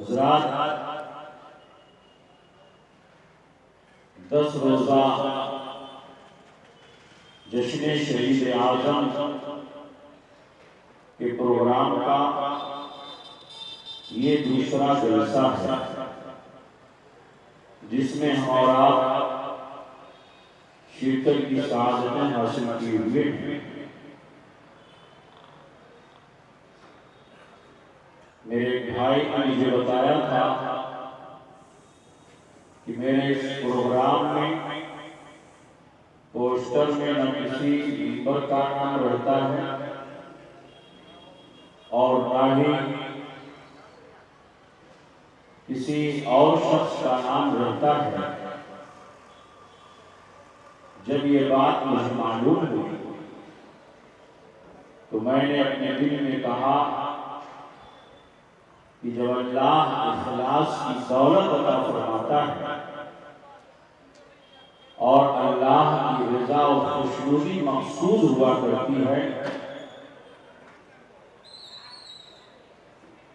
حضرات 10 روزہ جشن شہید اعظم کے پروگرام کا یہ دوسرا جلسہ ہے جس میں ہم اور آپ شرکت کی سعادتیں حاصل کیے ہوئے ہیں۔ میرے بھائی نے مجھے بتایا تھا کہ میرے اس پروگرام میں پوسٹر میں نہ کسی ممبر کا نام رہتا ہے اور نہ ہی کسی اور شخص کا نام رہتا ہے۔ جب یہ بات مجھے معلوم ہوئی تو میں نے اپنے دل میں کہا کہ جب اللہ اخلاص کی دولت عطا فرماتا ہے اور اللہ کی رضا و خوشنودی مقصود ہوا کرتی ہے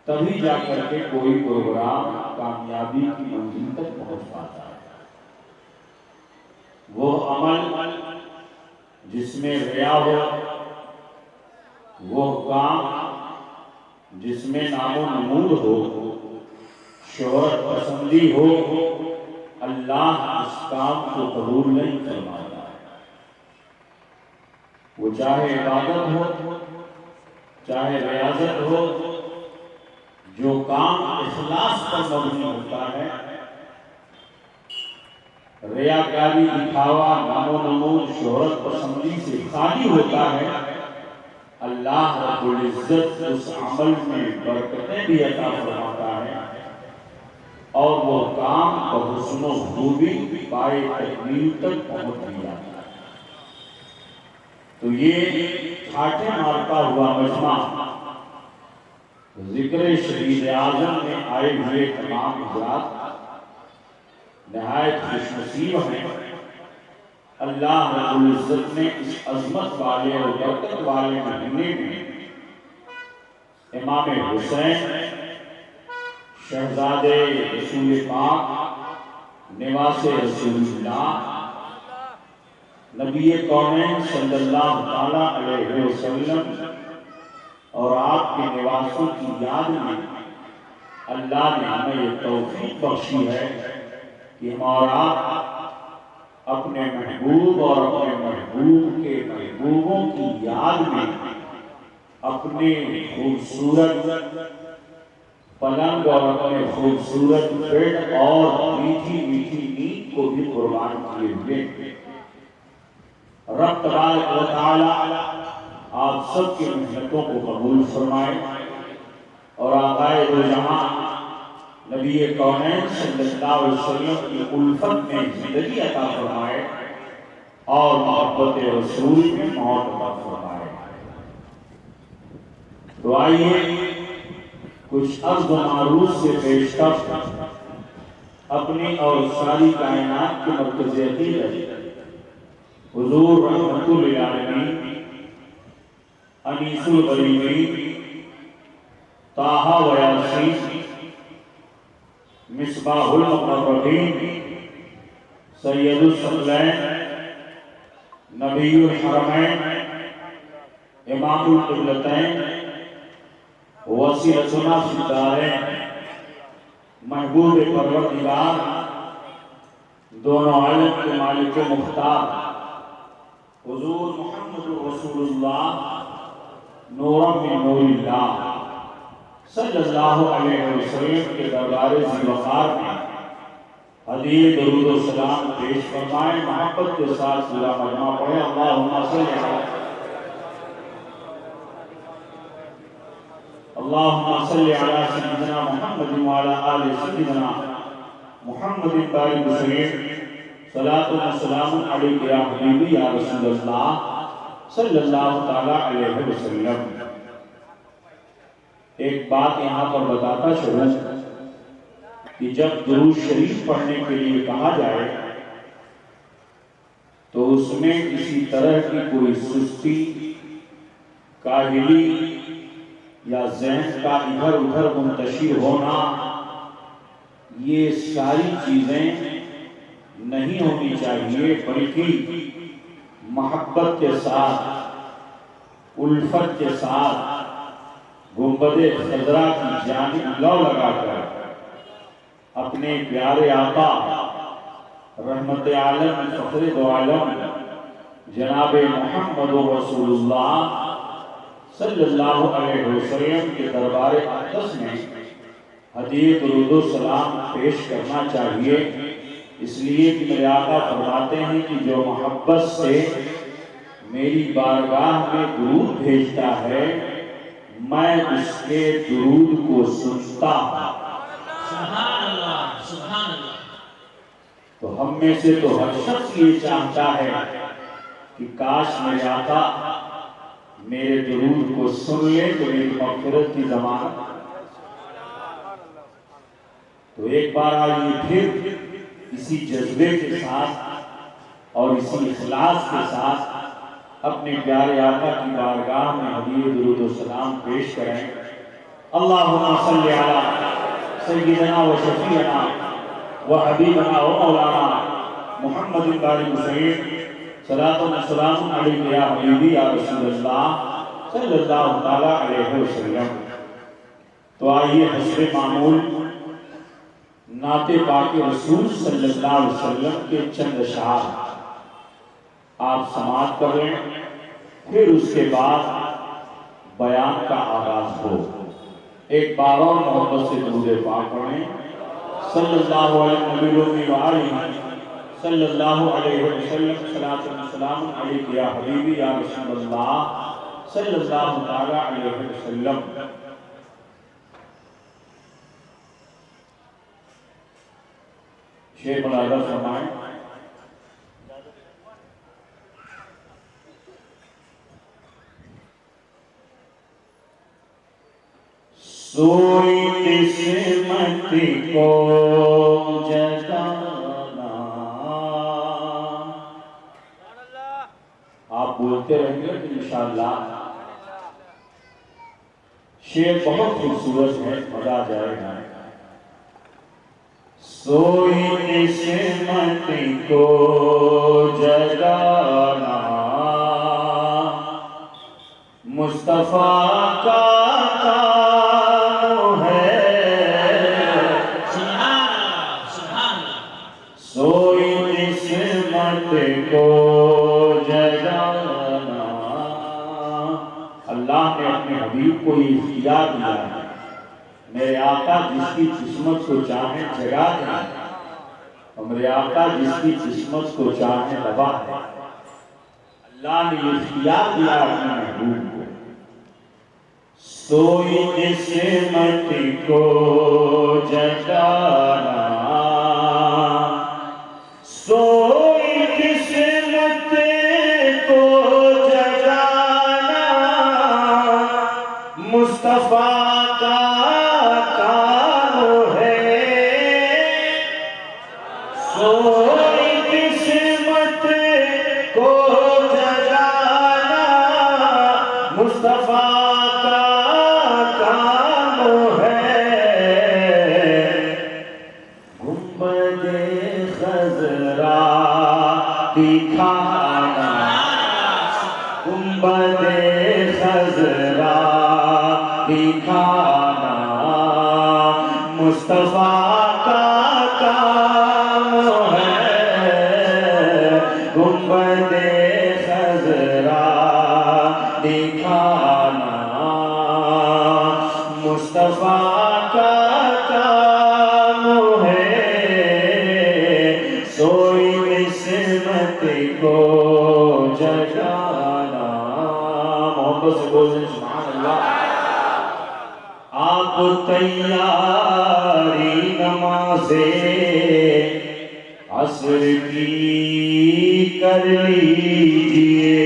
تبھی جا کر کے کوئی پروگرام کامیابی کی منزل تک پہنچ پاتا ہے۔ وہ عمل جس میں ریا ہو، وہ کام جس میں نام و نمود ہو، شہرت پسندی ہو، اللہ اس کام کو قبول نہیں فرماتا۔ وہ چاہے عبادت ہو، چاہے ریاضت ہو، جو کام اخلاص پر مبنی ہوتا ہے، ریاکاری، دکھاوا، نام و نمود، شہرت پسندی سے خالی ہوتا ہے، اللہ رب العزت اس عمل میں برکتیں بھی عطا فرماتا ہے اور وہ کام بحسن و خوبی پائے تکمیل تک پہنچ بھی جاتا ہے۔ تو یہ ٹھاٹھے مارتا ہوا مجمع ذکر شہید اعظم میں آئے ہوئے تمام حضرات نہایت خوش نصیب ہیں۔ اللہ رب العزت نے اس عظمت والے اور برکت والے مہینے میں امام حسین شہزادے رسول پاک نواس رسول اللہ نبی کونین صلی اللہ تعالیٰ علیہ وسلم اور آپ کے نواسوں کی یاد میں اللہ نے ہمیں یہ توفیق بخشی ہے کہ ہم اور آپ اپنے محبوب اور اپنے محبوب کے محبوبوں کی یاد میں اپنے خوبصورت پلنگ اور اپنے خوبصورت بیڈ اور میٹھی میٹھی نیند کو بھی قربان کیے ہوئے۔ رب تبارک و تعالی آپ سب کی محنتوں کو قبول فرمائے اور آقائے دو جہاں نبی کونین صلی اللہ علیہ وسلم کی الفت میں زندگی عطا فرمائے اور محبت رسول میں موت عطا فرمائے۔ تو آئیے کچھ عرض و معروض سے پیشکش اپنی اور ساری کائنات کے مرکز عقیدت حضور رحمت للعالمین انیس الغریبین طٰہٰ و یاسین مصباح المقربین سید الثقلین نبی الحرمین امام القبلتین وسیلتنا فی الدارین محبوب پروردگار دونوں عالم کے مالک و مختار حضور محمد رسول اللہ نورم من نور اللہ صلی اللہ علیہ وسلم کے دربار ذوالوقار میں ہدیہ درود و سلام پیش فرمائیں۔ محبت کے ساتھ سورہ مجمع پڑھیں۔ اللہم صلی علی سیدنا محمد وعلی آل سیدنا محمد بارک وسلم صلاۃ و سلام علیک یا حبیبی یا رسول اللہ صلی اللہ تعالیٰ علیہ وسلم۔ ایک بات یہاں پر بتاتا چلوں کہ جب درود شریف پڑھنے کے لیے کہا جائے تو اس میں کسی طرح کی کوئی سستی، کاہلی یا ذہن کا ادھر ادھر منتشر ہونا یہ ساری چیزیں نہیں ہونی چاہیے، بلکہ محبت کے ساتھ، الفت کے ساتھ گنبد خضرا کی جانب لو لگا کر اپنے پیارے آقا رحمت عالم فخر دو عالم جناب محمد رسول اللہ صلی اللہ علیہ وسلم کے دربار اقدس میں ہدیہ درود و سلام پیش کرنا چاہیے، اس لیے کہ میرے آقا فرماتے ہیں کہ جو محبت سے میری بارگاہ میں درود بھیجتا ہے میں اس کے درود کو سنتا ہوں۔ سبحان اللہ، سبحان اللہ۔ تو ہم میں سے تو ہر شخص یہ چاہتا ہے کہ کاش میرے آقا میرے درود کو سن لے تو میری مغفرت کی ضمانت۔ تو ایک بار آئیے پھر اسی جذبے کے ساتھ اور اسی اخلاص کے ساتھ اپنے پیارے آقا کی بارگاہ میں ہدیہ درود و سلام پیش کریں۔ اللہم صلی علی سیدنا و شفیعنا و حبیبنا و مولانا محمد بارک حسین صلاۃ و سلام علیک یا حبیبی یا رسول اللہ صلی اللہ تعالیٰ علیہ وسلم۔ تو آئیے حسب معمول نعت پاک رسول صلی اللہ علیہ وسلم کے چند اشعار آپ سماعت کر لیں، پھر اس کے بعد بیان کا آغاز ہو۔ ایک بار اور محبت سے درود پاک پڑھیں، صلی اللہ علیہ وآلہ صلی اللہ علیہ وسلم، صلاۃ و سلام علیک یا حبیبی یا رسول اللہ صلی اللہ تعالیٰ علیہ وسلم۔ شیخ ملازہ فرمائیں، سوئی قسمت کو جگانا۔ آپ بولتے رہیں گے انشاءاللہ۔ شعر بہت خوبصورت ہے، مزہ آ جائے گا۔ سوئی قسمت کو جگانا مصطفیٰ کا کام ہے، سوئی قسمت کو جگانا۔ اللہ نے اپنے حبیب کو یہ اختیار دیا ہے، میرے آقا جس کی قسمت کو چاہیں جگا دیں، اور میرے آقا جس کی قسمت کو چاہیں دبا دیں۔ اللہ نے یہ اختیار دیا اپنے محبوب کو۔ سوئی قسمت کو جگانا، سوئی قسمت کو جگانا مصطفیٰ کا کام ہے، سوئی قسمت کو جگانا مصطفیٰ کا کام ہے۔ گنبد خضرا دکھانا، گنبد خضرا دکھانا مصطفیٰ کا کام ہے، گنبد خضرا دکھانا مصطفیٰ کا کام ہے، سوئی قسمت کو جگانا۔ محبت سے بولیں سبحان اللہ۔ آپ تیاری نماز عصر کی کر لیجئے،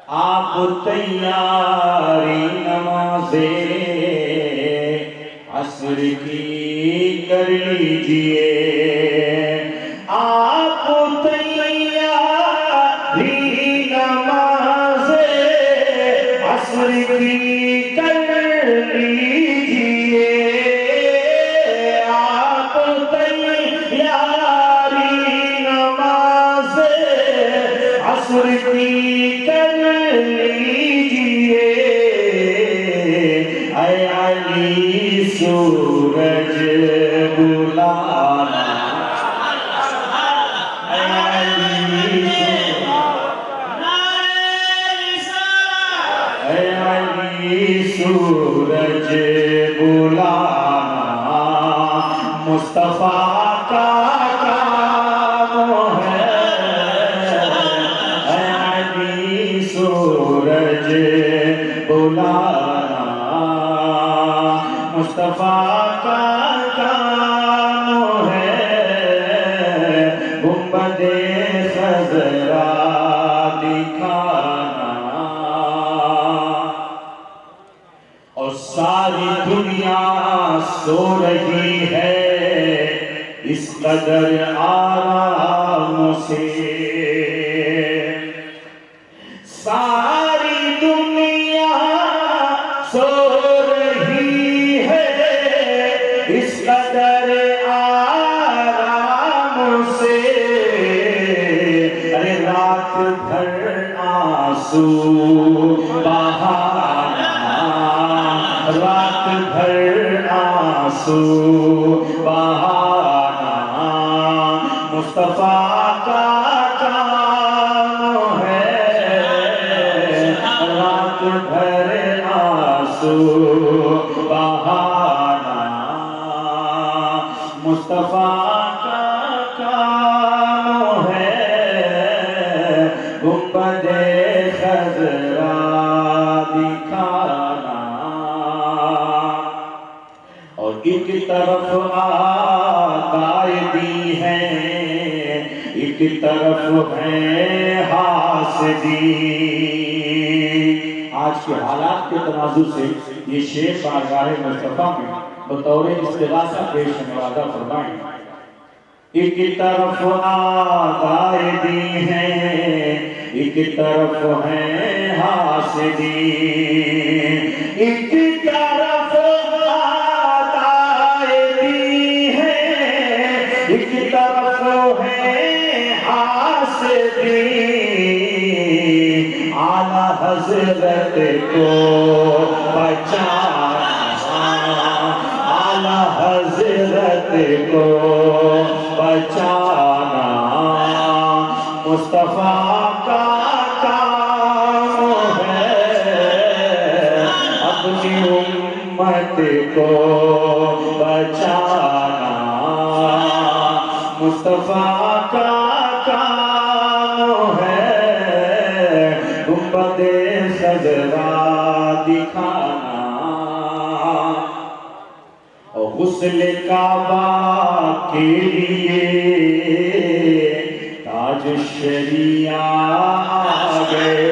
آپ تیاری نماز عصر کی کر لیجئے، آپ تیاری نماز عصر کی کر لیجئے، سورج بلانا مصطفیٰ کا کام ہے، اے علی سورج بلانا مصطفیٰ کا کام ہے، گنبد خضرا دکھانا، اور ساری دنیا سو رہی ہے اس قدر آرام سے، ساری دنیا سو رہی ہے اس قدر آرام سے، ارے رات بھر آنسو بہانا، رات بھر آنسو بہانا مصطفیٰ کا کام ہے، رات بھر آنسو بہانا مصطفیٰ کا کام ہے، گنبد خضرا دکھانا، اور ایک طرف عقائدی ہیں ایک طرف ہے حاسدین۔ آج کے حالات کے تناظر سے یہ شعر بارگاہ مصطفیٰ میں بطور استغاثہ پیش نوازہ فرمائیں۔ ایک طرف عقائدی ہیں ایک طرف ہے حاسدین، ایک طرف ایک طرف ہے حاسدین، اعلیٰ حضرت کو بچانا، اعلیٰ حضرت کو بچانا مصطفیٰ کا کام ہے، اپنی امت کو بچانا مصطفیٰ کا کام ہے، گنبد خضرا دکھانا، اور غسل کعبہ کے لیے تاج شریعہ آ گئے،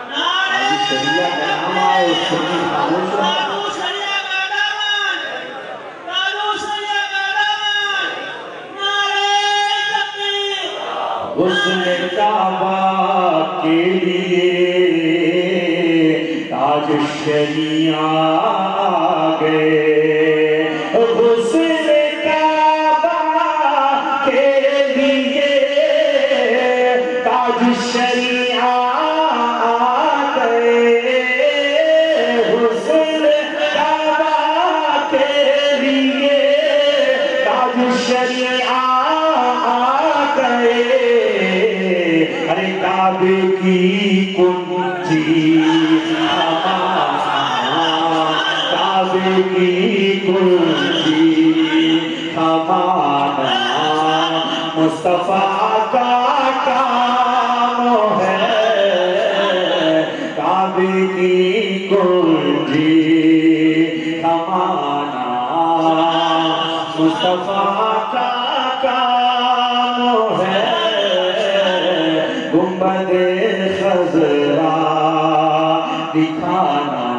تاج شریعہ کا نام آئے اس سے خاموش رہا، غسل کعبہ کے لیے تاج شریعہ آ گئے، غسل کعبہ کے لیے تاج شریعہ آ گئے، غسل کعبہ کے لیے تاج شریعہ آ گئے، ارے کعبے کی کنجی کعبے کی کنجی ہمارا مصطفیٰ کا کام ہے، کعبے کی کنجی ہمارا مصطفیٰ کا کام ہے، گنبد خضرا دکھانا،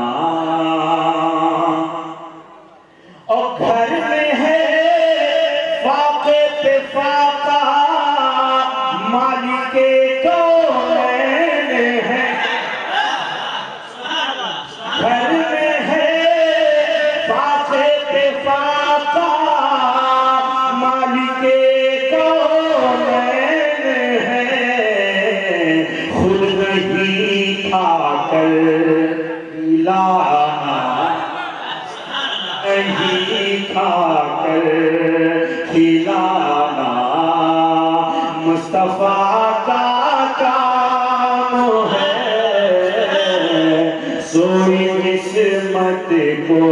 اور گھر میں ہے فاقے پہ فاقہ مالک کونین ہے، گھر میں ہے فاقے پہ فاقہ مالک کونین ہے، خود نہیں کھا کر کھلانا، نہیں کھا کر کھلانا مصطفیٰ کا کام ہے، سوئی عصمت کو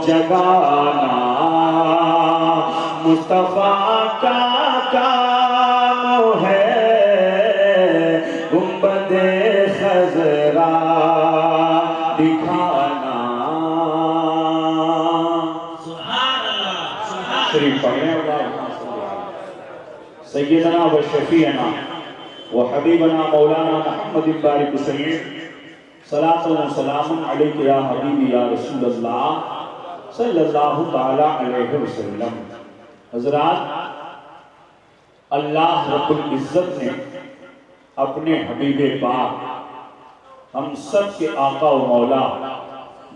جگانا مصطفیٰ کا کام ہے، گنبد خضرا دکھانا۔ سبحان اللہ سبحان شریف پڑھیں اللہ سیدنا و شفیعنا و حبیبنا مولانا محمد بارک وسلم، صلاۃ و سلام علیک یا حبیبی یا رسول اللہ صلی اللہ تعالی علیہ وسلم۔ حضرات، اللہ رب العزت نے اپنے حبیب پاک ہم سب کے آقا و مولا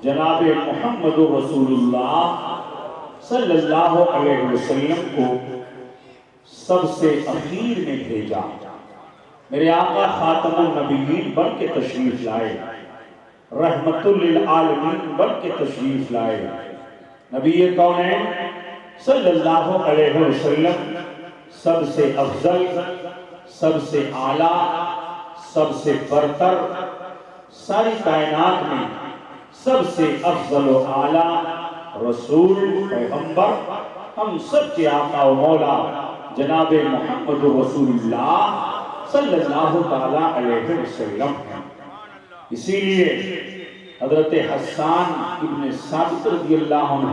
جناب محمد رسول اللہ صلی اللہ علیہ وسلم کو سب سے اخیر میں بھیجا۔ میرے آقا خاتم النبیین بن کے تشریف لائے، رحمت للعالمین بن کے تشریف لائے۔ نبی کونین صلی اللہ علیہ وسلم سب سے افضل، سب سے اعلیٰ، سب سے برتر، ساری کائنات میں سب سے افضل و اعلیٰ رسول پیغمبر ہم سب کے آقا و مولا جناب محمد رسول اللہ صلی اللہ تعالیٰ علیہ وسلم ہیں۔ اسی لیے حضرت حسان ابن ثابت رضی اللہ عنہ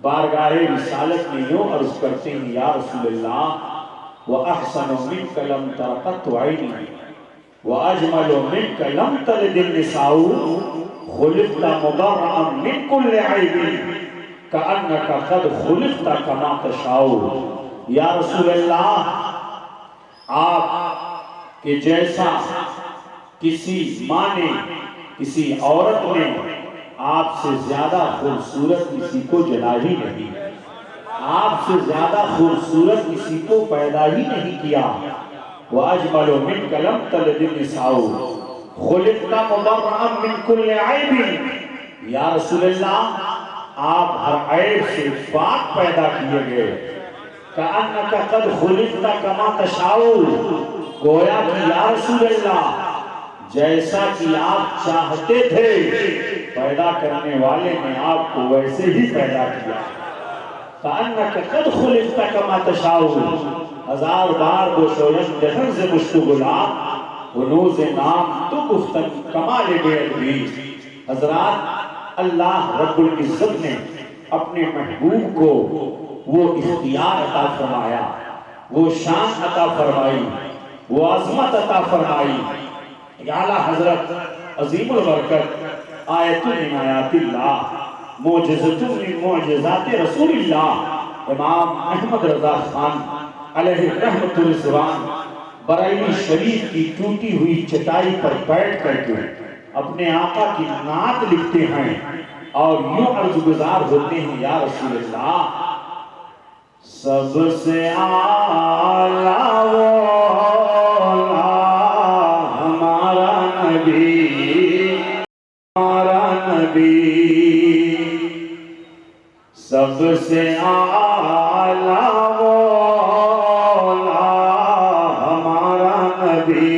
بارگاہ رسالت میں یوں عرض کرتے ہیں، یا رسول اللہ وَأَحْسَنُ مِنْكَ لَمْ تَرَ قَطُّ عَيْنِي وَأَجْمَلُ مِنْكَ لَمْ تَلِدِ النِّسَاءُ خُلِقْتَ مُبَرَّأً مِنْ كُلِّ عَيْبٍ كَأَنَّكَ قَدْ خُلِقْتَ كَمَا تَشَاءُ۔ یا رسول اللہ، آپ کے جیسا کسی ماں نے، کسی عورت نے آپ سے زیادہ خوبصورت کسی کو جنا ہی نہیں، آپ سے زیادہ خوبصورت کسی کو پیدا ہی نہیں کیا۔ وَأَجْمَلُ مِنْكَ لَمْ تَلِدِ النِّسَاءُ خُلِقْتَ مُبَرَّأً مِنْ كُلِّ عَيْبٍ۔ یا رسول اللہ، آپ ہر عیب سے پاک پیدا کیے گئے۔ كَأَنَّكَ قَدْ خُلِقْتَ كَمَا تَشَاءُ، گویا کہ یا رسول اللہ جیسا کہ آپ چاہتے تھے پیدا کرنے والے نے آپ کو ویسے ہی پیدا کیا۔ كَأَنَّكَ قَدْ خُلِقْتَ كَمَا تَشَاءُ، ہزار بار گوشویش دہن سے مشتغلا ونوز نام تو گفتن کمال بے ادبی۔ حضرات، اللہ رب العزت نے اپنے محبوب کو وہ اختیار عطا فرمایا، وہ شان عطا فرمائی، وہ عظمت عطا فرمائی۔ اعلیٰ حضرت عظیم البرکت آیت من آیات اللہ، معجزت من معجزات رسول اللہ، امام احمد رضا خان علیہ رحمت الرضوان بریلی شریف کی ٹوٹی ہوئی چٹائی پر بیٹھ کر کے اپنے آقا کی نعت لکھتے ہیں اور یوں عرض گزار ہوتے ہیں، یا رسول اللہ سب سے اعلیٰ مولا ہمارا نبی، ہمارا نبی، سب سے اعلیٰ مولا ہمارا نبی،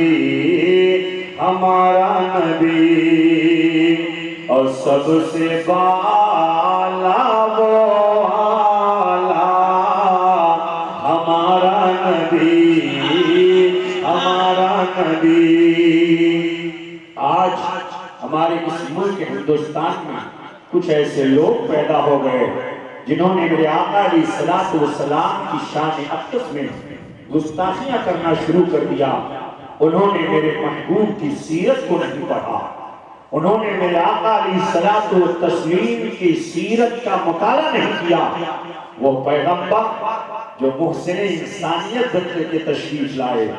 ہمارا نبی، اور سب سے بالا آج ہمارے اس ملک ہندوستان میں کچھ ایسے لوگ پیدا ہو گئے جنہوں نے میرے آقا علیہ السلام کی شان اقدس میں گستاخیاں کرنا شروع کر دیا۔ انہوں نے میرے محبوب کی سیرت کو نہیں پڑھا، انہوں نے میرے آقا علیہ السلام کی سیرت کا مطالعہ نہیں کیا۔ وہ پیغمبر جو محسن انسانیت بن کے تشریف لائے،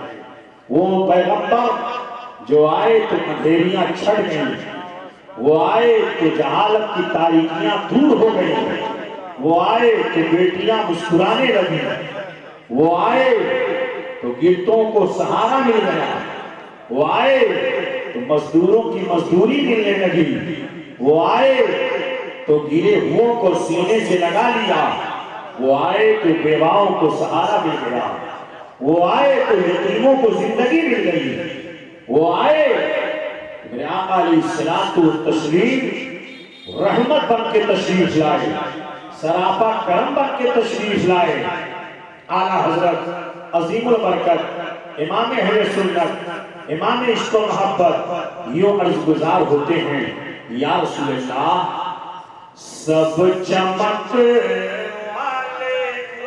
وہ پیغمبر جو آئے تو اندھیریاں چھڑ گئیں، وہ آئے تو جہالت کی تاریکیاں دور ہو گئیں، وہ آئے تو بیٹیاں مسکرانے لگیں، وہ آئے تو گرتوں کو سہارا مل گیا، وہ آئے تو مزدوروں کی مزدوری ملنے لگی، وہ آئے تو گرے ہوئوں کو سینے سے لگا لیا، وہ آئے تو بیواؤں کو سہارا مل گیا، وہ آئے تو یتیموں کو زندگی مل گئی، وہ آئے میرے آقا علیہ الصلوۃ والتسلیم رحمت بن کے تشریف لائے، سراپا کرم بن کے تشریف لائے۔ اعلیٰ حضرت عظیم البرکت امام اہل سنت، امام عشق و محبت یوں عرض گزار ہوتے ہیں، یا رسول اللہ سب چمک والے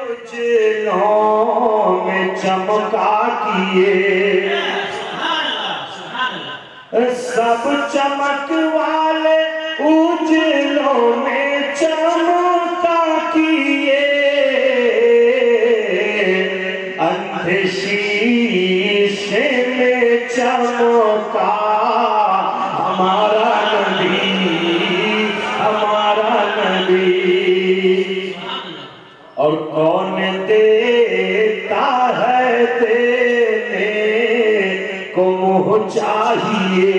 اجلوں میں چمکا کیے، سب چمک والے اجلوں میں چمکا کیے، اندھے شیشے میں چمکا ہمارا نبی، ہمارا نبی۔ اور کون دیتا ہے دینے کو منہ چاہیے۔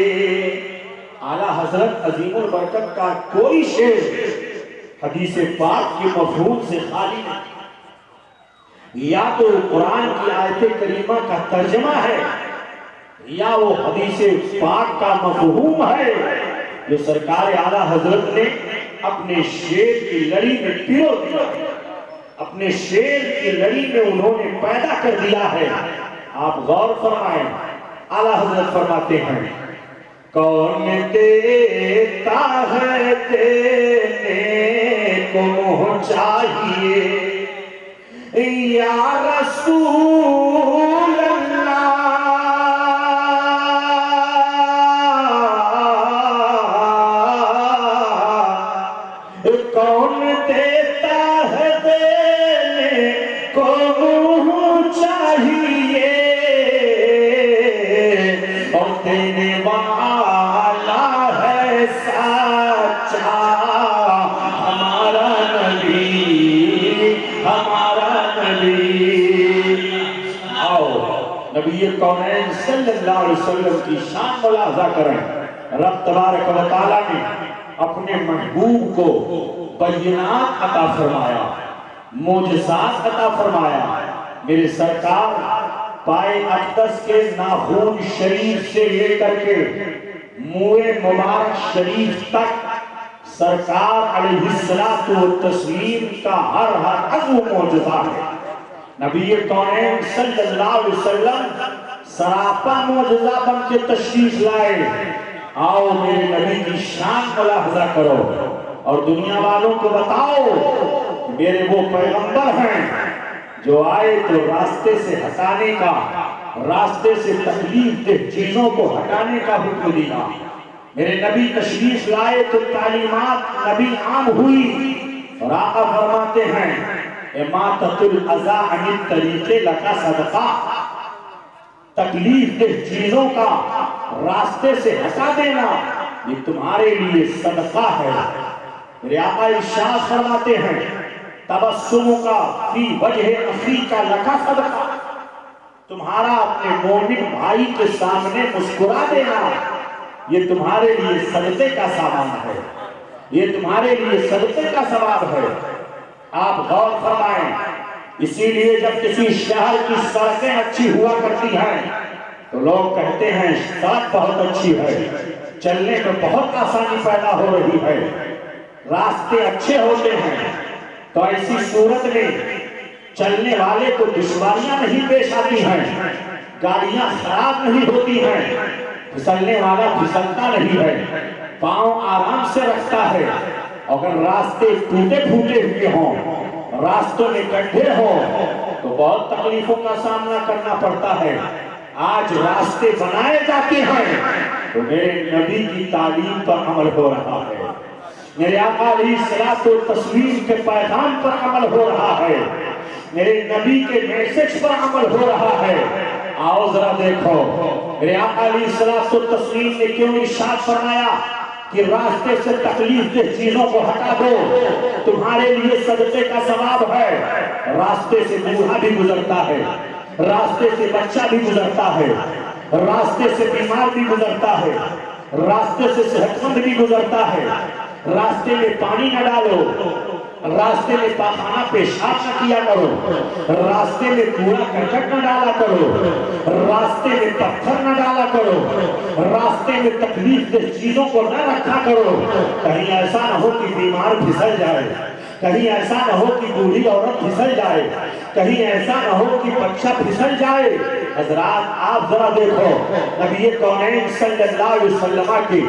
اعلیٰ حضرت عظیم البرکت کا کوئی شعر حدیث پاک کے مفہوم سے خالی نہیں، یا تو قرآن کی آیت کریمہ کا ترجمہ ہے، یا وہ حدیث پاک کا مفہوم ہے جو سرکار اعلیٰ حضرت نے اپنے شعر کی لڑی میں پیرو دیا، اپنے شعر کی لڑی میں انہوں نے پیدا کر دیا ہے۔ آپ غور فرمائیں، اعلیٰ حضرت فرماتے ہیں کون دیتا ہے دینے کو منہ چاہیے، یا رسول اللہ کون دیتا ہے دینے کو منہ چاہیے، اور دینے والا ہے سچا ہمارا نبی، ہمارا نبی۔ آؤ نبی کونین صلی اللہ علیہ وسلم کی شان ملاحظہ کریں۔ رب تبارک و تعالیٰ نے اپنے محبوب کو بینات عطا فرمایا، معجزات عطا فرمایا۔ میرے سرکار پائے اقدس کے ناخون شریف سے لے کر کے منہ مبارک شریف تک سرکار علیہ الصلوۃ والتسلیم کا ہر عضو معجزہ ہے۔ نبی کونین صلی اللہ علیہ وسلم سراپا معجزہ بن کے تشریف لائے۔ آؤ میرے نبی کی شان ملاحظہ کرو اور دنیا والوں کو بتاؤ میرے وہ پیغمبر ہیں جو آئے تو راستے سے ہٹانے کا، راستے سے تکلیف دہ چیزوں کو ہٹانے کا حکم دیا۔ میرے نبی تشریف لائے تو تعلیمات نبی عام ہوئی، اور آقا فرماتے ہیں اماطۃ الاذی عن الطریق لک صدقہ، تکلیف دہ چیزوں کا راستے سے ہٹا دینا یہ تمہارے لیے صدقہ ہے۔ میرے آقا ارشاد فرماتے ہیں تبسم کا فی وجہ اخی کا لک صدقہ، تمہارا اپنے مومن بھائی کے سامنے مسکرا دینا یہ تمہارے لیے صدقے کا سامان ہے، یہ تمہارے لیے صدقے کا ثواب ہے۔ آپ غور فرمائیں، اسی لیے جب کسی شہر کی سڑکیں اچھی ہوا کرتی ہیں تو لوگ کہتے ہیں سڑک بہت اچھی ہے، چلنے میں بہت آسانی پیدا ہو رہی ہے، راستے اچھے ہوتے ہیں، تو ایسی صورت میں چلنے والے کو دشواریاں نہیں پیش آتی ہیں، گاڑیاں خراب نہیں ہوتی ہیں، پھسلنے والا پھسلتا نہیں ہے، پاؤں آرام سے رکھتا ہے۔ اگر راستے ٹوٹے پھوٹے ہوئے ہوں، راستوں میں گڈھے ہوں تو بہت تکلیفوں کا سامنا کرنا پڑتا ہے۔ آج راستے بنائے جاتے ہیں تو میرے نبی کی تعلیم پر عمل ہو رہا ہے، میرے آقا علیہ الصلوۃ والتسلیم کے پیغام پر عمل ہو رہا ہے، میرے نبی کے میسج پر عمل ہو رہا ہے۔ آؤ ذرا دیکھو میرے آقا علیہ الصلوۃ والتسلیم نے کیوں ارشاد فرمایا کہ راستے سے تکلیف دہ چیزوں کو ہٹا دو، تمہارے لیے صدقے کا ثواب ہے۔ راستے سے بوڑھا بھی گزرتا ہے، راستے سے بچہ بھی گزرتا ہے، راستے سے بیمار بھی گزرتا ہے، راستے سے صحت مند بھی گزرتا ہے۔ راستے میں پانی نہ ڈالو، راستے میں پاخانہ پیشاب نہ کیا کرو، راستے میں کوڑا کرکٹ نہ ڈالا کرو، راستے میں پتھر نہ ڈالا کرو، راستے میں تکلیف دہ چیزوں کو نہ رکھا کرو، کہیں ایسا نہ ہو کہ بیمار پھسل جائے، کہیں ایسا نہ ہو کہ بوڑھی عورت پھسل جائے، کہیں ایسا نہ ہو کہ بچہ پھسل جائے۔ حضرات آپ ذرا دیکھو، نبی کونین صلی اللہ علیہ وسلم کی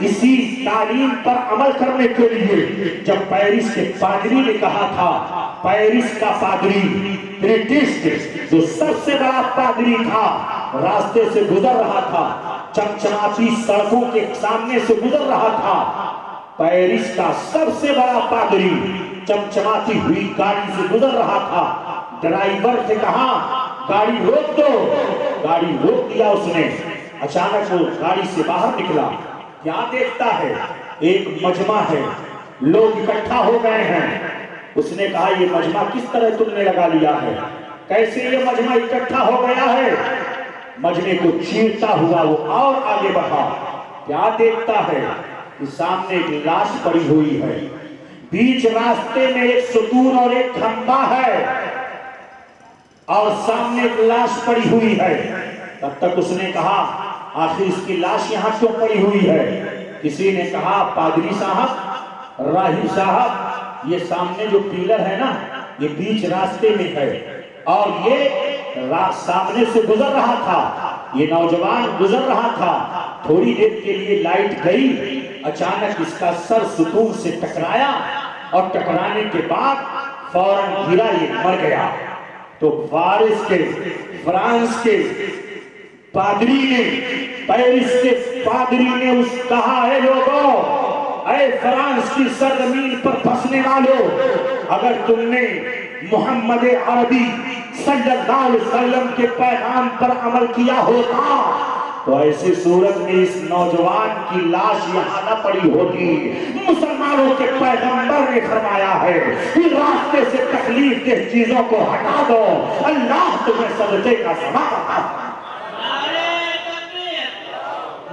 اسی تعلیم پر عمل کرنے کے لیے جب پیرس کے پادری نے کہا تھا، پیرس کا پادری برٹش جو سب سے بڑا پادری تھا، راستے سے گزر رہا تھا، چمچماتی سڑکوں کے سامنے سے گزر رہا تھا، پیرس کا سب سے بڑا پادری چمچماتی ہوئی گاڑی سے گزر رہا تھا، ڈرائیور سے کہا گاڑی روک دو، گاڑی روک دیا اس نے، اچانک وہ گاڑی سے باہر نکلا، کیا دیکھتا ہے؟ ایک مجمع ہے، لوگ اکٹھا ہو گئے ہیں، اس نے کہا یہ مجمع کس طرح تم نے لگا لیا ہے؟ کیسے یہ مجمع اکٹھا ہو گیا ہے؟ مجمع کو چیرتا ہوا وہ اور آگے بڑھا، کیا دیکھتا ہے؟ کہ سامنے ایک لاش پڑی ہوئی ہے، بیچ راستے میں ایک ستون اور ایک کھمبا ہے، اور سامنے ایک لاش پڑی ہوئی ہے۔ تب تک اس نے کہا آخر اس کی لاش یہاں کیوں پڑی ہوئی ہے؟ کسی نے کہا پادری صاحب، راہب صاحب، یہ سامنے جو پیلر ہے نا، یہ بیچ راستے میں ہے، اور یہ سامنے سے گزر رہا تھا، یہ نوجوان گزر رہا تھا، تھوڑی دیر کے لیے لائٹ گئی، اچانک اس کا سر ستون سے ٹکرایا، اور ٹکرانے کے بعد فوراً گرا، یہ مر گیا۔ تو فرانس کے پادری نے، پیرس کے پادری نے اس کہا ہے لوگوں، اے فرانس کی سرزمین پر بسنے والوں، اگر تم نے محمد عربی صلی اللہ علیہ وسلم کے پیغام پر عمل کیا ہوتا تو ایسی صورت میں اس نوجوان کی لاش یہاں نہ پڑی ہوتی۔ مسلمانوں کے پیغمبر نے فرمایا ہے کہ راستے سے تکلیف دہ چیزوں کو ہٹا دو، اللہ تمہیں صدقے کا ثواب عطا فرمائے۔ نعرہ تکبیر،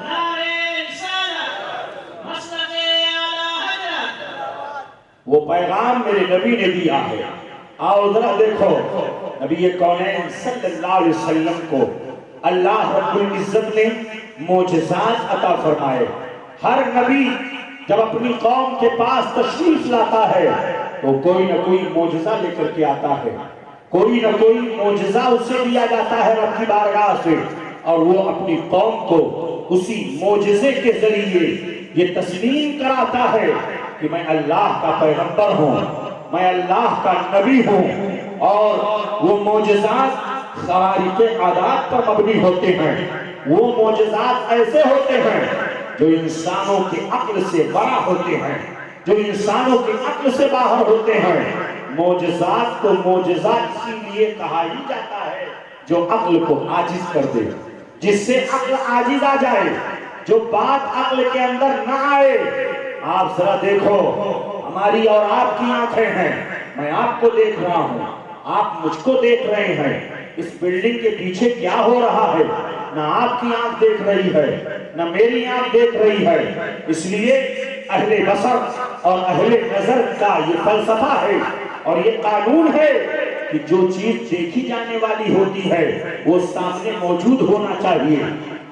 نعرہ رسالت، مسلک اعلیٰ حضرت۔ وہ پیغام میرے نبی نے دیا ہے۔ آؤ ذرا دیکھو، نبی کونین صلی اللہ علیہ وسلم کو اللہ رب العزت نے معجزات عطا فرمائے۔ ہر نبی جب اپنی قوم کے پاس تشریف لاتا ہے تو کوئی نہ کوئی معجزہ لے کر کے آتا ہے، کوئی نہ کوئی معجزہ اسے دیا جاتا ہے رب کی بارگاہ سے، اور وہ اپنی قوم کو اسی معجزے کے ذریعے یہ تسلیم کراتا ہے کہ میں اللہ کا پیغمبر ہوں، میں اللہ کا نبی ہوں۔ اور وہ معجزات خوارق عادات پر مبنی ہوتے ہیں، وہ معجزات ایسے ہوتے ہیں جو انسانوں کے عقل سے بڑا ہوتے ہیں، جو انسانوں کے عقل سے باہر ہوتے ہیں۔ معجزات کو معجزات اسی لیے کہا ہی جاتا ہے جو عقل کو عاجز کر دے، جس سے عقل عاجز آ جائے، جو بات عقل کے اندر نہ آئے۔ آپ ذرا دیکھو، ہماری اور آپ کی آنکھیں ہیں، میں آپ کو دیکھ رہا ہوں، آپ مجھ کو دیکھ رہے ہیں، اس بلڈنگ کے پیچھے کیا ہو رہا ہے نہ آپ کی آنکھ دیکھ رہی ہے نہ میری آنکھ دیکھ رہی ہے۔ اس لیے اہل بصر اور اہل نظر کا یہ فلسفہ ہے اور یہ قانون ہے کہ جو چیز دیکھی جانے والی ہوتی ہے وہ سامنے موجود ہونا چاہیے۔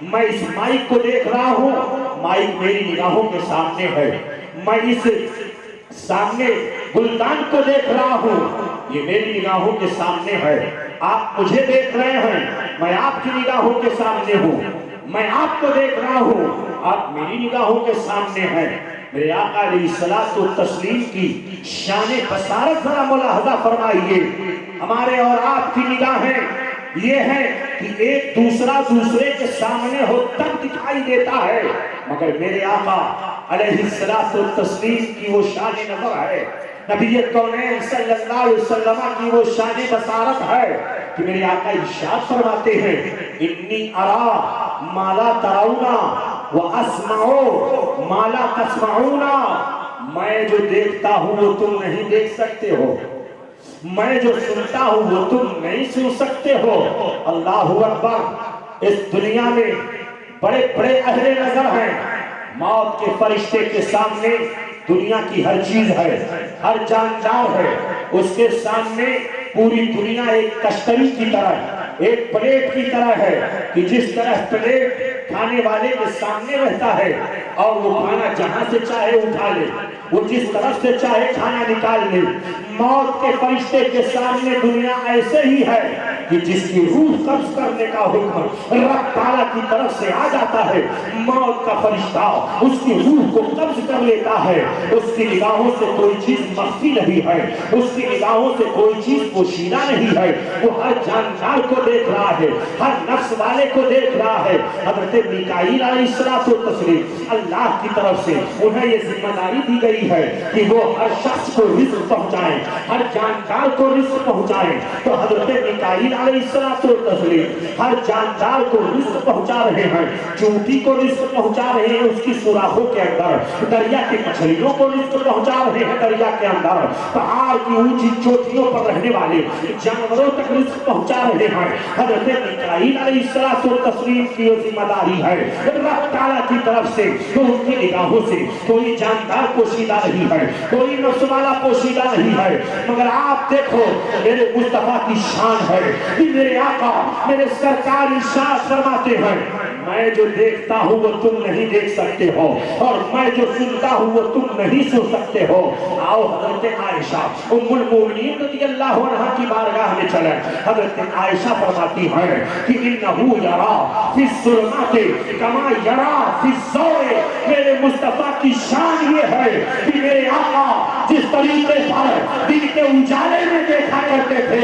میں اس مائک کو دیکھ رہا ہوں، مائک میری نگاہوں کے سامنے ہے، میں اس سامنے گلدان کو دیکھ رہا ہوں، یہ میری نگاہوں کے سامنے ہے۔ آپ مجھے دیکھ رہے ہیں، میں آپ کی نگاہوں کے سامنے ہوں، میں آپ کو دیکھ رہا ہوں، آپ میری نگاہوں کے سامنے ہیں۔ میرے آقا علیہ الصلوۃ والتسلیم کی شان بصارت ذرا ملاحظہ فرمائیے۔ ہمارے اور آپ کی نگاہیں یہ ہے کہ ایک دوسرا دوسرے کے سامنے ہو تب دکھائی دیتا ہے، مگر میرے آقا علیہ الصلوۃ والتسلیم کی وہ شان نظر ہے، نبی کونین صلی اللہ علیہ وسلم کی وہ شان بصارت ہے کہ میرے آقا ارشاد فرماتے ہیں انی ارا ما لا ترون واسمع ما لا تسمعون، میں جو دیکھتا ہوں وہ تم نہیں دیکھ سکتے ہو، میں جو سنتا ہوں وہ تم نہیں سن سکتے ہو۔ اللہ اکبر۔ اس دنیا میں بڑے بڑے اہل نظر ہیں، موت کے فرشتے کے سامنے دنیا کی ہر چیز ہے، ہر جاندار ہے، اس کے سامنے پوری دنیا ایک کشتری کی طرح، ایک پلیٹ کی طرح ہے کہ جس طرح پلیٹ کھانے والے کے سامنے رہتا ہے اور وہ کھانا جہاں سے چاہے اٹھا لے، وہ جس طرف سے چاہے کھانا نکال لے۔ موت کے فرشتے کے سامنے دنیا ایسے ہی ہے کہ جس کی روح قبض کرنے کا حکم رب تعالیٰ کی طرف سے آ جاتا ہے، موت کا فرشتہ اس کی روح کو قبض کر لیتا ہے۔ اس کی نگاہوں سے کوئی چیز مخفی نہیں ہے، اس کی نگاہوں سے کوئی چیز پوشیدہ نہیں ہے، وہ ہر جاندار کو دیکھ رہا ہے، ہر نفس والے کو دیکھ رہا ہے۔ حضرت میکائیل علیہ السلام اللہ کی طرف سے انہیں یہ ذمہ داری دی گئی ہے کہ وہ ہر شخص کو رزق پہنچائیں، ہر جاندار کو رزق پہنچائیں۔ تو حضرت میکائیل علیہ السلام ہر جاندار کو رزق پہنچا رہے ہیں، چونٹی کو رزق پہنچا رہے ہیں اس کی سوراخوں کے اندر، دریا کی مچھلیوں کو رزق پہنچا رہے ہیں دریا کے اندر، پہاڑ کی اونچی چوٹیوں پر رہنے والے جانوروں تک رزق پہنچا رہے ہیں۔ حضرت میکائیل علیہ السلام کی یہ ذمہ داری ہے رب تعالیٰ کی طرف سے، تو ان کی نگاہوں سے کوئی جاندار پوشیدہ نہیں ہے، کوئی نفس والا پوشیدہ نہیں ہے، مگر آپ دیکھو میرے مصطفیٰ کی شان ہے کہ میرے آقا میرے سرکار ارشاد فرماتے ہیں، میں جو دیکھتا ہوں وہ تم نہیں دیکھ سکتے ہو، اور میں جو سنتا ہوں وہ تم نہیں سن سکتے ہو۔ آؤ حضرت عائشہ ام المومنین رضی اللہ عنہا کی بارگاہ میں چلیں۔ حضرت عائشہ فرماتی ہیں کہ انہو یرا فی الظلمات کما یرا فی الضوء، میرے مصطفیٰ کی شان یہ ہے کہ میرے آقا جس طریقے پر دن کے اجالے میں دیکھا کرتے تھے،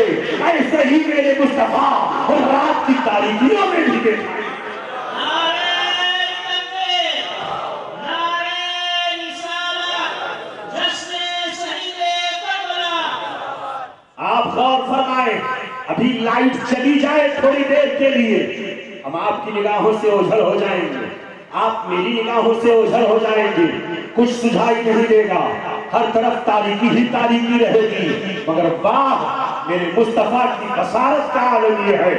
ایسے ہی میرے مصطفیٰ رات کی تاریکیوں میں بھی دیکھا۔ آپ غور فرمائیں، ابھی لائٹ چلی جائے تھوڑی دیر کے لیے، ہم آپ کی نگاہوں سے اوجھل ہو جائیں گے، آپ میری نگاہوں سے اوجھل ہو جائیں گے، کچھ سجھائی نہیں دے گا، ہر طرف تاریکی ہی تاریکی رہے گی، مگر واہ میرے مصطفیٰ کی بصارت کا عالم یہ ہے،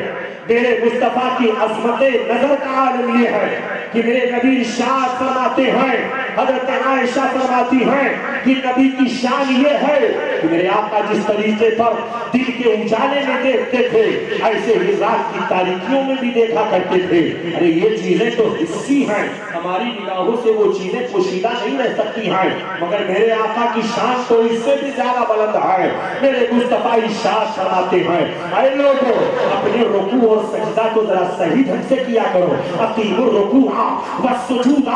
میرے مصطفیٰ کی عظمت نظر کا عالم یہ ہے کہ میرے نبی ارشاد فرماتے ہیں، حضرت عائشہ فرماتی ہیں کہ نبی کی شان یہ ہے کہ میرے آقا جس طریقے پر دن کے اجالے میں دیکھتے تھے، ایسے ہی رات کی تاریکیوں میں بھی دیکھا کرتے تھے۔ ارے یہ چیزیں تو حسی ہیں، ہماری نگاہوں سے وہ چیزیں پوشیدہ نہیں رہ سکتی ہیں، مگر میرے آقا کی شان تو اس سے بھی زیادہ بلند ہے۔ میرے مصطفیٰ ارشاد فرماتے ہیں، اے لوگو اپنے رکوع اور سجدہ کو ذرا صحیح ڈھنگ سے کیا کرو، اقیموا الرکوع والسجود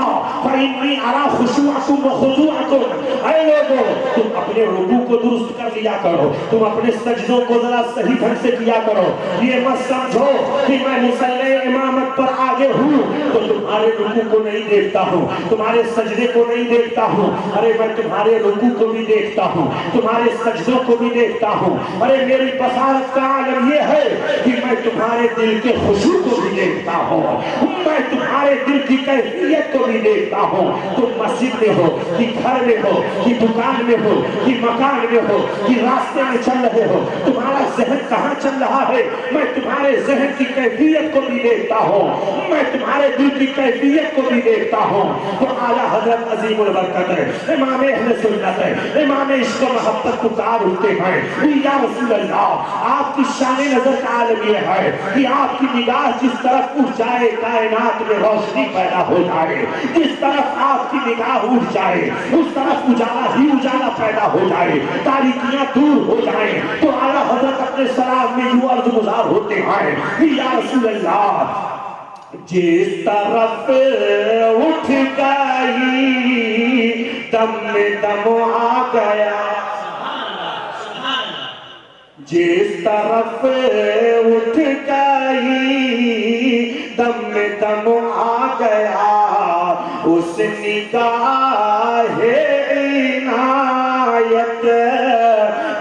فإنی أری خشوعکم وخضوعکم، اے لوگو تم اپنے رکوع کو درست کر لیا کرو، تم اپنے سجدوں کو ذرا صحیح ڈھنگ سے کیا کرو، یہ مت سمجھو کہ میں مصلی امامت پر آگے ہوں تو تمہارے رکوع کو نہیں دیکھتا ہوں، تمہارے سجدے کو نہیں دیکھتا ہوں، ارے میں تمہارے رکوع کو بھی دیکھتا ہوں، تمہارے سجدوں کو بھی دیکھتا ہوں، ارے میری بصارت کا عالم یہ ہے کہ میں تمہارے دل کے خشوع کو بھی دیکھتا ہوں، میں تمہارے دل کی کیفیت کو بھی دیکھتا ہوں، تم مسجد میں ہو کہ گھر میں ہو کہ دکان میں ہو کہ مکان میں ہو کہ راستے میں چل رہے ہو، تمہارا ذہن کہاں چل رہا ہے، میں تمہارے ذہن کی کیفیت کو بھی دیکھتا ہوں، میں تمہارے دل کی کیفیت کو بھی دیکھتا ہوں۔ تو اعلیٰ حضرت عظیم البرکت ہے، امام اہل سنت ہے، امام عشق و محبت پکار اٹھتے ہیں، یا رسول اللہ آپ کی شان نظر کا عالم یہ ہے کہ آپ کی نگاہ جس طرف اٹھ جائے کائنات میں روشنی پیدا ہو جائے، جس طرف آپ کی نگاہ اٹھ جائے اس طرف اجالا ہی اجالا پیدا ہو جائے، تاریکیاں دور ہو جائیں۔ تو اعلیٰ حضرت اپنے سلام میں یوں عرض گزار ہوتے ہیں، یا رسول اللہ جس طرف اٹھ گئی دم میں دم آ گیا، جس طرف اٹھ گئی دم میں دم آ گیا، اس نگاہ عنایت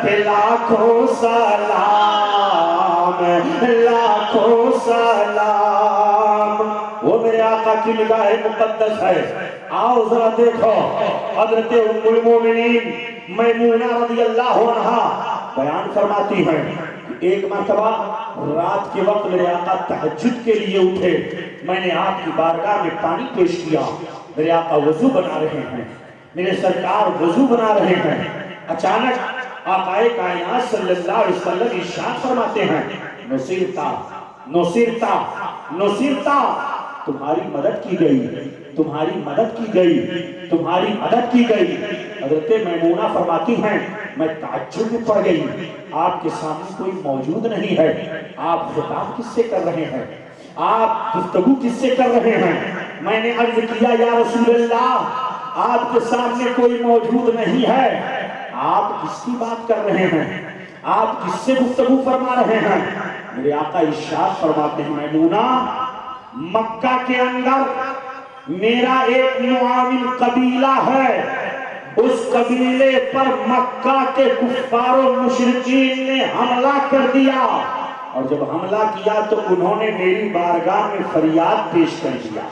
پہ لاکھوں سلام، لاکھوں سلام۔ وہ میرے آقا کی نگاہ مقدس ہے۔ آؤ ذرا دیکھو حضرت ام المومنین میمونہ رضی اللہ عنہا بیان فرماتی ہیں، ایک مرتبہ رات کے وقت میرے آقا تہجد کے لیے اٹھے، میں نے آپ کی بارگاہ میں پانی پیش کیا، میرے آقا وضو بنا رہے ہیں، میرے سرکار وضو بنا رہے ہیں، اچانک آقائے کائنات صلی اللہ علیہ وسلم ارشاد فرماتے ہیں نصیرتا نصیرتا نصیرتا، تمہاری مدد کی گئی، تمہاری مدد کی گئی، تمہاری مدد کی گئی۔ حضرت میمونہ فرماتی ہیں میں تعجب میں پڑ گئی، آپ کے سامنے کوئی موجود نہیں ہے، آپ خطاب کس سے کر رہے ہیں، آپ گفتگو کس سے کر رہے ہیں؟ میں نے عرض کیا یا رسول اللہ آپ کے سامنے کوئی موجود نہیں ہے، آپ کس کی بات کر رہے ہیں، آپ کس سے گفتگو فرما رہے ہیں؟ میرے آقا ارشاد فرماتے ہیں میمونہ مکہ کے اندر میرا ایک معاون قبیلہ ہے، اس قبیلے پر مکہ کے کفار و مشرکین نے حملہ کر دیا، اور جب حملہ کیا تو انہوں نے میری بارگاہ میں فریاد پیش کر دیا۔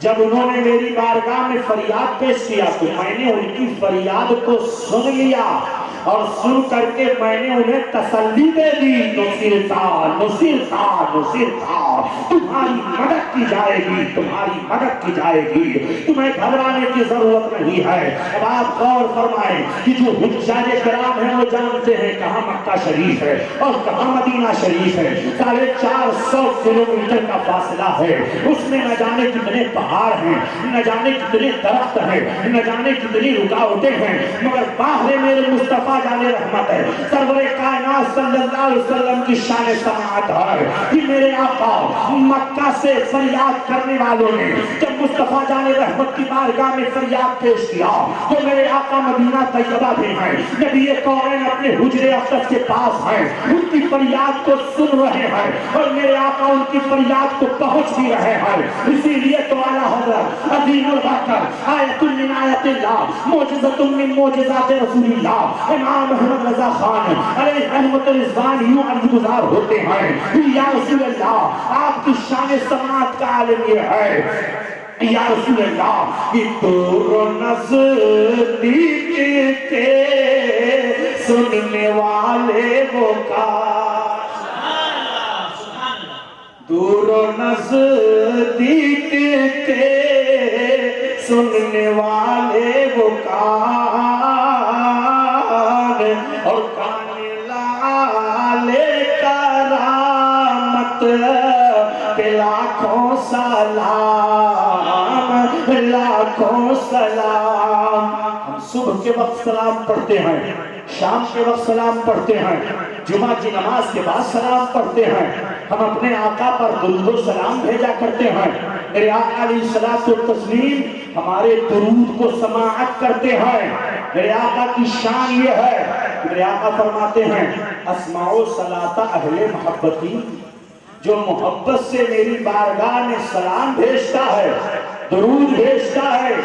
جب انہوں نے میری بارگاہ میں فریاد پیش کیا تو میں نے ان کی فریاد کو سن لیا، اور سن کر کے میں نے انہیں تسلی دے دی نصیرتا نصیرتا نصیرتا، تمہاری مدد کی جائے گی، تمہاری مدد کی جائے گی، تمہیں گھبرانے کی ضرورت نہیں ہے۔ اب آپ غور فرمائیں کہ جو حجاج کرام ہیں وہ جانتے ہیں کہاں مکہ شریف ہے اور کہاں مدینہ شریف ہے، 450 کلومیٹر کا فاصلہ ہے، اس میں نہ جانے کتنے پہاڑ ہیں، نہ جانے کتنے درخت ہیں، نہ جانے کتنی رکاوٹیں ہیں، مگر باہر میرے مصطفیٰ جانے رحمت ہے، سرور کائنات صلی اللہ علیہ وسلم کی شان سماعت ہے کہ میرے آقا مکہ سے فریاد کرنے والوں نے جب مصطفیٰ جانے رحمت کی بارگاہ میں فریاد پیش کیا تو میرے آقا مدینہ طیبہ میں ہیں، نبی کونین اپنے حجرے اقدس کے پاس ہیں، ان کی فریاد کو سن رہے ہیں اور میرے آقا ان کی فریاد کو پہنچ بھی رہے ہیں۔ اسی لیے تو اعلیٰ حضرت عظیم البرکت آیت من آیت اللہ معجزۃ من معجزات رسول اللہ امام محمد رضا خان علیہ رحمت رضوان یوں عرض گزار ہوتے ہیں یا رسول اللہ آپ کی شان سماعت کا عالم یہ ہے یا رسول اللہ کہ دور و نزدیک کے سننے والے وہ کاش، دور و نزدیک کے سننے والے وہ کان، اور کان لالے کرامت پہ لاکھوں سلام، لاکھوں سلام۔ ہم صبح کے وقت سلام پڑھتے ہیں، شام کے وقت سلام پڑھتے ہیں، جمعہ کی نماز کے بعد سلام پڑھتے ہیں، ہم اپنے آقا پر درود و سلام بھیجا کرتے ہیں۔ میرے آقا علیہ الصلوۃ والتسلیم ہمارے درود کو سماعت کرتے ہیں۔ میرے آقا کی شان یہ ہے، میرے آقا فرماتے ہیں اسمع صلاۃ اہل محبتی، جو محبت سے میری بارگاہ میں سلام بھیجتا ہے، درود بھیجتا ہے،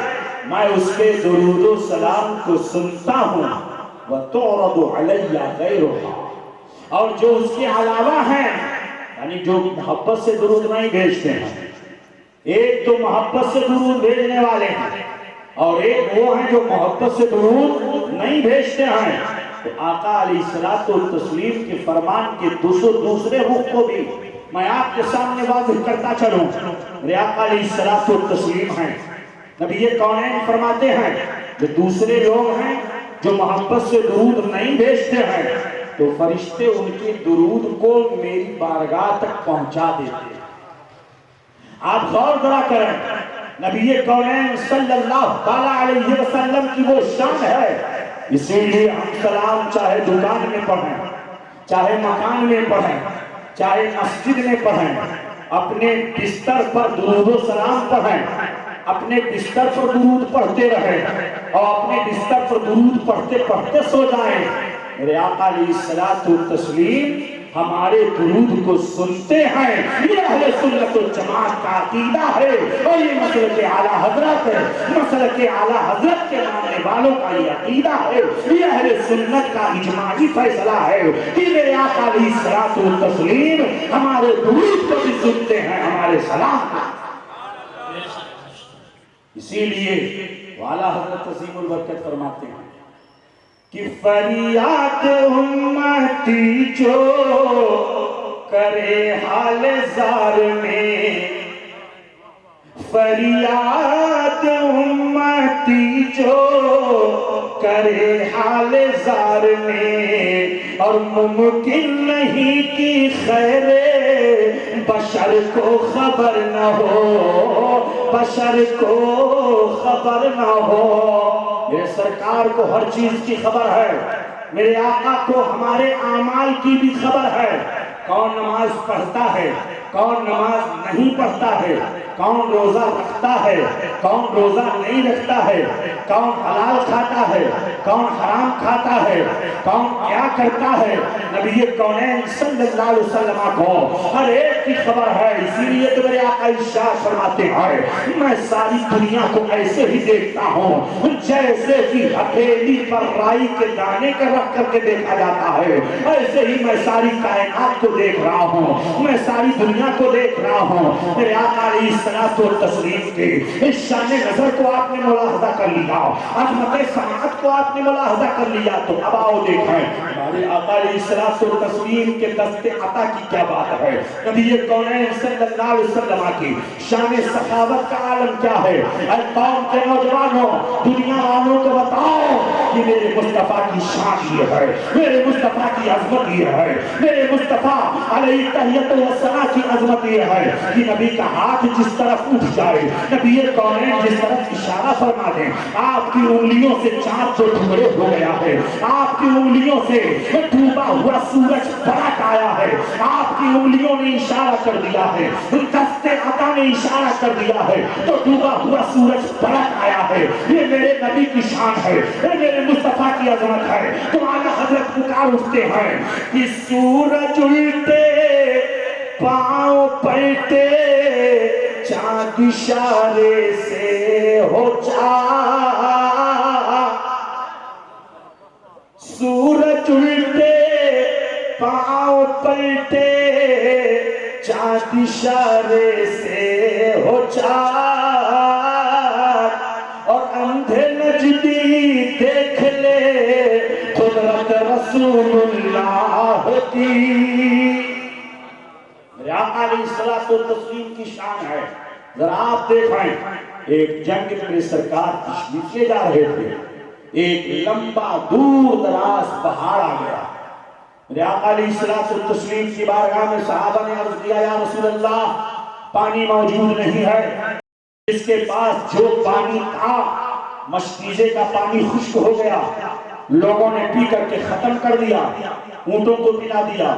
میں اس کے درود و سلام کو سنتا ہوں۔ وَتُعْرَضُ عَلَيَّ غَيْرُهَا، اور جو اس کے علاوہ ہیں یعنی جو محبت سے درود نہیں بھیجتے ہیں، ایک تو محبت سے درود بھیجنے والے ہیں اور ایک وہ ہیں جو محبت سے درود نہیں بھیجتے ہیں، تو آقا علیہ الصلوۃ والتسلیم کے فرمان کے دوسرے رخ کو بھی میں آپ کے سامنے واضح کرتا چلوں۔ میرے آقا علیہ الصلوۃ والتسلیم ہیں، نبی کونین فرماتے ہیں جو دوسرے لوگ ہیں جو محبت سے درود نہیں بھیجتے ہیں تو فرشتے ان کے درود کو میری بارگاہ تک پہنچا دیتے ہیں۔ آپ غور ذرا کریں، نبی کونین صلی اللہ علیہ وسلم کی وہ شان ہے، اسی لیے ہم سلام چاہے دکان میں پڑھیں، چاہے مکان میں پڑھیں، چاہے مسجد میں پڑھیں، اپنے بستر پر درود و سلام پڑھیں، اپنے بستر پر درود پڑھتے رہیں اور اپنے بستر پر درود پڑھتے پڑھتے سو جائیں۔ میرے آقا علیہ الصلوۃ والتسلیم ہمارے درود کو سنتے ہیں، یہ اہل سنت والجماعت کا عقیدہ ہے اور یہ مسلک اعلیٰ حضرت ہے، مسلک اعلیٰ حضرت کے ماننے والوں کا یہ عقیدہ ہے، یہ اہل سنت کا اجماعی فیصلہ ہے کہ میرے آقا علیہ الصلوۃ والتسلیم ہمارے درود کو بھی سنتے ہیں، ہمارے سلام کو۔ اسی لیے والا حضرت عظیم البرکت فرماتے ہیں کہ فریاد امتی جو کرے حال زار میں، فریاد امتی جو کرے حال زار نے، اور ممکن نہیں کہ خیر بشر کو خبر نہ ہو، بشر کو خبر نہ ہو۔ میرے سرکار کو ہر چیز کی خبر ہے، میرے آقا کو ہمارے اعمال کی بھی خبر ہے۔ کون نماز پڑھتا ہے، کون نماز نہیں پڑھتا ہے، کون روزہ رکھتا ہے، کون روزہ نہیں رکھتا ہے، کون حلال کھاتا ہے، کون حرام کھاتا ہے، کون کیا کرتا ہے، نبی کونین صلی اللہ علیہ وسلم کو ہر ایک کی خبر ہے۔ اسی لیے تو میرے آقا ارشاد فرماتے ہیں میں ساری دنیا کو ایسے ہی دیکھتا ہوں جیسے کہ ہتھیلی پر رائی کے دانے کا رکھ کر کے دیکھا جاتا ہے، ایسے ہی میں ساری کائنات کو دیکھ رہا ہوں، میں ساری دنیا کو دیکھ رہا ہوں۔ میرے آقا علیہ الصلوۃ والتسلیم کے اس شان نظر کو آپ نے ملاحظہ کر لیا، عظمت سماعت کو آپ نے ملاحظہ کر لیا، تو اب آؤ دیکھیں ہمارے آقا علیہ الصلوۃ والتسلیم کے دست عطا کی کیا بات ہے، نبی کونین صلی اللہ علیہ وسلم کی شان سخاوت کا عالم کیا ہے۔ اے قوم کے نوجوانوں، دنیا والوں کو بتاؤ کہ میرے مصطفیٰ کی شان یہ ہے، میرے مصطفیٰ کی عظمت یہ ہے، میرے مصطفیٰ علیہ تحیت والثناء کی عظمت یہ ہے کہ نبی کا ہاتھ جس طرف اٹھ جائے، نبی کونین جس طرف اشارہ فرما دیں، آپ کی انگلیوں سے چاند جو ٹکڑے ہو گیا ہے، آپ کی انگلیوں سے ڈوبا ہوا سورج پلٹ آیا ہے، آپ کی انگلیوں نے اشارہ کر دیا ہے، دست عطا نے اشارہ کر دیا ہے تو ڈوبا ہوا سورج پلٹ آیا ہے۔ یہ میرے نبی کی شان ہے، یہ میرے مصطفیٰ کی عظمت ہے۔ تو آقا حضرت پکار اٹھتے ہیں کہ سورج الٹے پاؤں پلٹے، چاند اشارے سے ہو چار، سورج الٹے پاؤں پلٹے، چاند اشارے سے ہو چار، اور اندھے نجدی دیکھ لے قدرت رسول اللہ کی۔ میرے آقا علیہ الصلوۃ والتسلیم کی شان ہے۔ ذرا آپ دیکھیں ایک جنگ میں میرے سرکار تشریف لے جا رہے تھے، ایک لمبا دور دراز پہاڑ آ گیا، میرے آقا علیہ الصلوۃ والتسلیم کی بارگاہ میں صحابہ نے عرض کیا یا رسول اللہ پانی موجود نہیں ہے، اس کے پاس جو پانی تھا مشکیزے کا پانی خشک ہو گیا، لوگوں نے پی کر کے ختم کر دیا، اونٹوں کو پلا دیا،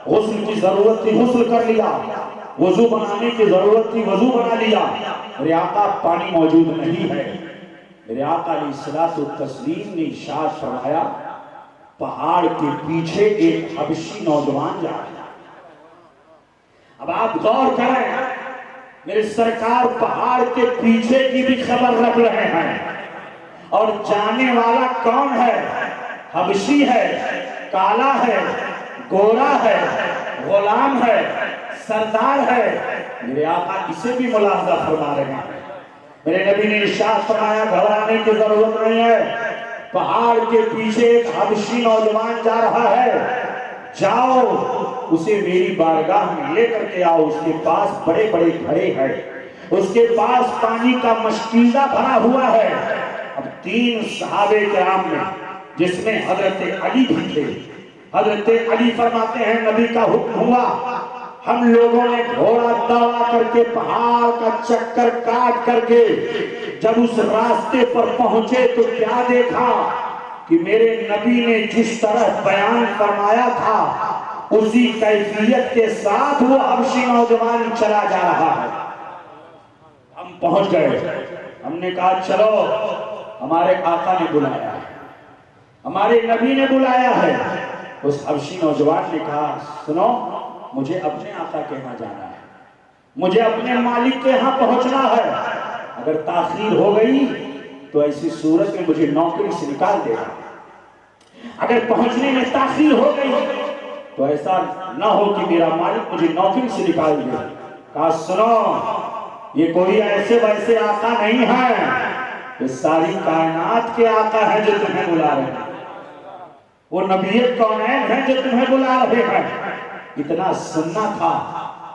غسل کی ضرورت تھی غسل کر لیا، وضو بنانے کی ضرورت تھی وضو بنا لیا، میرے آقا پانی موجود نہیں ہے۔ میرے آقا علیہ الصلوۃ والتسلیم نے ارشاد فرمایا پہاڑ کے پیچھے ایک حبشی نوجوان جا رہا ہے۔ اب آپ غور کریں میرے سرکار پہاڑ کے پیچھے کی بھی خبر رکھ رہے ہیں، اور جانے والا کون ہے؟ حبشی ہے، کالا ہے، گورا ہے، غلام ہے، سردار ہے۔ میرے آقا اسے بھی ملاحظہ فرما رہے ہیں۔ میرے نبی نے ارشاد فرمایا گھبرانے کی ضرورت نہیں ہے، پہاڑ کے پیچھے ایک حبشی نوجوان جا رہا ہے، جاؤ اسے میری بارگاہ میں لے کر کے آؤ، اس کے پاس بڑے بڑے گھڑے ہیں، اس کے پاس پانی کا مشکیزہ بھرا ہوا ہے۔ اب 3 صحابہ کرام میں جس میں حضرت علی بھی تھے، حضرت علی فرماتے ہیں نبی کا حکم ہوا، ہم لوگوں نے گھوڑا دوڑا کر کے پہاڑ کا چکر کاٹ کر کے جب اس راستے پر پہنچے تو کیا دیکھا کہ میرے نبی نے جس طرح بیان فرمایا تھا اسی کیفیت کے ساتھ وہ حبشی نوجوان چلا جا رہا ہے۔ ہم پہنچ گئے، ہم نے کہا چلو ہمارے آقا نے بلایا ہے، ہمارے نبی نے بلایا ہے۔ اس حبشی نوجوان نے کہا سنو مجھے اپنے آقا کے ہاں جانا ہے، مجھے اپنے مالک کے ہاں پہنچنا ہے، اگر تاخیر ہو گئی تو ایسی صورت میں مجھے نوکری سے نکال دے گا، اگر پہنچنے میں تاخیر ہو گئی تو ایسا نہ ہو کہ میرا مالک مجھے نوکری سے نکال دے۔ کہا سنو یہ کوئی ایسے ویسے آقا نہیں ہے، یہ ساری کائنات کے آقا ہیں جو تمہیں بلا رہے ہیں، وہ نبی کونین ہیں جو تمہیں بلا رہے ہیں۔ اتنا سننا تھا۔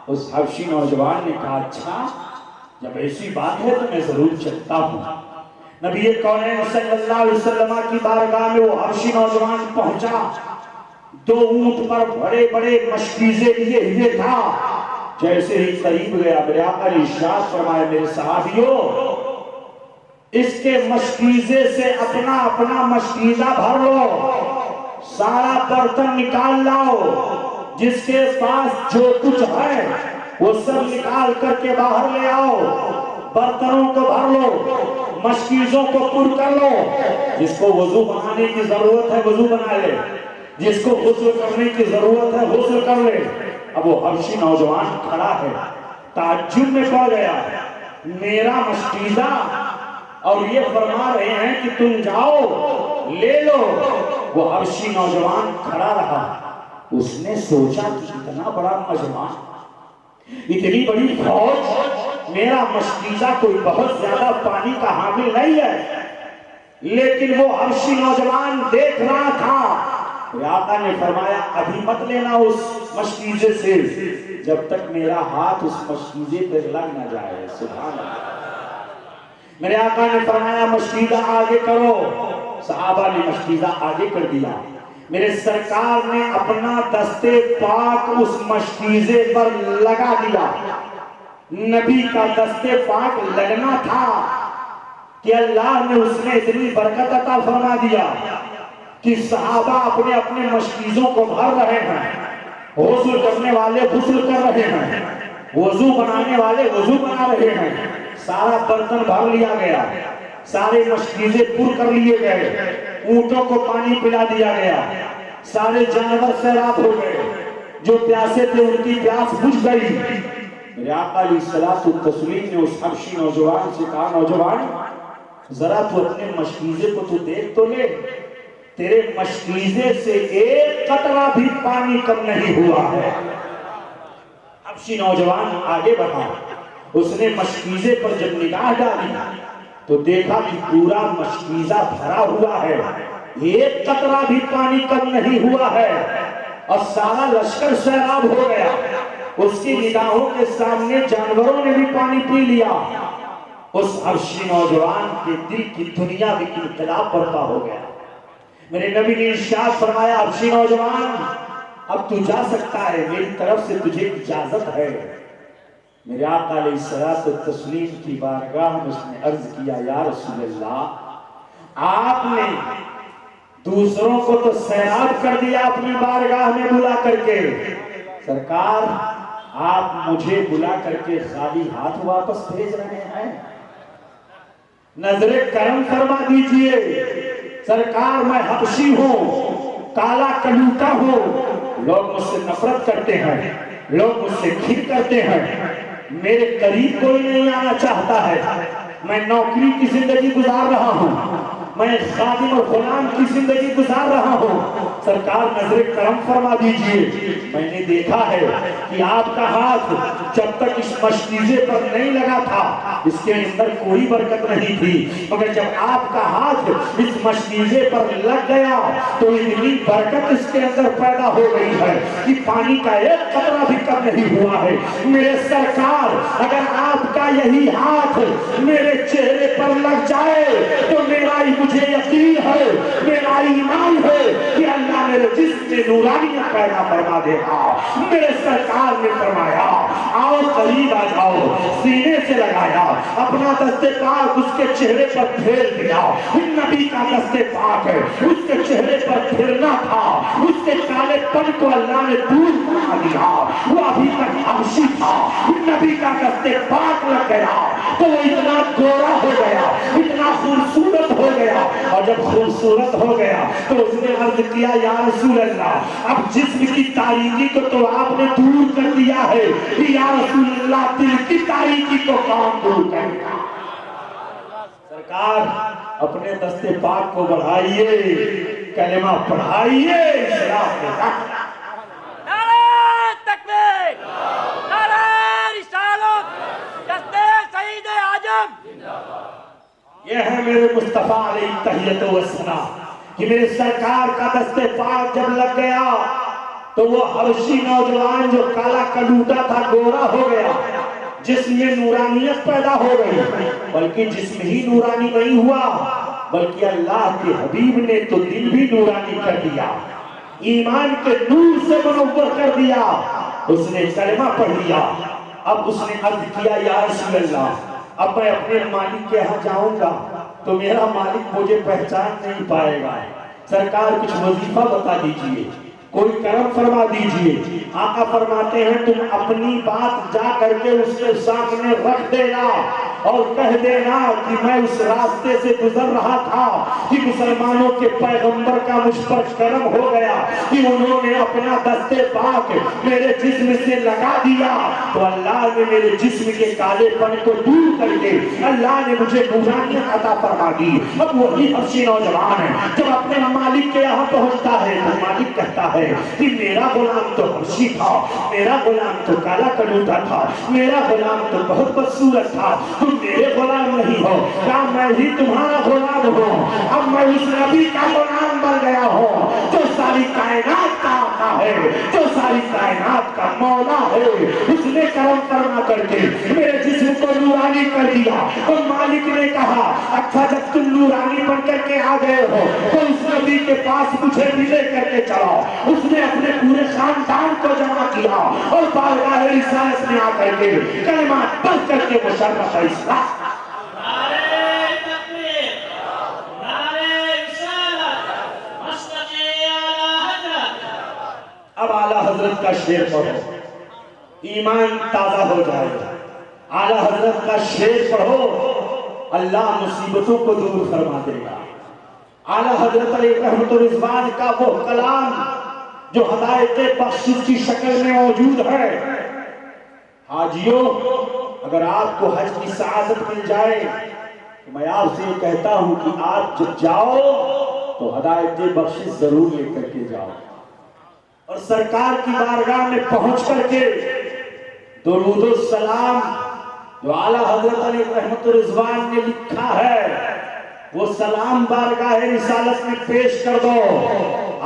اس حبشی نوجوان نے کہا اچھا جب ایسی بات ہے تو میں ضرور چلتا ہوں۔ نبی کونین صلی اللہ علیہ وسلم کی بارگاہ میں وہ حبشی نوجوان پہنچا، 2 اونٹ پر بڑے بڑے مشکیزے لیے ہوئے تھا۔ جیسے ہی قریب گیا میرے آقا نے ارشاد فرمایا میرے صحابیوں اس کے مشکیزے سے اپنا اپنا مشکیزہ بھر لو، سارا برتن نکال لاؤ، جس کے پاس جو کچھ ہے وہ سب نکال کر کے باہر لے آؤ، برتنوں کو بھر لو، مشکیزوں کو پر کر لو، جس کو وضو بنانے کی ضرورت ہے وضو بنا لے، جس کو غسل کرنے کی ضرورت ہے غسل کر لے۔ اب وہ حبشی نوجوان کھڑا ہے، تعجب میں پڑ گیا، میرا مشکیزہ اور یہ فرما رہے ہیں کہ تم جاؤ لے لو۔ وہ حبشی نوجوان کھڑا رہا، اس نے سوچا کہ اتنا بڑا مجمع، اتنی بڑی فوج، میرا مشکیزہ کوئی بہت زیادہ پانی کا حامل نہیں ہے، لیکن وہ حبشی نوجوان دیکھ رہا تھا۔ آقا نے فرمایا ابھی مت لینا اس مشکیزے سے جب تک میرا ہاتھ اس مشکیزے پر لگ نہ جائے۔ سبحان اللہ۔ میرے آقا نے فرمایا مشکیزہ آگے کرو، صحابہ نے مشکیزہ آگے کر دیا، میرے سرکار نے اپنا دستے پاک اس مشکیزے پر لگا دیا۔ نبی کا دستے پاک لگنا تھا کہ اللہ نے اس میں اتنی برکت عطا فرما دیا کہ صحابہ اپنے اپنے مشکیزوں کو بھر رہے ہیں، غسل کرنے والے غسل کر رہے ہیں، وضو بنانے والے وضو بنا رہے ہیں، سارا برتن بھر لیا گیا، سارے مشکیزے پر کر لیے گئے، اونٹوں کو پانی پلا دیا گیا، سارے جانور سیراب ہو گئے، جو پیاسے تھے ان کی پیاس بجھ گئی۔ میرے آقا علیہ الصلوۃ والتسلیم نے اس حبشی نوجوان سے کہا نوجوان ذرا تو اپنے مشکیزے کو تو دیکھ تو لے، تیرے مشکیزے سے ایک قطرہ بھی پانی کم نہیں ہوا ہے۔ حبشی نوجوان آگے بڑھا، اس نے مشکیزے پر جب نگاہ ڈالی تو دیکھا کہ پورا مشکیزہ بھرا ہوا ہے، ایک قطرہ بھی پانی کم نہیں ہوا ہے، اور سارا لشکر سیراب ہو گیا۔ اس کی نگاہوں کے سامنے جانوروں نے بھی پانی پی لیا۔ اس حبشی نوجوان کے دل کی دنیا بھی انقلاب برپا ہو گیا۔ میرے نبی نے ارشاد فرمایا حبشی نوجوان اب تو جا سکتا ہے، میری طرف سے تجھے اجازت ہے۔ میرے آقا علیہ الصلوۃ والتسلیم کی بارگاہ میں اس نے عرض کیا یا رسول اللہ آپ نے دوسروں کو تو سیراب کر دیا اپنی بارگاہ میں بلا کر کے، سرکار آپ مجھے بلا کر کے خالی ہاتھ واپس بھیج رہے ہیں، نظر کرم فرما دیجئے، سرکار میں حبشی ہوں، کالا کلوٹا ہوں، لوگ مجھ سے نفرت کرتے ہیں، لوگ مجھ سے کھیر کرتے ہیں، میرے قریب کوئی نہیں آنا چاہتا ہے، میں نوکری کی زندگی گزار رہا ہوں، میں خادم اور غلام کی زندگی گزار رہا ہوں، سرکار نظر کرم فرما دیجئے۔ میں نے دیکھا ہے کہ آپ کا ہاتھ جب تک اس مشکیزے پر نہیں لگا تھا اس کے اندر کوئی برکت نہیں تھی، مگر جب آپ کا ہاتھ اس مشکیزے پر لگ گیا تو اتنی برکت اس کے اندر پیدا ہو گئی ہے کہ پانی کا ایک قطرہ بھی کم نہیں ہوا ہے۔ میرے سرکار اگر آپ کا یہی ہاتھ میرے چہرے پر لگ جائے تو میرا مجھے یقین ہے، میرا ایمان ہے کہ اللہ میرے جسم میں نورانیت پیدا فرما دے گا۔ میرے سرکار نے فرمایا آؤ قریب آ جاؤ، سینے سے لگایا، اپنا دستے پاک اس کے چہرے پر پھیر دیا۔ نبی کا دستے پاک ہے، اس کے چہرے پر پھرنا تھا، اس کے کالے پن کو اللہ نے دور کرا دیا، وہ ابھی تک حبشی تھا، نبی کا دستے پاک لگ گیا تو وہ اتنا گورا ہو گیا، اتنا خوبصورت ہو گیا، اور جب خوبصورت ہو گیا تو اس نے عرض کیا یا رسول اللہ اب جسم کی تاریکی کو تو آپ نے دور کر دیا ہے، یا رسول اللہ دل کی تاریکی کو کام دور کر دیا۔ سرکار اپنے دستے پاک کو بڑھائیے، کلمہ پڑھائیے، اسلام کے حق۔ نعرہ تکبیر، نعرہ رسالت، دستے شہید اعظم۔ یہ ہے میرے مصطفیٰ علیہ تحیت و ثنا کہ میرے سرکار کا دستے پاک جب لگ گیا تو وہ حبشی نوجوان جو کالا کلوٹا تھا گورا ہو گیا، جسم میں نورانیت پیدا ہو گئی، بلکہ جسم ہی نورانی نہیں ہوا، بلکہ اللہ کے حبیب نے تو دل بھی نورانی کر دیا، ایمان کے نور سے منور کر دیا، اس نے کلمہ پڑھ لیا۔ اب اس نے عرض کیا یا رسول اللہ، اب میں اپنے مالک کے یہاں جاؤں گا تو میرا مالک مجھے پہچان نہیں پائے گا، سرکار کچھ وظیفہ بتا دیجئے، کوئی کرم فرما دیجئے۔ آقا فرماتے ہیں تم اپنی بات جا کر کے اس کے سامنے رکھ دینا اور کہہ دینا کہ میں اس راستے سے گزر رہا تھا کہ مسلمانوں کے پیغمبر کا مجھ پر کرم ہو گیا کہ انہوں نے اپنا دستے پاک میرے جسم سے لگا دیا، تو اللہ نے میرے جسم کے کالے پن کو دور کر کے اللہ نے مجھے نورانیت عطا فرما دی۔ اب وہی حبشی نوجوان ہے جب اپنے مالک کے یہاں پہنچتا ہے تو مالک کہتا ہے کہ میرا غلام تو حبشی تھا، میرا غلام تو کالا کلوٹا تھا، میرا غلام تو بہت بدصورت تھا، تم میرے غلام نہیں ہو، کیا میں ہی تمہارا غلام ہوں؟ اب میں اس نبی کا غلام بن گیا ہوں جو ساری کائنات کا آقا ہے، جو ساری کائنات کا مولا ہے، اس نے کرم فرما کر کے میرے جسم کو نورانی کر دیا۔ تو مالک نے کہا اچھا جب تم نورانی بن کر کے آ گئے ہو تو اس نبی کے پاس مجھے بھی لے کر کے چلاؤ۔ اس نے اپنے پورے خاندان کو جمع کیا اور بارگاہ رسالت میں آ کر کے کلمہ پڑھ کر کے مشرف اسلام۔ نعرہ تکبیر، نعرہ رسالت، مسلک اعلیٰ حضرت۔ اب اعلیٰ حضرت کا شعر پڑھو، ایمان تازہ ہو جائے گا۔ اعلیٰ حضرت کا شعر پڑھو، اللہ مصیبتوں کو دور فرما دے گا۔ اعلیٰ حضرت علیہ رحمت و رضوان کا وہ کلام جو ہدایت بخشش کی شکل میں موجود ہے۔ حاجیوں، اگر آپ کو حج کی سعادت مل جائے تو میں آپ سے یہ کہتا ہوں کہ آپ جب جاؤ تو ہدایت بخشش ضرور لے کر کے جاؤ، اور سرکار کی بارگاہ میں پہنچ کر کے درود و سلام جو اعلیٰ حضرت علیہ رحمت و رضوان نے لکھا ہے وہ سلام بارگاہ رسالت میں پیش کر دو،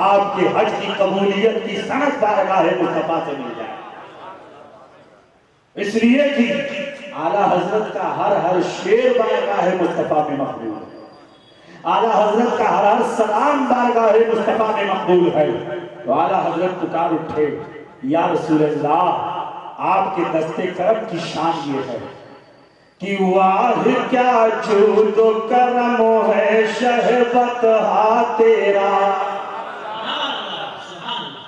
آپ کے حج کی قبولیت کی سند بارگاہ مصطفیٰ سے مل جائے۔ اس لیے کہ اعلیٰ حضرت کا ہر شعر بارگاہ مصطفیٰ میں مقبول ہے، اعلیٰ حضرت کا ہر سلام بارگاہ مصطفیٰ میں مقبول ہے۔ تو اعلیٰ حضرت پکار اٹھے یا رسول اللہ، آپ کے دستے کرم کی شان یہ ہے کہ واہ کیا جود و کرم ہے شہبت ہا تیرا،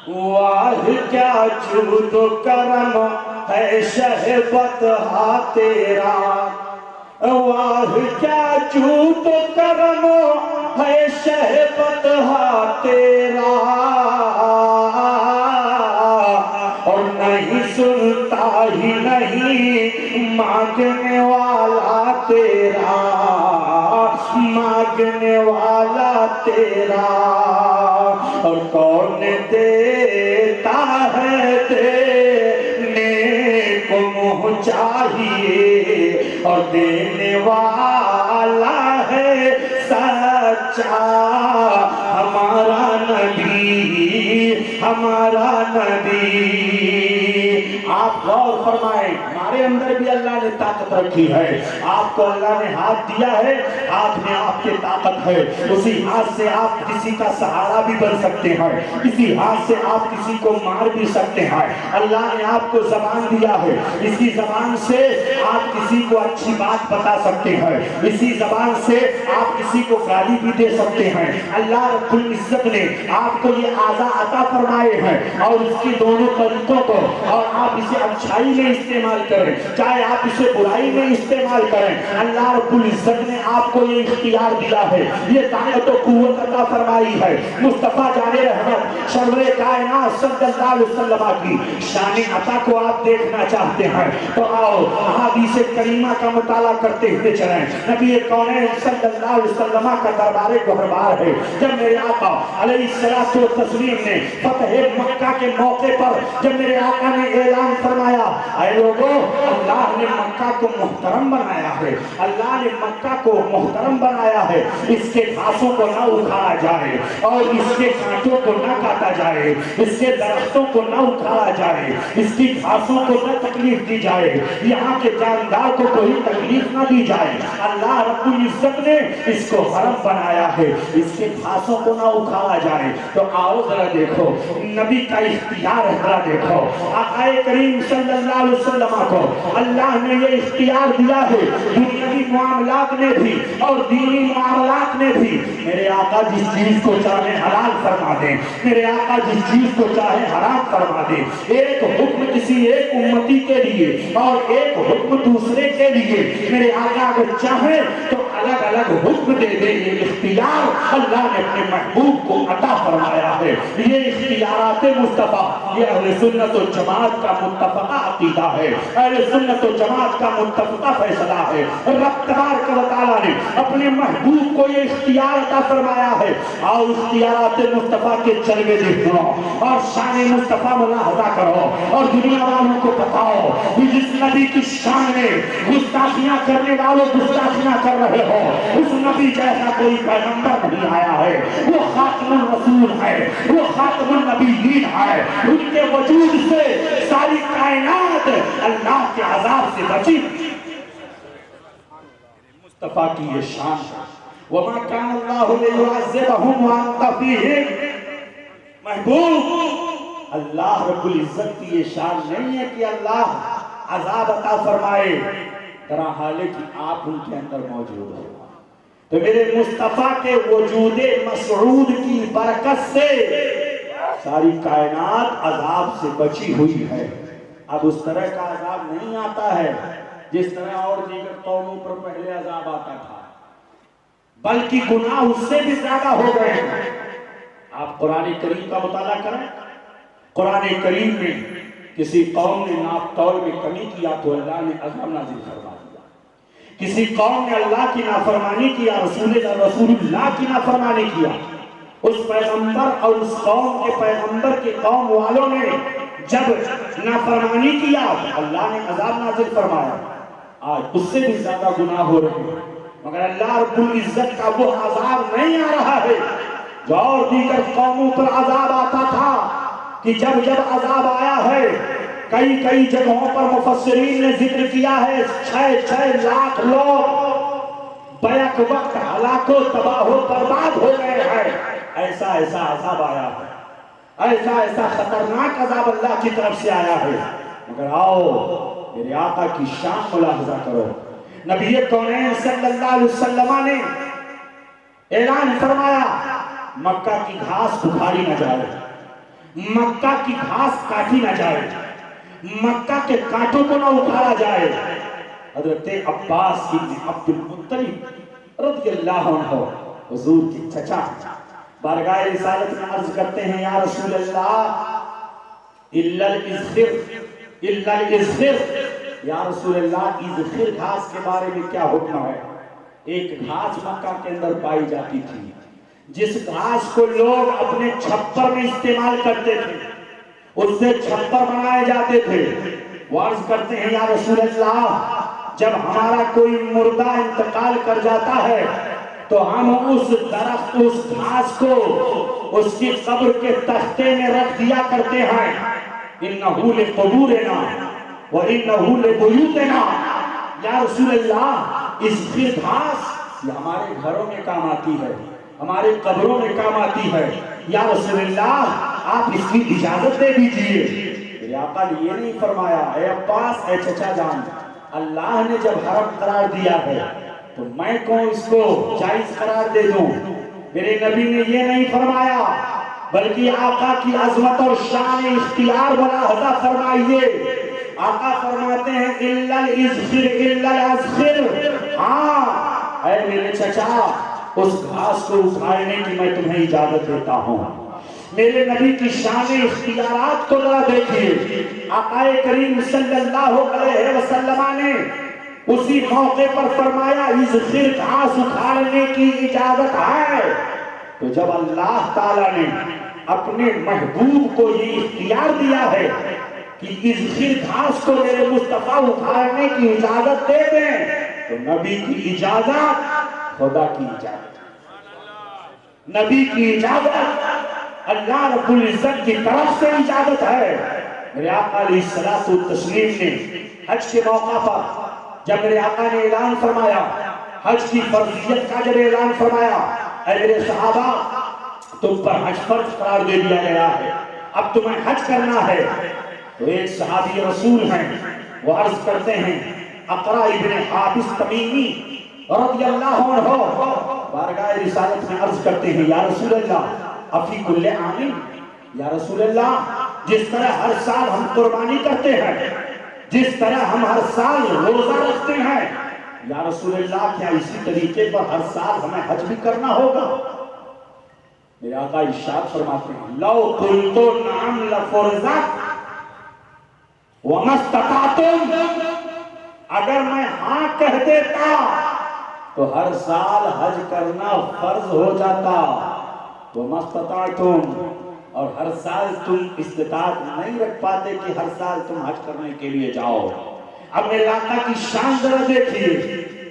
واہ کیا جود و کرم ہے شہبت ہا تیرا، واہ کیا جود و کرم ہے شہبت ہا تیرا، اور نہیں سنتا ہی نہیں مانگنے والا تیرا، مانگنے والا تیرا، اور کون دیتا ہے دینے کو منہ چاہیے، اور دینے والا ہے سچا ہمارا نبی، ہمارا نبی۔ آپ غور فرمائیں، ہمارے اندر بھی اللہ نے طاقت رکھی ہے، آپ کو اللہ نے ہاتھ دیا ہے، ہاتھ میں آپ کے طاقت ہے، اسی ہاتھ سے آپ کسی کا سہارا بھی بن سکتے ہیں، اسی ہاتھ سے آپ کسی کو مار بھی سکتے ہیں۔ اللہ نے آپ کو زبان دیا ہے، اسی زبان سے آپ کسی کو اچھی بات بتا سکتے ہیں، اسی زبان سے آپ کسی کو گالی بھی دے سکتے ہیں۔ اللہ رب العزت نے آپ کو یہ اعضاء عطا فرمائے ہیں اور اس کی دونوں طریقوں کو، اور آپ اسے اچھائی میں استعمال کریں چاہے آپ اسے برائی میں استعمال کریں، اللہ رب العزت نے آپ کو یہ اختیار دیا ہے، یہ طاقت و قوت عطا فرمائی ہے۔ مصطفیٰ جان رحمت سرور کائنات صلی اللہ علیہ وسلم کی شان عطا کو آپ دیکھنا چاہتے ہیں تو آؤ احادیث کریمہ کا مطالعہ کرتے ہوئے چلیں۔ نبی کونین صلی اللہ علیہ وسلم کا دربار گہربار ہے۔ جب میرے آقا علیہ الصلوۃ والتسلیم نے فتح مکہ کے موقع پر جب میرے آقا نے اعلان فرمایا اے لوگوں اللہ نے مکہ کو محترم بنایا ہے، اللہ نے مکہ کو محترم بنایا ہے، اس کے گھاسوں کو نہ اکھاڑا جائے اور اس کے کانٹوں کو نہ کاٹا جائے، اس کے درختوں کو نہ اکھاڑا جائے، اس کی گھاسوں کو نہ تکلیف دی جائے، یہاں کے جاندار کو کوئی تکلیف نہ دی جائے۔ اللہ رب العزت نے اس کو حرم بنایا ہے، اس کے گھاسوں کو نہ اکھاڑا جائے۔ تو آؤ ذرا دیکھو نبی کا اختیار ہے، ذرا دیکھو آقا کریم صلی اللہ علیہ وسلم کو اللہ نے یہ اختیار دیا ہے، دنیاوی معاملات میں بھی اور دینی معاملات میں بھی۔ میرے آقا جس چیز کو چاہے حلال فرما دیں، میرے آقا جس چیز کو چاہے حرام فرما دیں، ایک حکم کسی ایک امتی کے لیے اور ایک حکم دوسرے کے لیے میرے آقا اگر چاہیں تو الگ الگ حکم دے دے۔ یہ اختیار اللہ نے اپنے محبوب کو عطا فرمایا ہے۔ یہ اختیارات مصطفیٰ یہ اہل سنت و جماعت کا متفقہ عقیدہ ہے، اہل سنت و جماعت کا متفقہ فیصلہ ہے۔ رب تبارک و تعالیٰ نے اپنے محبوب کو یہ اختیار عطا فرمایا ہے۔ اور اختیارات مصطفیٰ کے جلوے دیکھو اور شان مصطفیٰ ملاحظہ کرو اور دنیا والوں کو بتاؤ کہ جس نبی کی شان میں گستاخیاں کرنے والوں گستاخیاں کر رہے ہو، اس نبی جیسا کوئی پیغمبر نہیں آیا ہے۔ وہ خاتم الرسول ہے، وہ خاتم النبیین ہے، ان کے وجود سے ساری کائنات اللہ کے عذاب سے بچی۔ مصطفیٰ کی یہ شان ہے، وَمَا كَانَ اللَّهُ لِيُعَذِّبَهُمْ وَأَنْتَ فِيهِمْ۔ محبوب اللہ رب العزت کی یہ شان نہیں ہے کہ اللہ عذاب عطا فرمائے، طرح حال ہے کہ آپ ان کے اندر موجود ہو۔ تو میرے مصطفیٰ کے وجود مسعود کی برکت سے ساری کائنات عذاب سے بچی ہوئی ہے۔ اب اس طرح کا عذاب نہیں آتا ہے جس طرح اور دیگر قوموں پر پہلے عذاب آتا تھا، بلکہ گناہ اس سے بھی زیادہ ہو گئے ہیں۔ آپ قرآن کریم کا مطالعہ کریں، قرآن کریم میں کسی قوم نے ناپ تول میں کمی کیا تو اللہ نے عذاب نازل فرما دیا، کسی قوم نے اللہ کی نافرمانی کیا، رسول اللہ کی نافرمانی کیا، اس پیغمبر اور اس قوم کے پیغمبر کے قوم والوں نے جب نافرمانی کیا تو اللہ نے عذاب نازل فرمایا۔ آج اس سے بھی زیادہ گناہ ہو رہے ہیں، مگر اللہ رب العزت کا وہ عذاب نہیں آ رہا ہے جو اور دیگر قوموں پر عذاب آتا تھا، کہ جب جب عذاب آیا ہے کئی جگہوں پر مفسرین نے ذکر کیا ہے 6 لاکھ لوگ بیک وقت ہلاک و تباہ و برباد ہو گئے ہیں۔ ایسا عذاب آیا ہے، ایسا خطرناک عذاب اللہ کی طرف سے آیا ہے۔ مگر آؤ میرے آقا کی شان ملاحظہ کرو، نبی کونین صلی اللہ علیہ وسلم نے اعلان فرمایا مکہ کی گھاس اکھاڑی نہ جائے، مکہ کی گھاس کاٹی نہ جائے، مکہ کے کانٹوں کو نہ اکھاڑا جائے۔ حضرت عباس بن عبد المطلب رضی اللہ عنہ حضور کی چچا بارگاہ رسالت میں عرض کرتے ہیں یا رسول اللہ الا الازخر، یا رسول اللہ ازخر گھاس کے بارے میں کیا حکم ہے؟ ایک گھاس مکہ کے اندر پائی جاتی تھی جس گھاس کو لوگ اپنے چھپر میں استعمال کرتے تھے، اس سے چھپر بنائے جاتے تھے۔ وہ عرض کرتے ہیں یا رسول اللہ جب ہمارا کوئی مردہ انتقال کر جاتا ہے تو ہم اس درخت اس گھاس کو اس کی قبر کے تختے میں رکھ دیا کرتے ہیں، انہو لقبورنا وانہو لبیوتنا۔ یا رسول اللہ اس گھاس یہ ہمارے گھروں میں کام آتی ہے، ہمارے قبروں میں کام آتی ہے، یا رسول اللہ آپ اس کی اجازت دے دیجئے۔ میرے آقا نے یہ نہیں فرمایا اے عباس اے چچا جان، اللہ نے جب حرم قرار دیا ہے تو میں کون اس کو جائز قرار دے دوں؟ میرے نبی نے یہ نہیں فرمایا، بلکہ آقا کی عظمت اور شان اختیار ملاحظہ فرمائیے۔ آقا فرماتے ہیں الا الازخر، ہاں اے میرے چچا اس گھاس کو اکھاڑنے کی میں تمہیں اجازت دیتا ہوں۔ میرے نبی کی شان اختیارات کو ذرا دیکھیے، آقا کریم صلی اللہ علیہ وسلم نے اسی موقع پر فرمایا ازخر گھاس اکھاڑنے کی اجازت ہے، تو جب اللہ تعالیٰ نے اپنے محبوب کو یہ اختیار دیا ہے کہ اس خر گھاس کو میرے مصطفیٰ اکھاڑنے کی اجازت دے دیں، تو نبی کی اجازت خدا کی اجازت، نبی کی اجازت اللہ رب العزت کی طرف سے اجازت ہے۔ میرے آقا علیہ الصلوۃ والتسلیم نے حج کے موقع پر جب میرے آقا نے اعلان فرمایا، حج کی فرضیت کا جب اعلان فرمایا، اے میرے صحابہ تم پر حج فرض قرار دے دیا گیا ہے، اب تمہیں حج کرنا ہے، تو ایک صحابی رسول ہیں وہ عرض کرتے ہیں، اقرا ابن حابس تمیمی رضی اللہ عنہ بارگاہ رسالت میں عرض کرتے ہیں، یا رسول اللہ افی کل عام، یا رسول اللہ جس طرح ہر سال ہم قربانی کرتے ہیں، جس طرح ہم ہر سال روزہ رکھتے ہیں، یا رسول اللہ کیا اسی طریقے پر ہر سال ہمیں حج بھی کرنا ہوگا؟ میرے آقا ارشاد فرماتے ہیں، لو قلت نعم لفرضت وما استطعتم، اگر میں ہاں کہہ دیتا تو ہر سال حج کرنا فرض ہو جاتا، وما استطعتم، اور ہر سال تم استطاعت نہیں رکھ پاتے کہ ہر سال تم حج کرنے کے لیے جاؤ۔ اب میرے آقا کی شان ذرا دیکھیے،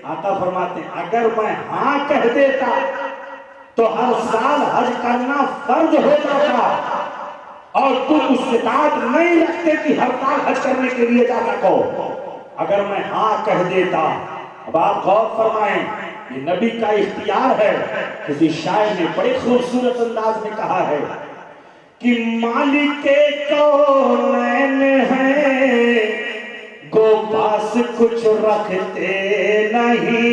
آقا فرماتے ہیں اگر میں ہاں کہہ دیتا تو ہر سال حج کرنا فرض ہو جاتا، اور تم استطاعت نہیں رکھتے کہ ہر سال حج کرنے کے لیے جا سکو۔ اگر میں ہاں کہہ دیتا، اب آپ غور فرمائیں، یہ نبی کا اختیار ہے۔ کسی شاعر نے بڑے خوبصورت انداز میں کہا ہے کہ مالک کونین ہیں گو پاس کچھ رکھتے نہیں،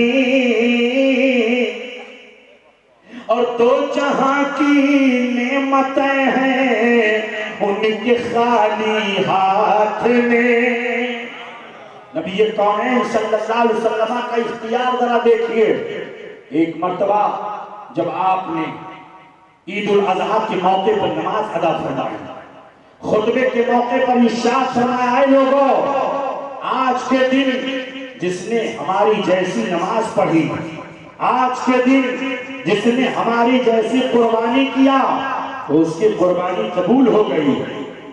اور دو جہاں کی نعمتیں ہیں ان کے خالی ہاتھ میں۔ نبی کونین صلی اللہ علیہ وسلم کا اختیار ذرا دیکھیے۔ ایک مرتبہ جب آپ نے عید الاضحیٰ کے موقع پر نماز ادا فرمائی، خطبے کے موقع پر ارشاد فرمایا، اے لوگوں آج کے دن جس نے ہماری جیسی نماز پڑھی، آج کے دن جس نے ہماری جیسی قربانی کیا تو اس کی قربانی قبول ہو گئی۔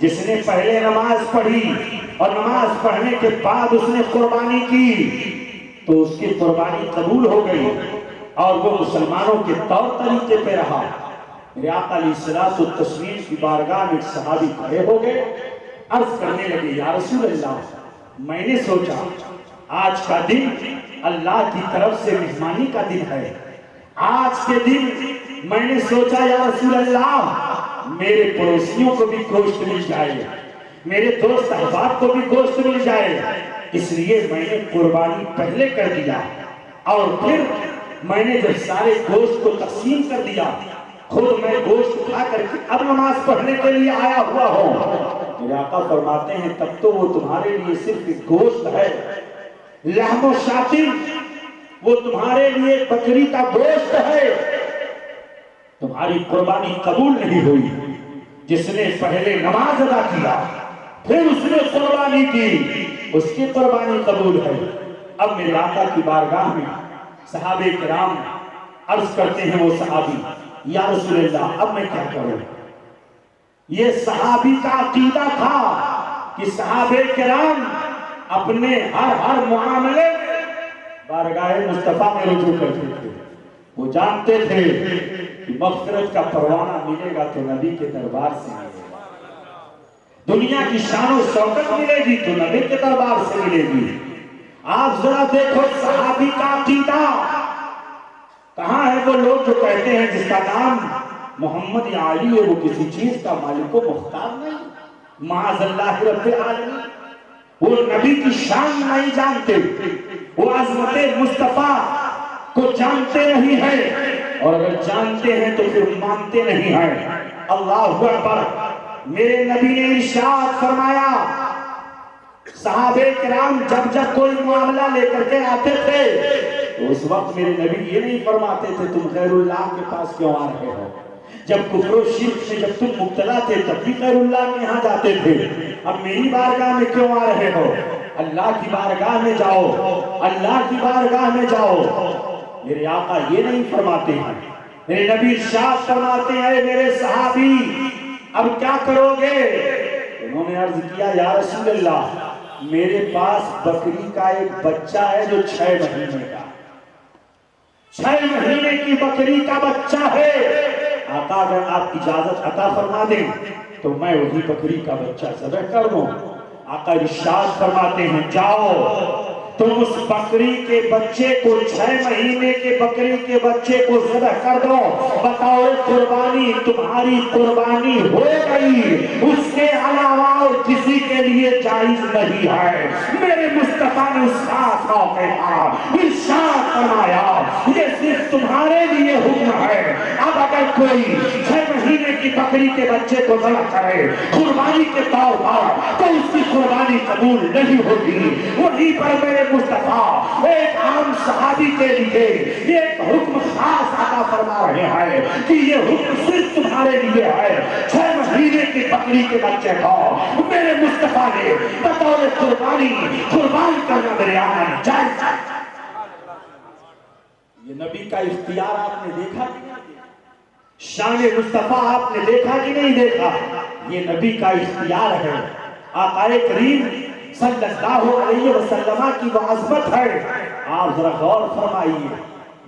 جس نے پہلے نماز پڑھی اور نماز پڑھنے کے بعد اس نے قربانی کی تو اس کی قربانی قبول ہو گئی، اور وہ مسلمانوں کے طور طریقے پہ رہا۔ میرے آقا علیہ الصلوۃ والتسلیم کی بارگاہ میں ایک صحابی کھڑے ہو گئے، عرض کرنے لگے، یا رسول اللہ میں نے سوچا آج کا دن اللہ کی طرف سے مہمانی کا دن ہے، آج کے دن میں نے سوچا یا رسول اللہ میرے پڑوسیوں کو بھی گوشت مل جائے، میرے دوست احباب کو بھی گوشت مل جائے، اس لیے میں نے قربانی پہلے کر دیا، اور پھر میں نے جب سارے گوشت کو تقسیم کر دیا، خود میں گوشت کھا کر کے اب نماز پڑھنے کے لیے آیا ہوا ہوں۔ میرے آقا فرماتے ہیں تب تو وہ تمہارے لیے صرف ایک گوشت ہے، لحم و شاطر، وہ تمہارے لیے بکری کا گوشت ہے، تمہاری قربانی قبول نہیں ہوئی۔ جس نے پہلے نماز ادا کیا پھر اس نے قربانی کی، اس کی قربانی قبول ہے۔ اب میرے آقا کی بارگاہ میں صحابہ کرام عرض کرتے ہیں، وہ صحابی، یا رسول اللہ اب میں کیا کروں؟ یہ صحابی کا عقیدہ تھا کہ صحابہ کرام اپنے ہر معاملے بارگاہ مصطفیٰ میں رجوع کرتے تھے۔ وہ جانتے تھے کہ مغفرت کا پروانہ ملے گا تو نبی کے دربار سے ملے گا، دنیا کی شان و شوکت ملے گی تو نبی کے دربار سے ملے گی۔ آپ ذرا دیکھو صحابی کا عقیدہ کہاں ہے؟ وہ لوگ جو کہتے ہیں جس کا نام محمد یا علی ہے وہ کسی چیز کا مالک و مختار نہیں، معاذ اللہ رب العالمین، وہ نبی کی شان نہیں جانتے، وہ عظمت مصطفیٰ کو جانتے نہیں ہیں، اور اگر جانتے ہیں تو پھر مانتے نہیں ہیں۔ اللہ اکبر۔ میرے نبی نے ارشاد فرمایا، صحابہ کرام جب کوئی معاملہ لے کر کے آتے تھے تو اس وقت میرے نبی یہ نہیں فرماتے تھے تم غیر اللہ کے پاس کیوں آ رہے ہو۔ جب کفر و شرک سے جب تم مبتلا تھے تب بھی غیر اللہ کے یہاں جاتے تھے، اب میری بارگاہ میں کیوں آ رہے ہو؟ اللہ کی بارگاہ میں جاؤ، اللہ کی بارگاہ میں جاؤ۔ میرے آقا یہ نہیں فرماتے ہیں، میرے نبی ارشاد فرماتے ہیں، میرے صحابی اب کیا کرو گے؟ انہوں نے عرض کیا یا رسول اللہ میرے پاس بکری کا ایک بچہ ہے جو 6 مہینے کا 6 مہینے کی بکری کا بچہ ہے، آقا اگر آپ اجازت عطا فرما دیں تو میں وہی بکری کا بچہ ذبح کر دوں۔ آقا ارشاد فرماتے ہیں جاؤ تم اس بکری کے بچے کو 6 مہینے کے بکری کے بچے کو ذبح کر دو، بتاؤ قربانی تمہاری قربانی ہو گئی، اس کے علاوہ اور کسی کے لیے جائز نہیں ہے۔ میرے مصطفیٰ نے اس خاص موقع پر ارشاد فرمایا یہ صرف تمہارے لیے حکم ہے، اب اگر کوئی 6 مہینے کی بکری کے بچے کو ذبح کرے قربانی کے طور پر تو اس کی قربانی قبول نہیں ہوگی۔ وہیں پر میرے مصطفیٰ ایک عام صحابی کے لیے ایک حکم خاص عطا فرما رہے ہیں کہ یہ حکم صرف تمہارے لیے ہے، 6 مہینے کی بکری کے بچے کو میرے مصطفیٰ نے بطور قربانی قربان کرنا میرے آقا نے جائز ہے۔ یہ نبی کا اختیار آپ نے دیکھا کہ نہیں دیکھا؟ شان مصطفیٰ آپ نے دیکھا کہ نہیں دیکھا؟ یہ نبی کا اختیار ہے۔ آقا کریم صلی اللہ علیہ وسلم کی وہ عظمت ہے، آپ ذرا غور فرمائیے،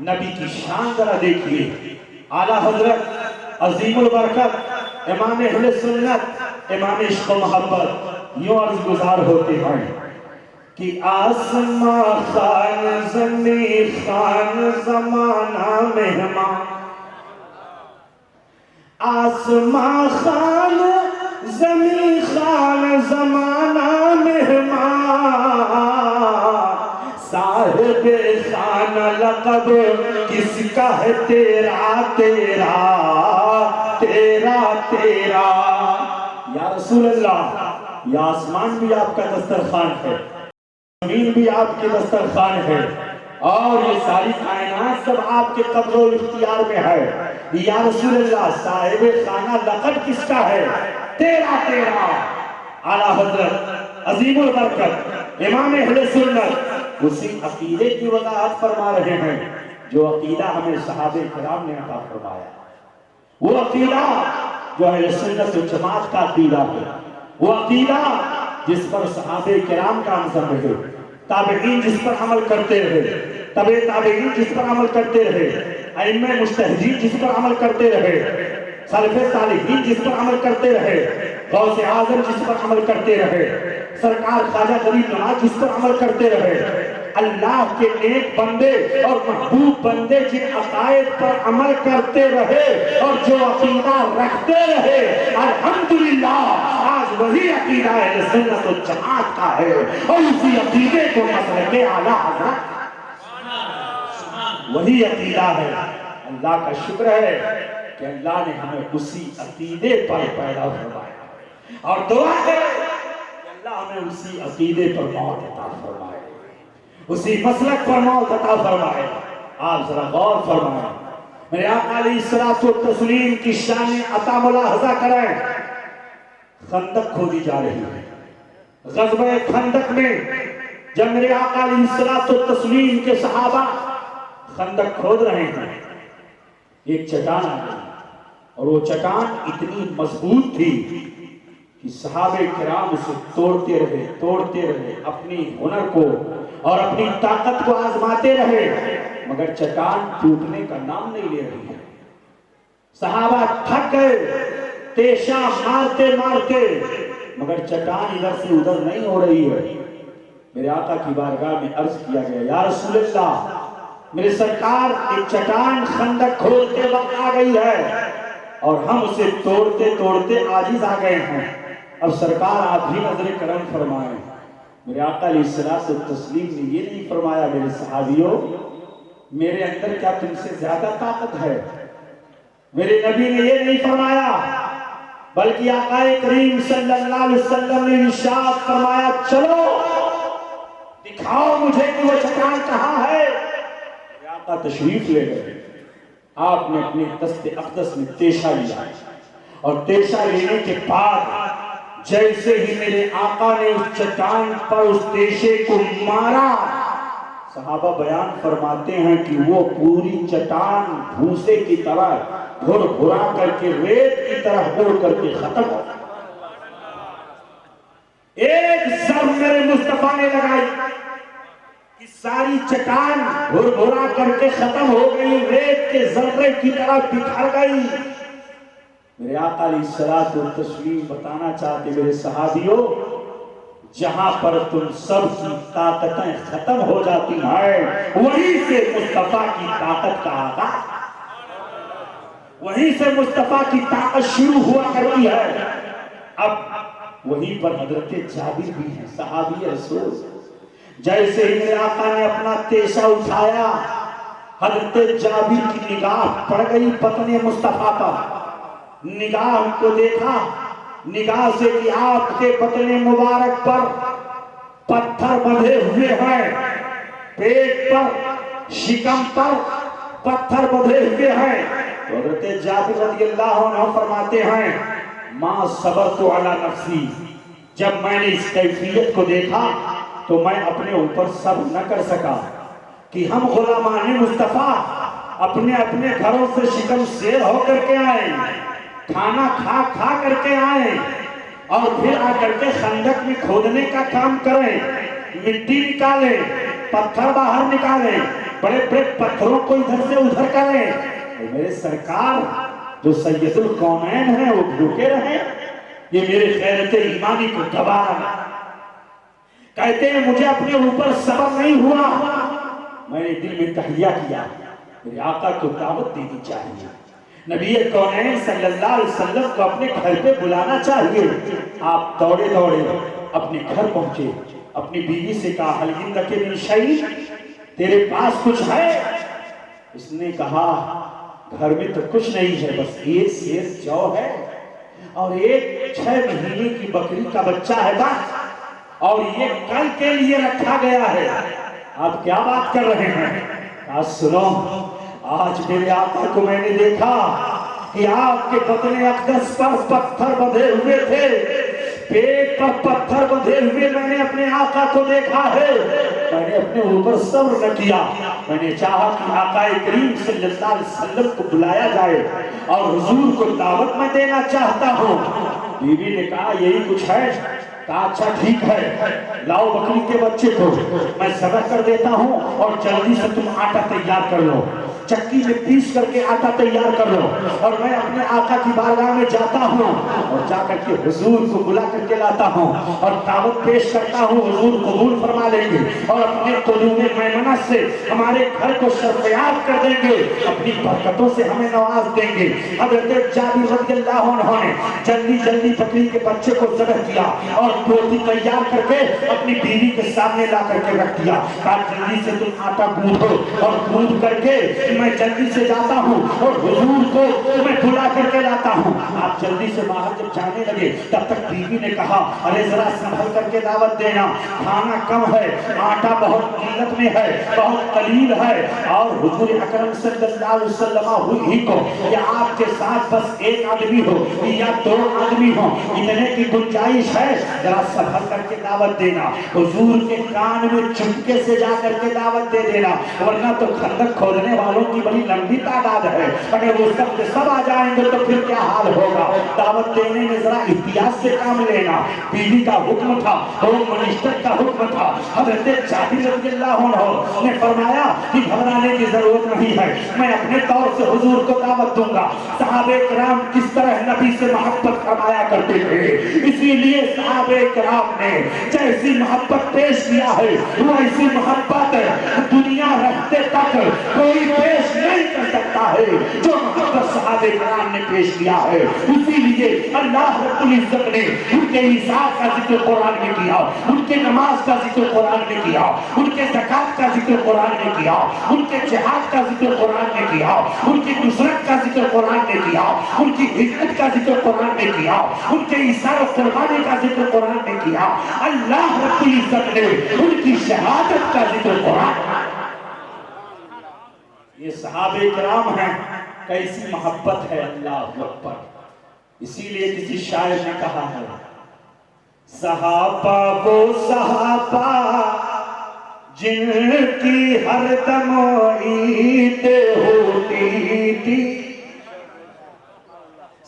نبی کی شان ذرا دیکھیے۔ اعلیٰ حضرت عظیم البرکت امام اہل سنت امام عشق و محبت یوں عرض گزار ہوتے ہیں کہ آسمان خان زمین خان زمانہ مہمان، آسمان خان زمین خان زمانہ مہمان، صاحب خانہ لقب کس کا ہے تیرا تیرا تیرا تیرا۔ یا رسول اللہ یہ آسمان بھی آپ کا دسترخوان ہے، زمین بھی آپ کے دسترخوان ہے، اور یہ ساری کائنات سب آپ کے قبض و اختیار میں ہے۔ یا رسول اللہ صاحب خانہ لقب کس کا ہے؟ تیرا تیرا۔ اعلیٰ حضرت عظیم البرکت امام اہل سنت اسی عقیدے کی وضاحت فرما رہے ہیں جو عقیدہ ہمیں صحابہ کرام نے عطا فرمایا، وہ عقیدہ جو اہل سنت و جماعت کا عقیدہ ہے، وہ عقیدہ جس پر صحابہ کرام کا عمل رہے، تابعین جس پر عمل کرتے رہے، تبع تابعین جس پر عمل کرتے رہے، ائمہ مجتہدین جس پر عمل کرتے رہے، سلف صالحین جس پر عمل کرتے رہے، غوث اعظم جس پر عمل کرتے رہے، سرکار خواجہ غریب نواز جس پر عمل کرتے رہے، اللہ کے نیک بندے اور محبوب بندے جن عقائد پر عمل کرتے رہے اور جو عقیدہ رکھتے رہے، الحمدللہ آج وہی عقیدہ اہل سنت و جماعت کا ہے، اور اسی عقیدے کو مسلک اعلیٰ حضرت وہی عقیدہ ہے۔ اللہ کا شکر ہے کہ اللہ نے ہمیں اسی عقیدے پر پیدا فرمایا، اور دعا ہے کہ اللہ ہمیں اسی عقیدے پر موت عطا فرمائے، اسی مسلک پر موت عطا فرمائے۔ آپ ذرا غور فرمائیں، میرے آقا علیہ الصلوۃ والتسلیم کی شان عطا ملاحظہ کریں۔ خندق کھودی جا رہی ہے، غزوہ خندق میں جب میرے آقا علیہ الصلوۃ والتسلیم کے صحابہ خندق کھود رہے ہیں، ایک چٹان آ گئی، اور وہ چٹان اتنی مضبوط تھی کہ صحابہ کرام اسے توڑتے رہے، اپنی ہنر کو اور اپنی طاقت کو آزماتے رہے، مگر چٹان ٹوٹنے کا نام نہیں لے رہی ہے۔ صحابہ تھک گئے تیشا مارتے مارتے، مگر چٹان ادھر سے ادھر نہیں ہو رہی ہے۔ میرے آقا کی بارگاہ میں عرض کیا گیا یا رسول اللہ میرے سرکار ایک چٹان خندق کھودتے وقت آ گئی ہے اور ہم اسے توڑتے توڑتے عاجز آ گئے ہیں، اب سرکار آپ بھی نظر کرم فرمائیں۔ میرے آقا علیہ الصلوۃ والتسلیم نے یہ نہیں فرمایا میرے صحابیوں میرے اندر کیا تم سے زیادہ طاقت ہے، میرے نبی نے یہ نہیں فرمایا، بلکہ آقا کریم صلی اللہ علیہ وسلم نے ارشاد فرمایا چلو دکھاؤ مجھے کہ وہ چٹان کہاں ہے۔ میرے آقا تشریف لے گئے، آپ نے اپنے دست اقدس میں تیشا لیا، اور تیشا لینے کے بعد جیسے ہی میرے آقا نے اس چٹان پر اس تیشے کو مارا، صحابہ بیان فرماتے ہیں کہ وہ پوری چٹان بھوسے کی طرح بھر بھرا کر کے ریت کی طرح اڑ کر کے ختم ہو۔ مصطفیٰ نے لگائی کہ ساری چٹان بھرا کر کے ختم ہو گئی، ریت کے ذرے کی طرح بکھر گئی۔ میرے آقا علیہ الصلوۃ والتسلیم بتانا چاہتے میرے صحابیوں، جہاں پر تم سب کی طاقتیں ختم ہو جاتی ہیں وہیں سے مصطفیٰ کی طاقت کا آغاز، وہیں سے مصطفیٰ کی طاقت شروع ہوا کرتی ہے۔ اب وہیں پر حضرت جابر بھی ہیں، صحابی رسول۔ جیسے ہی میرے آقا نے اپنا تیشہ اٹھایا، حضرت جابر کی نگاہ پڑ گئی بدن مصطفیٰ پر، نگاہ ان کو دیکھا، نگاہ سے کہ آپ کے بدن مبارک پر پتھر بندھے ہوئے ہیں، پیٹ پر شکم پر پتھر بندھے ہوئے ہیں۔ تو حضرت جابر رضی اللہ عنہ فرماتے ہیں ما صبرت علی نفسی، جب میں نے اس کیفیت کو دیکھا تو میں اپنے اوپر صبر نہ کر سکا کہ ہم غلامان مصطفیٰ اپنے اپنے گھروں سے شکم سیر ہو کر کے آئیں، کھانا کھا کر کے آئیں، اور پھر آ کر کے خندق میں کھودنے کا کام کریں، مٹی نکالیں، پتھر باہر نکالیں، بڑے بڑے پتھروں کو ادھر سے ادھر کریں۔ میرے سرکار جو سید القونین ہیں وہ بھوکے رہیں، یہ میرے خیرت ایمانی کو دبا رہا۔ کہتے ہیں مجھے اپنے اوپر صبر نہیں ہوا، میں نے دل میں تہیہ کیا میرے آقا کو دعوت دینی چاہیے، نبی کونین صلی اللہ علیہ وسلم کو اپنے گھر پہ بلانا چاہیے۔ آپ دوڑے دوڑے اپنے گھر پہنچے، اپنی بیوی سے کہا ہل عندک من شیء، تیرے پاس کچھ ہے؟ اس نے کہا گھر میں تو کچھ نہیں ہے، بس ایک سیر جو ہے اور ایک 6 مہینے کی بکری کا بچہ ہے بس، اور یہ کل کے لیے رکھا گیا ہے۔ آپ کیا بات کر رہے ہیں؟ آج سنو، آج میرے آقا کو میں نے دیکھا کہ آپ کے بدن اقدس پر پتھر بندھے ہوئے تھے، پیٹ پر پتھر بندھے ہوئے میں نے اپنے آقا کو دیکھا ہے۔ میں نے اپنے اوپر صبر نہ کیا، میں نے چاہا کہ آقا کریم صلی اللہ علیہ وسلم کو بلایا جائے اور حضور کو دعوت میں دینا چاہتا ہوں۔ بیوی نے کہا یہی کچھ ہے؟ کہا اچھا ٹھیک ہے، لاؤ بکری کے بچے کو میں ذبح کر دیتا ہوں اور جلدی سے تم آٹا تیار کر لو، چکی میں پیس کر کے آٹا تیار کر لو، اور میں اپنے آقا کی بارگاہ میں جاتا ہوں اور جا کر کے حضور کو بلا کر کے لاتا ہوں اور دعوت پیش کرتا ہوں، حضور قبول فرما لیں گے اور اپنے قدوم میمنہ سے ہمارے گھر کو شرفیاب کر دیں گے، اپنی برکتوں سے ہمیں نواز دیں گے۔ حضرت جابر رضی اللہ عنہ نے جلدی جلدی بکری کے بچے کو ذبح کیا اور روٹی تیار کر کے اپنی بیوی کے سامنے لا کر کے رکھ دیا، کہا جلدی سے تم آٹا گوندھو اور گوندھ کر کے میں جلدی سے جاتا ہوں اور حضور کو میں بلا کر کے لاتا ہوں۔ آپ جلدی سے باہر جب جانے لگے تب تک بیوی نے کہا ارے ذرا سنبھل کر کے دعوت دینا، کھانا کم ہے، آٹا بہت قلت میں ہے، بہت قلیل ہے، اور حضور اکرم صلی اللہ علیہ وسلم ہی کو یا آپ کے ساتھ بس ایک آدمی ہو یا 2 آدمی ہو، اتنے کی گنجائش ہے، ذرا سنبھل کر کے دعوت دینا، حضور کے کان میں چپکے سے جا کر کے دعوت دے دینا، ورنہ تو خندق کھودنے والوں کی بڑی لمبی تعداد ہے، اگر وہ سب آ جائیں گے تو پھر کیا حال ہوگا۔ دعوت دینے میں ذرا احتیاط سے کام لینا۔ بیوی کا حکم تھا، ہوم منسٹر کا حکم تھا۔ حضرت جابر رضی اللہ عنہ نے فرمایا کہ گھبرانے کی ضرورت نہیں ہے، میں اپنے طور سے حضور کو دعوت دوں گا۔ صحابہ کرام کس طرح نبی سے محبت فرمایا کرتے تھے، اسی لیے صحابہ کرام نے جیسی محبت پیش کیا ہے ویسی محبت دنیا رہتے تک کوئی پیش نہیں کر سکتا ہے جو محبت صحابہ کرام نے پیش کیا ہے۔ اسی لیے اللہ رب العزت نے ان کے حساب کا ذکر قرآن میں کیا، ان کے نماز کا ذکر قرآن میں کیا، ان کے زکوٰۃ کا ذکر قرآن میں کیا، ان کے جہاد کا ذکر قرآن میں کیا، ان کی نصرت کا ذکر قرآن میں کیا، ان کی ہجرت کا ذکر قرآن میں کیا، ان کے ایثار و قربانی کا ذکر قرآن میں کیا۔ اللہ رب العزت نے ان کی شہادت کا ذکر قرآن۔ یہ صحابہ کرام ہیں، کیسی محبت ہے، اللہ اکبر۔ اسی لیے کسی شاعر نے کہا ہے صحابہ وہ صحابہ جن کی ہر دم عید ہوتی تھی،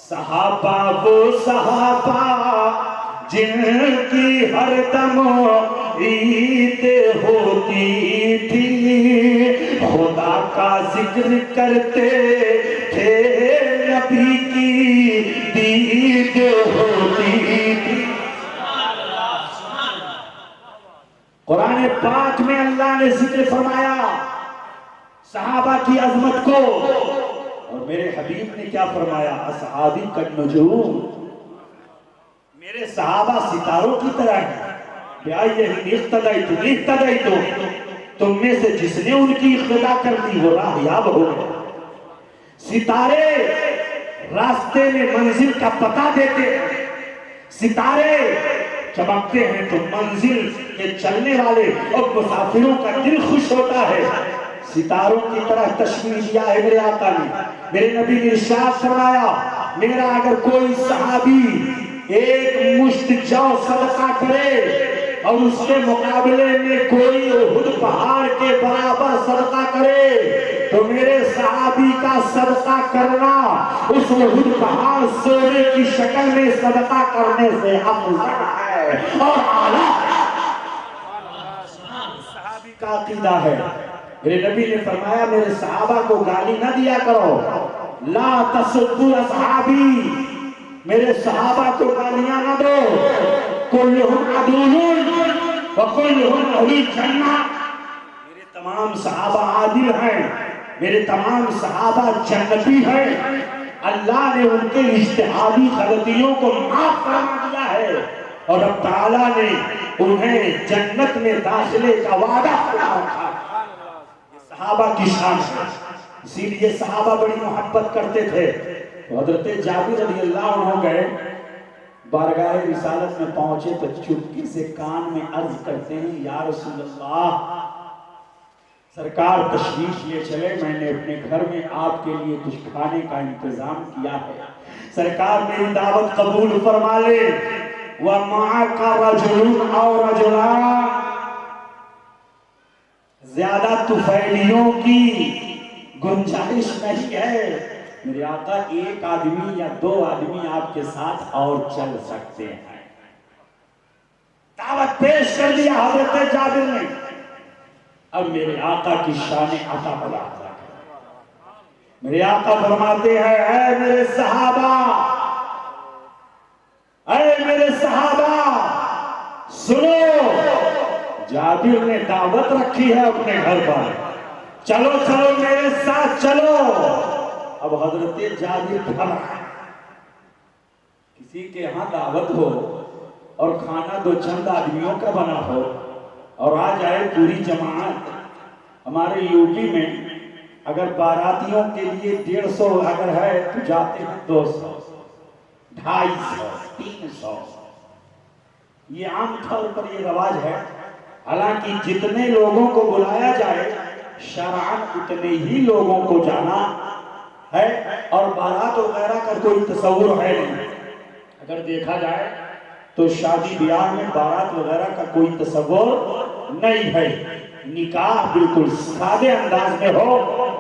صحابہ وہ صحابہ جن کی ہر دم عید ہوتی تھی خدا کا ذکر کرتے تھے نبی کی دید ہوتی تھی. قرآن پاک میں اللہ نے ذکر فرمایا صحابہ کی عظمت کو، اور میرے حبیب نے کیا فرمایا؟ اصحابی کالنجوم، میرے صحابہ ستاروں کی طرح ہیں. اقتدیتم، تم میں سے جس نے ان کی اقتدا کر دی وہ راہیاب ہو گئے. ستارے راستے میں منزل کا پتہ دیتے ہیں، ستارے چمکتے ہیں تو منزل کے چلنے والے اور مسافروں کا دل خوش ہوتا ہے. ستاروں کی طرح تشبیہ دیا ہے میرے آقا نے. میرے نبی نے ارشاد فرمایا میرا اگر کوئی صحابی ایک مشت جو صدقہ کرے اور اس کے مقابلے میں کوئی احد پہاڑ کے برابر صدقہ کرے تو میرے صحابی کا صدقہ کرنا اس احد پہاڑ سونے کی شکل میں صدقہ کرنے سے افضل ہے اور اعلیٰ صحابی کا عقیدہ ہے. میرے نبی نے فرمایا میرے صحابہ کو گالی نہ دیا کرو، لا تسبوا اصحابی، میرے صحابہ کو گالیاں نہ دو. کلہم عدول وکلہم اہل الجنہ، میرے تمام صحابہ عادل ہیں، میرے تمام صحابہ جنتی ہیں. اللہ نے ان کے اجتہادی غلطیوں کو معاف فرما دیا ہے اور رب تعالیٰ نے انہیں جنت میں داخلے کا وعدہ فرما رکھا. صحابہ کی شان ہے، اسی لیے صحابہ بڑی محبت کرتے تھے. حضرت جابر رضی اللہ عنہ گئے بارگاہ رسالت میں پہنچے تو چپکی سے کان میں عرض کرتے ہیں یا رسول اللہ سرکار تشریف لے چلے، میں نے اپنے گھر میں آپ کے لیے کچھ کھانے کا انتظام کیا ہے، سرکار میری دعوت قبول فرما لے. وَمَعَكَ رَجُلٌ أَوْ رَجُلَانِ، زیادہ طفیلیوں کی گنجائش نہیں ہے. میرے آقا ایک آدمی یا دو آدمی آپ کے ساتھ اور چل سکتے ہیں. دعوت پیش کر دیا حضرت جابر نے. اب میرے آقا کی شان عطا بلا. میرے آقا فرماتے ہیں اے میرے صحابہ، اے میرے صحابہ سنو، جابر نے دعوت رکھی ہے اپنے گھر پر، چلو چلو میرے ساتھ چلو. اب حضرت جابر کھڑا، کسی کے ہاں دعوت ہو اور کھانا دو چند آدمیوں کا بنا ہو اور آ جائے پوری جماعت. ہمارے یوپی میں اگر باراتیوں کے لیے 150 اگر ہے تو جاتے ہیں 200 250 300. یہ عام طور پر یہ رواج ہے. حالانکہ جتنے لوگوں کو بلایا جائے شرعاً اتنے ہی لوگوں کو جانا ہے اور بارات وغیرہ کا کوئی تصور ہے نہیں. اگر دیکھا جائے تو شادی بیاہ میں بارات وغیرہ کا کوئی تصور نہیں ہے. نکاح بالکل سادے انداز میں ہو.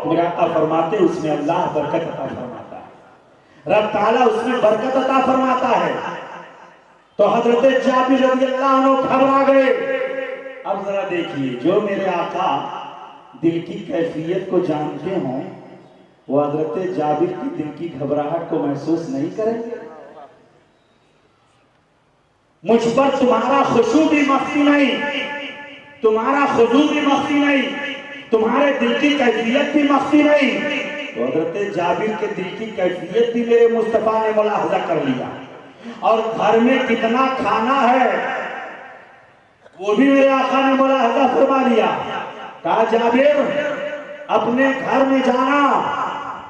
میرا آقا فرماتے اس میں اللہ برکت عطا فرماتا ہے، رب تعالیٰ اس میں برکت عطا فرماتا ہے. تو حضرت جابر رضی اللہ عنہ گھبرا گئے. اب ذرا دیکھیے جو میرے آقا دل کی کیفیت کو جانتے ہوں وہ حضرت جابر کی دل کی گھبراہٹ کو محسوس نہیں کریں گے. مجھ پر تمہارا خشوع بھی مخفی نہیں، تمہارا خضوع بھی مخفی نہیں، تمہارے دل کی کیفیت بھی مخفی نہیں. تو حضرت جابر کے دل کی کیفیت بھی میرے مصطفیٰ نے ملاحظہ کر لیا اور گھر میں کتنا کھانا ہے وہ بھی میرے آقا نے ملاحظہ فرما لیا. کہا جابر اپنے گھر میں جانا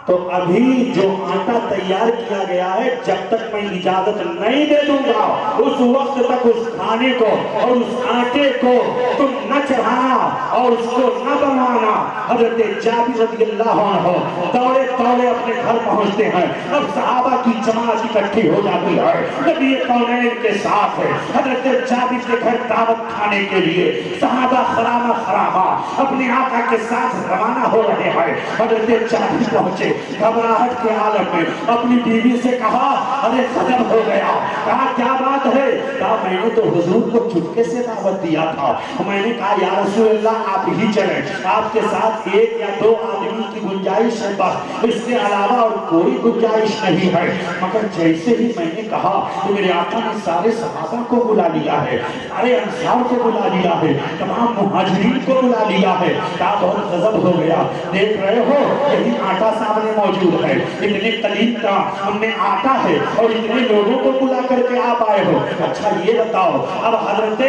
تو ابھی جو آٹا تیار کیا گیا ہے جب تک میں اجازت نہیں دے دوں گا اس وقت تک اس کھانے کو اور اس آٹے کو تم نہ چڑھانا اور اس کو نہ بنانا. حضرت جابر رضی اللہ عنہ دوڑے دوڑے اپنے گھر پہنچتے ہیں. اب صحابہ کی جماعت اکٹھی ہو جاتی ہے، نبی کونین کے ساتھ ہے. حضرت جابر کے گھر دعوت کھانے کے لیے صحابہ خرامہ خرامہ اپنے آقا کے ساتھ روانہ ہو رہے ہیں. حضرت جابر پہنچے گھبراہٹ کے عالم میں اپنی بیوی سے کہا ارے غضب ہو گیا، کہا کیا بات ہے؟ کہا میں نے تو حضور کو چپکے سے دعوت دیا تھا، میں نے کہا یا رسول اللہ آپ ہی چلیں، آپ کے ساتھ ایک یا دو آدمی کی گنجائش ہے بس، اس کے علاوہ اور کوئی گنجائش نہیں ہے۔ مگر جیسے ہی میں نے کہا کہ میرے آقا نے سارے صحابہ کو بلا لیا ہے، سارے انصار کو بلا لیا ہے، تمام مہاجرین کو بلا لیا ہے، کہا بہت غضب ہو گیا، دیکھ رہے ہو یہی آٹا سامنے موجود ہے، اتنے قلیل کا ہم نے آٹا ہے اور اتنے لوگوں کو بلا کر کے آپ آئے ہو، اچھا یہ بتاؤ اب حضرت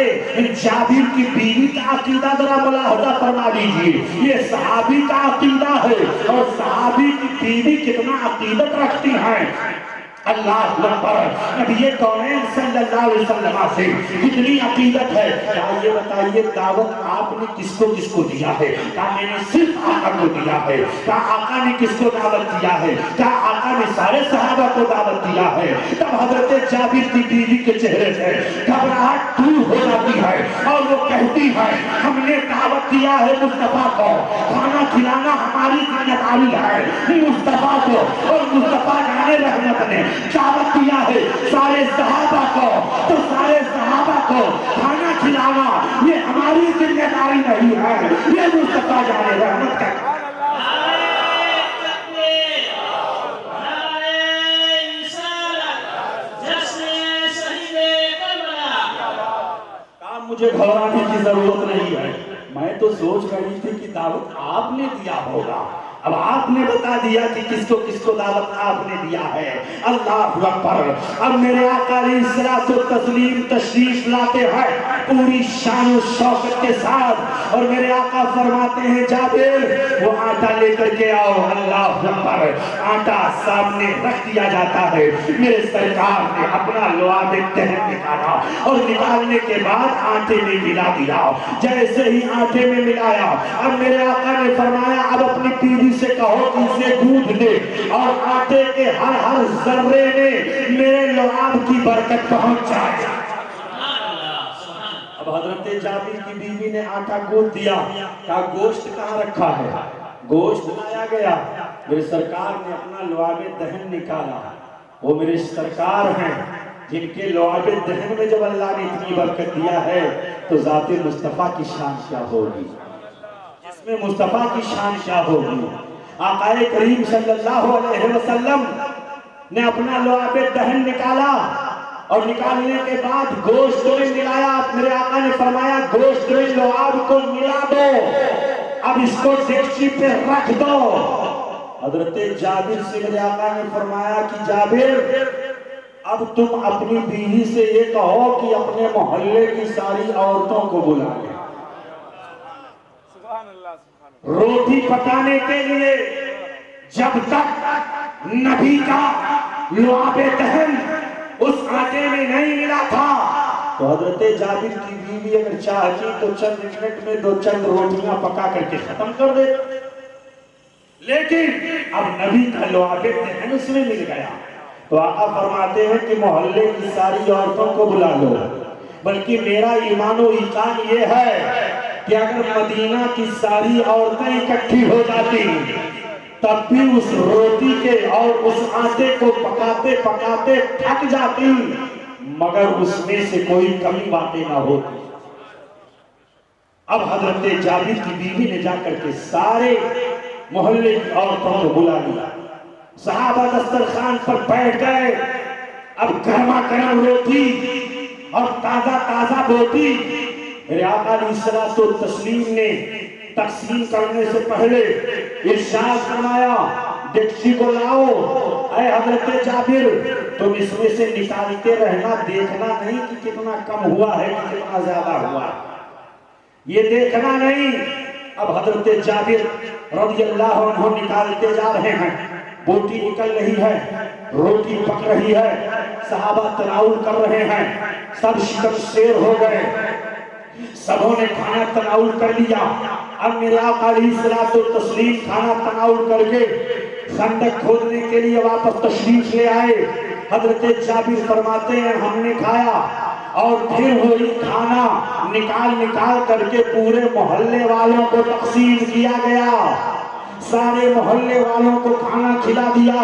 جابر کی بیوی کا عقیدہ ذرا ملاحظہ فرما لیجیے، یہ صحابی کا عقیدہ ہے اور صحابی کی بیوی کتنا عقیدت رکھتی ہیں، اللہ اکبر، نبی کونین صلی اللہ علیہ وسلم سے کتنی عقیدت ہے۔ کیا یہ بتائیے دعوت آپ نے کس کو دیا ہے؟ کیا میں نے صرف آقا کو دیا ہے؟ کیا آقا نے کس کو دعوت دیا ہے؟ کیا آقا نے سارے صحابہ کو دعوت دیا ہے؟ تب حضرت جابر کی بیوی کے چہرے سے گھبراہٹ دور ہو جاتی ہے اور وہ کہتی ہے ہم نے دعوت دیا ہے مصطفیٰ کو، کھانا کھلانا ہماری ذمہ داری ہے مصطفیٰ کو، اور مصطفیٰ جانے رحمت نے دعوت دیا ہے سارے صحابہ کو، تو سارے صحابہ کو کھانا کھلانا یہ ہماری ذمہ داری نہیں ہے، یہ مصطفیٰ جانے رحمت کا کام۔ مجھے گھبرانے کی ضرورت نہیں ہے، میں تو سوچ رہی تھی کہ دعوت آپ نے دیا ہوگا، اب آپ نے بتا دیا کہ کس کو دعوت آپ نے دیا ہے، اللہ اکبر۔ اب میرے آقا علیہ الصلوۃ والتسلیم تشریف لاتے ہیں پوری شان و شوکت کے ساتھ، اور میرے آقا فرماتے ہیں جابر وہ آٹا لے کر کے آؤ، اللہ اکبر۔ آٹا سامنے رکھ دیا جاتا ہے، میرے سرکار نے اپنا لعاب دہن نکالا اور نکالنے کے بعد آٹے میں ملا دیا، جیسے ہی آٹے میں ملایا اب میرے آقا نے فرمایا اب اپنی بیوی سے کہو کہ اسے گوندھ دے اور آٹے کے ہر ذرے میں میرے لعاب کی برکت پہنچ جائے۔ اب حضرت جابر کی بیوی نے آٹا گوندھ دیا، کہا گوشت کہاں رکھا ہے؟ گوشت لایا گیا، میرے سرکار نے اپنا لعاب دہن نکالا، وہ میرے سرکار ہیں جن کے لعاب دہن میں جب اللہ نے اتنی برکت دیا ہے تو ذات مصطفیٰ کی شان کیا ہوگی، جس میں مصطفیٰ کی شان کیا ہوگی۔ آقا کریم صلی اللہ علیہ وسلم نے اپنا لعاب دہن نکالا اور نکالنے کے بعد گوشت میں ملایا، میرے آقا نے فرمایا گوشت میں لعاب کو ملا دو، اب اس کو دیگچی پہ رکھ دو۔ حضرت جابر سے میرے آقا نے فرمایا کہ جابر اب تم اپنی بیوی سے یہ کہو کہ اپنے محلے کی ساری عورتوں کو بلا لے، روٹی پکانے کے لیے جب تک نبی کا لعاب دہن اس آٹے میں نہیں ملا تھا تو حضرت جابر کی بیوی اگر چاہتی تو چند منٹ میں دو چند روٹیاں پکا کر کے ختم کر دے، لیکن اب نبی کا لعاب دہن اس میں مل گیا تو آقا فرماتے ہیں کہ محلے کی ساری عورتوں کو بلا لو، بلکہ میرا ایمان و ایقان یہ ہے کہ اگر مدینہ کی ساری عورتیں اکٹھی ہو جاتی تب بھی اس روٹی کے اور اس آٹے کو پکاتے پکاتے تھک جاتی مگر اس میں سے کوئی کمی باتیں نہ ہوتی۔ اب حضرت جابر کی بیوی نے جا کر کے سارے محلے کی عورتوں کو بلا لیا، صحابہ دسترخوان پر بیٹھ گئے، اب گرما گرم روٹی اور تازہ تازہ روٹی میرے آقا علیہ الصلوۃ والتسلیم نے تقسیم کرنے سے پہلے ارشاد فرمایا دیگچی کو لاؤ، اے حضرت جابر تم اس میں سے نکالتے رہنا، دیکھنا نہیں کہ کتنا کم ہوا ہے کہ کتنا زیادہ ہوا، یہ دیکھنا نہیں۔ اب حضرت جابر رضی اللہ عنہ نکالتے جا رہے ہیں، بوٹی نکل رہی ہے، روٹی پک رہی ہے، صحابہ تناول کر رہے ہیں، سب شکم سیر ہو گئے، سبوں نے کھانا تناول کر لیا۔ اب میرے آقا علیہ الصلوۃ والتسلیم کھانا تناول کر کے خندق کھودنے کے لیے واپس تشریف لے آئے۔ حضرت جابر فرماتے ہیں ہم نے کھایا اور پھر وہی کھانا نکال کر کے پورے محلے والوں کو تقسیم کیا گیا، سارے محلے والوں کو کھانا کھلا دیا.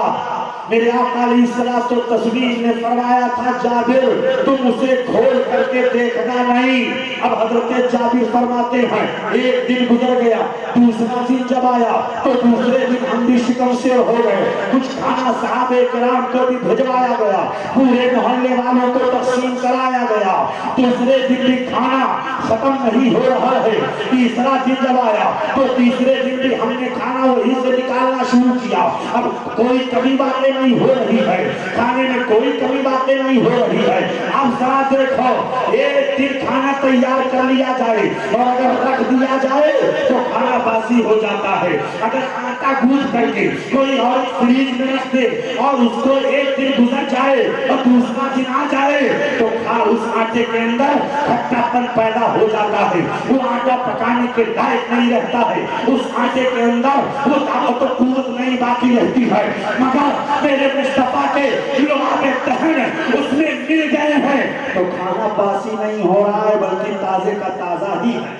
میرے آقا علیہ الصلوۃ والتسلیم نے فرمایا تھا جابر تم اسے کھول کر کے دیکھنا نہیں. اب حضرت جابر فرماتے ہیں ایک دن گزر گیا, دوسرا دن جب آیا تو دوسرے دن ہم بھی شکم سے ہو گئے. کچھ کھانا صحابہ کرام کو بھی بھجوایا گیا, پورے محلے والوں کو تقسیم کرایا گیا. دوسرے دن بھی کھانا ختم نہیں ہو رہا ہے. تیسرا دن جب آیا تو تیسرے دن بھی ہم نے کھانا وہیں سے نکالنا شروع کیا. اب کوئی کمی باتیں نہیں ہو رہی ہے, کھانے میں کوئی کمی باتیں نہیں ہو رہی ہے. اب ذرا دیکھو, ایک دن کھانا تیار کر لیا جائے اور اگر رکھ دیا جائے تو کھانا باسی ہو جاتا ہے. اگر آٹا گوندھ کر کے کوئی اور فریج میں رکھ دے اور اس کو ایک دن گزر جائے اور دوسرا دن آ جائے تو اس آٹے کے اندر کھٹا پن پیدا ہو جاتا ہے. وہ آٹا پکانے کے لائق نہیں رہتا ہے. اس آٹے کے اندر وہ طاقت و قوت نہیں باقی رہتی ہے. مگر میرے مصطفیٰ کے لعاب دہن اس میں مل گئے ہیں تو کھانا باسی نہیں ہو رہا ہے بلکہ تازے کا تازہ ہی ہے.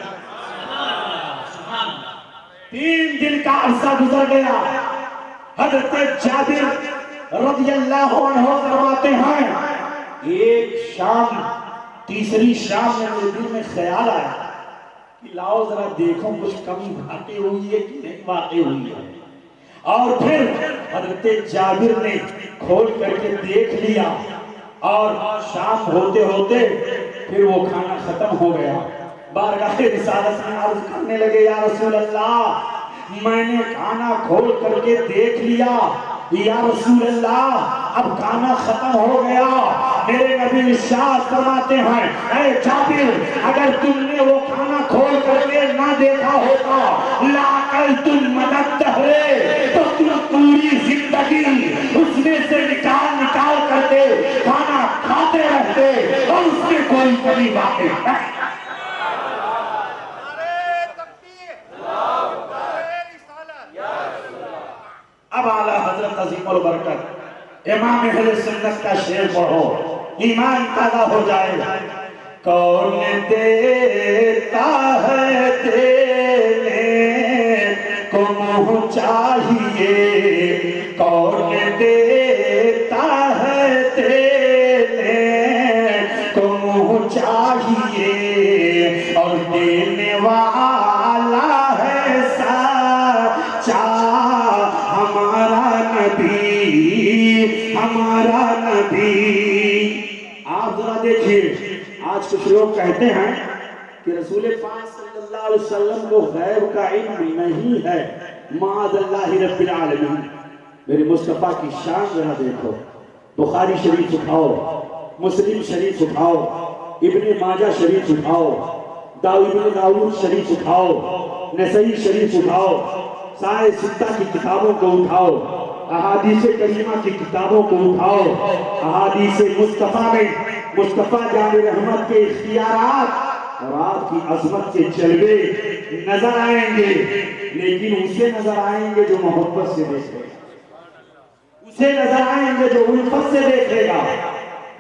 3 دن کا عرصہ گزر گیا. حضرت جابر رضی اللہ عنہ فرماتے ہیں ایک شام, تیسری شام میں میرے دل میں خیال آیا کہ لاؤ ذرا دیکھو کچھ کمی باتیں ہوئی ہے کہ نہیں باتیں ہوئی ہے. اور پھر حضرت جابر نے کھول کر کے دیکھ لیا اور شام ہوتے ہوتے پھر وہ کھانا ختم ہو گیا. بارگاہ رسالت میں عرض کرنے لگے یا رسول اللہ میں نے کھانا کھول کر کے دیکھ لیا, یا رسول اللہ اب کھانا ختم ہو گیا. میرے نبی ارشاد فرماتے ہیں اے جابر اگر تم نے وہ کھانا کھول کر کے نہ دیکھا ہوتا لَأَكَلْتُمْ مَدَ الدَّهْرِ تو تم پوری زندگی اس میں سے نکال کرتے کھانا کھاتے رہتے اور اس میں کوئی کمی باقی نہیں. اب اعلیٰ حضرت عظیم البرکت امام اہل سنت کا شعر پڑھو, ایمان پیدا ہو جائے. کون دیتا ہے دینے کو منہ چاہیے, کون دیتا ہے دینے کو منہ چاہیے, اور دینے والا ہے سچا ہمارا نبی. آپ ذرا دیکھیے آج کچھ لوگ کہتے ہیں کہ رسول پاک صلی اللہ علیہ وسلم کو غیب کا علم نہیں ہے. معاذ اللہ رب العالمین. میرے مصطفیٰ کی شان ذرا دیکھو, بخاری شریف اٹھاؤ, مسلم شریف اٹھاؤ, ابن ماجہ شریف اٹھاؤ, ابن داؤد شریف اٹھاؤ, نسائی شریف اٹھاؤ, سارے ستہ کی کتابوں کو اٹھاؤ, احادیث کریمہ کی کتابوں کو اٹھاؤ. احادیث مصطفیٰ میں مصطفیٰ جان رحمت کے اختیارات اور آپ کی عظمت کے جلوے نظر آئیں گے, لیکن اسے نظر آئیں گے جو محبت سے دیکھے گا, اسے نظر آئیں گے جو الفت سے دیکھے گا.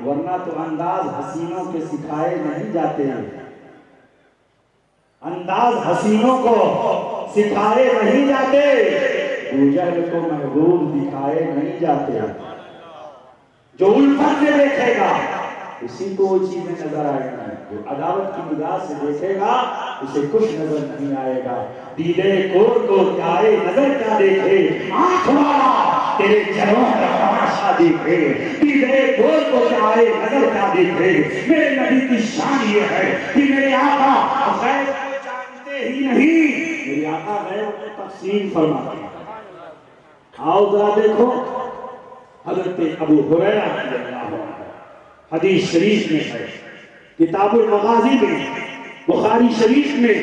ورنہ تو انداز حسینوں کے سکھائے نہیں جاتے ہیں, انداز حسینوں کو سکھائے نہیں جاتے, بوجھل کو محبوب دکھائے نہیں جاتے. جو الفت سے دیکھے گا اسی کو وہ چیزیں نظر آئے گا, جو عداوت کی نگاہ سے دیکھے گا اسے کچھ نظر نہیں آئے گا. دیدے کور کو جائے نظر کیا دیکھے, آنکھ والا تیرے جلووں کا تماشا دیکھے. دیدے کور کو جائے نظر کیا دیکھے. میرے نبی کی شان یہ ہے کہ میرے آقا غیب کو جانتے ہی نہیں, میرے آقا غیب کو تقسیم فرماتے ہیں. آؤ ذرا دیکھو حضرت ابو ہریرہ رضی اللہ عنہ حدیث شریف میں ہے, کتاب المغازی میں, بخاری شریف میں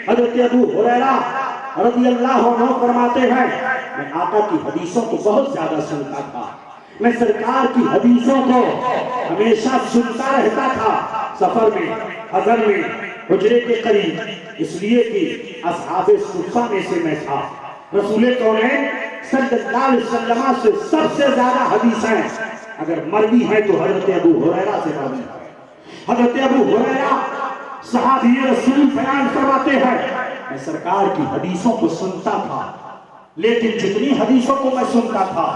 حضرت ابو ہریرہ رضی اللہ عنہ فرماتے ہیں میں آقا کی حدیثوں کو بہت زیادہ سنتا تھا, میں سرکار کی حدیثوں کو ہمیشہ سنتا رہتا تھا, سفر میں, حضر میں, حجرے کے قریب, اس لیے کہ اصحاب صفہ میں سے میں تھا. رسول کونین صلی اللہ علیہ وسلم سے سب سے زیادہ حدیثیں اگر مروی ہیں تو حضرت ابو ہریرہ سے مروی ہے. حضرت ابو ہریرہ صحابی رسول بیان فرماتے ہیں میں سرکار کی حدیثوں کو سنتا تھا, لیکن جتنی حدیثوں کو میں سنتا تھا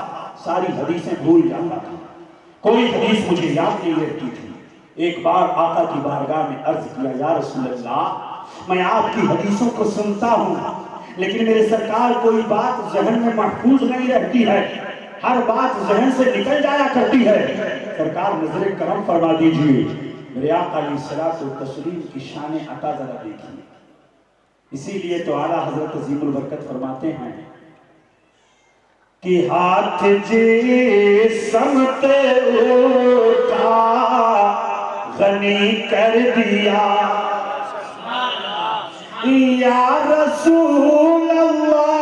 ساری حدیثیں بھول جاتا تھا، کوئی حدیث مجھے یاد نہیں رہتی تھی۔ ایک بار آقا کی بارگاہ میں عرض کیا، یا رسول اللہ میں آپ کی حدیثوں کو سنتا ہوں لیکن میرے سرکار کوئی بات ذہن میں محفوظ نہیں رہتی ہے، ہر بات ذہن سے نکل جایا کرتی ہے، سرکار نظر کرم فرما دیجئے۔ میرے آقا علیہ الصلوۃ والتسلیم کی شان عطا ذرا دیکھیے۔ اسی لیے تو اعلیٰ حضرت عظیم البرکت فرماتے ہیں کہ ہاتھ جس سمت اٹھا غنی کر دیا یا رسول اللہ،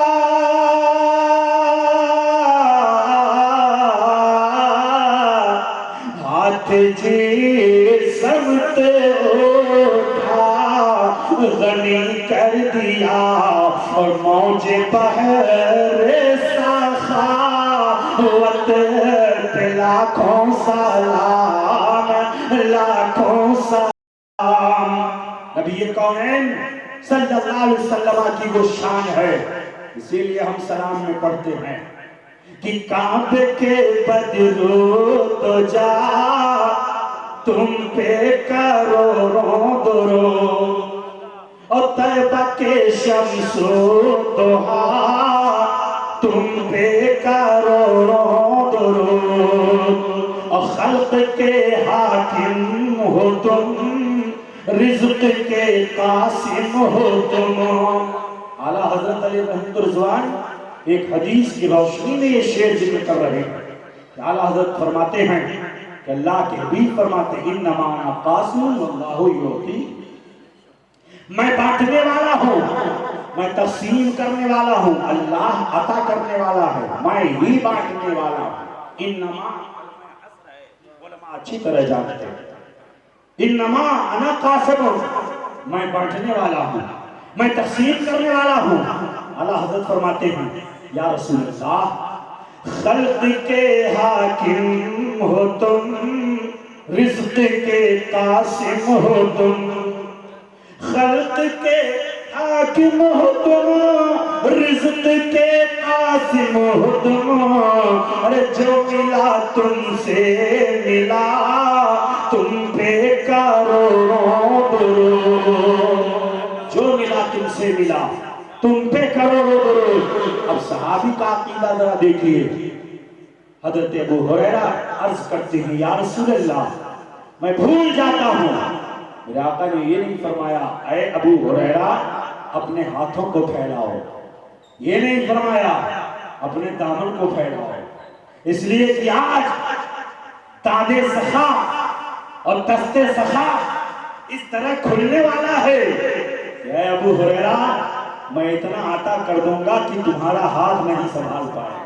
ہاتھ جس سمت اٹھا غنی کر دیا اور موج بحر سخاوت پہ لاکھوں سلام، لاکھوں سلام۔ نبی کونین صلی اللہ علیہ وسلم کی وہ شان ہے، اسی لیے ہم سلام میں پڑھتے ہیں کہ کعبے کے بدرو تو جا تم پہ کروڑوں درود، اور طیبہ کے شمس و ضحیٰ تم پہ کروڑوں درود، اور خلق کے حاکم ہو تم، رزق کے قاسم ہو تم۔ اعلیٰ حضرت علی رحمت رضوان ایک حدیث کی روشنی میں یہ شعر ذکر کر رہے ہیں کہ اعلیٰ حضرت فرماتے ہیں کہ اللہ کے حبیب فرماتے ہیں انما انا قاسم واللہ یعطی، میں بانٹنے والا ہوں، میں تقسیم کرنے والا ہوں، اللہ عطا کرنے والا ہے، میں ہی بانٹنے والا ہوں۔ انما علماء اچھی طرح جانتے ہیں انما انا قاسم، میں بانٹنے والا ہوں، میں تقسیم کرنے والا ہوں۔ اعلیٰ حضرت فرماتے ہیں یا رسول اللہ خلق کے حاکم ہو تم، رزق کے قاسم ہو تم، خلق کے حاکم ہو تم، رزق کے قاسم ہو تم، ارے جو ملا تم سے ملا تم پہ کروڑوں درود، جو ملا تم سے ملا تم پہ کروڑوں درود۔ اب صحابی کا عقیدہ ذرا دیکھیے، حضرت ابو ہریرہ عرض کرتے ہیں یا رسول اللہ میں بھول جاتا ہوں، میرے آقا نے یہ نہیں فرمایا اے ابو ہریرہ اپنے ہاتھوں کو پھیلاؤ، یہ نہیں فرمایا اپنے دامن کو پھیلاؤ، اس لیے کہ آج تاج سخا اور دست سخا اس طرح کھلنے والا ہے کہ اے ابو ہریرہ میں اتنا عطا کر دوں گا کہ تمہارا ہاتھ نہیں سنبھال پائے،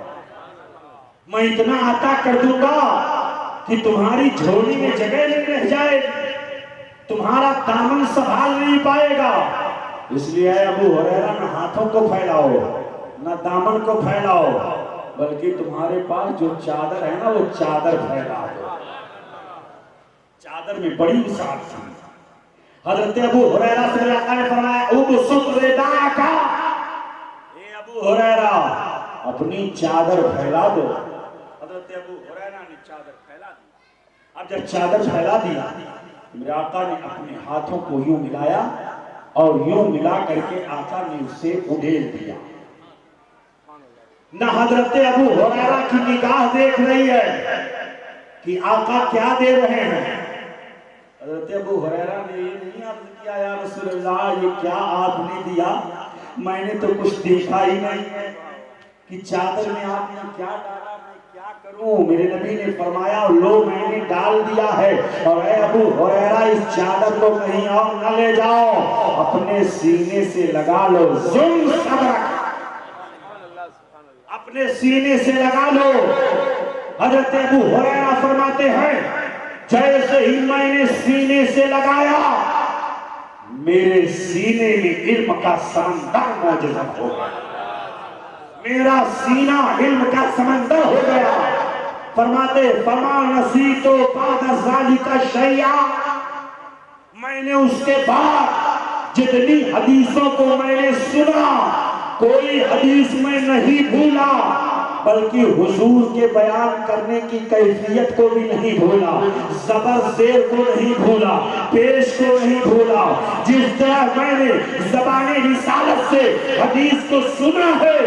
میں اتنا عطا کر دوں گا کہ تمہاری جھولی میں جگہ نہیں رہ جائے، تمہارا دامن سنبھال نہیں پائے گا۔ اس لیے اے ابو ہریرہ نہ ہاتھوں کو پھیلاؤ نہ دامن کو پھیلاؤ، بلکہ تمہارے پاس جو چادر ہے نا وہ چادر پھیلا دو۔ چادر میں بڑی وسعت تھی۔ حضرت ابو ہریرہ سے آقا نے فرمایا ابسط رداءک، اے ابو ہریرہ اپنی چادر پھیلا دو۔ حضرت ابو ہریرہ نے چادر پھیلا دی۔ اب جب چادر پھیلا دیا میرے آقا نے اپنے ہاتھوں کو یوں ملایا اور یوں ملا کر کے آقا نے اسے اڈیل دیا۔ نہ حضرت ابو ہریرہ کی نگاہ دیکھ رہی ہے کہ آقا کیا دے رہے ہیں۔ حضرت ابو ہریرہ نے یہ نہیں عرض کیا یا رسول اللہ یہ کیا آپ نے دیا، میں نے تو کچھ دیکھا ہی نہیں ہے کہ چادر میں آپ نے کیا ڈالا، میں کیا کروں۔ میرے نبی نے فرمایا لو میں نے ڈال دیا ہے، اور اے ابو ہریرہ اس چادر کو کہیں اور نہ لے جاؤ، اپنے سینے سے لگا لو، زم صبرک، اپنے سینے سے لگا لو۔ حضرت ابو ہریرہ فرماتے ہیں جیسے ہی میں نے سینے سے لگایا میرے سینے میں علم کا سمندر موجود ہو گیا، میرا سینہ علم کا سمندر ہو گیا۔ فرماتے فما نسیت بعد ذالک شیئا، میں نے اس کے بعد جتنی حدیثوں کو میں نے سنا کوئی حدیث میں نہیں بھولا، بلکہ حضور کے بیان کرنے کی کیفیت کو بھی نہیں بھولا، زبر زیر کو نہیں بھولا، پیش کو نہیں بھولا۔ جس طرح میں نے زبان رسالت سے حدیث کو سنا ہے،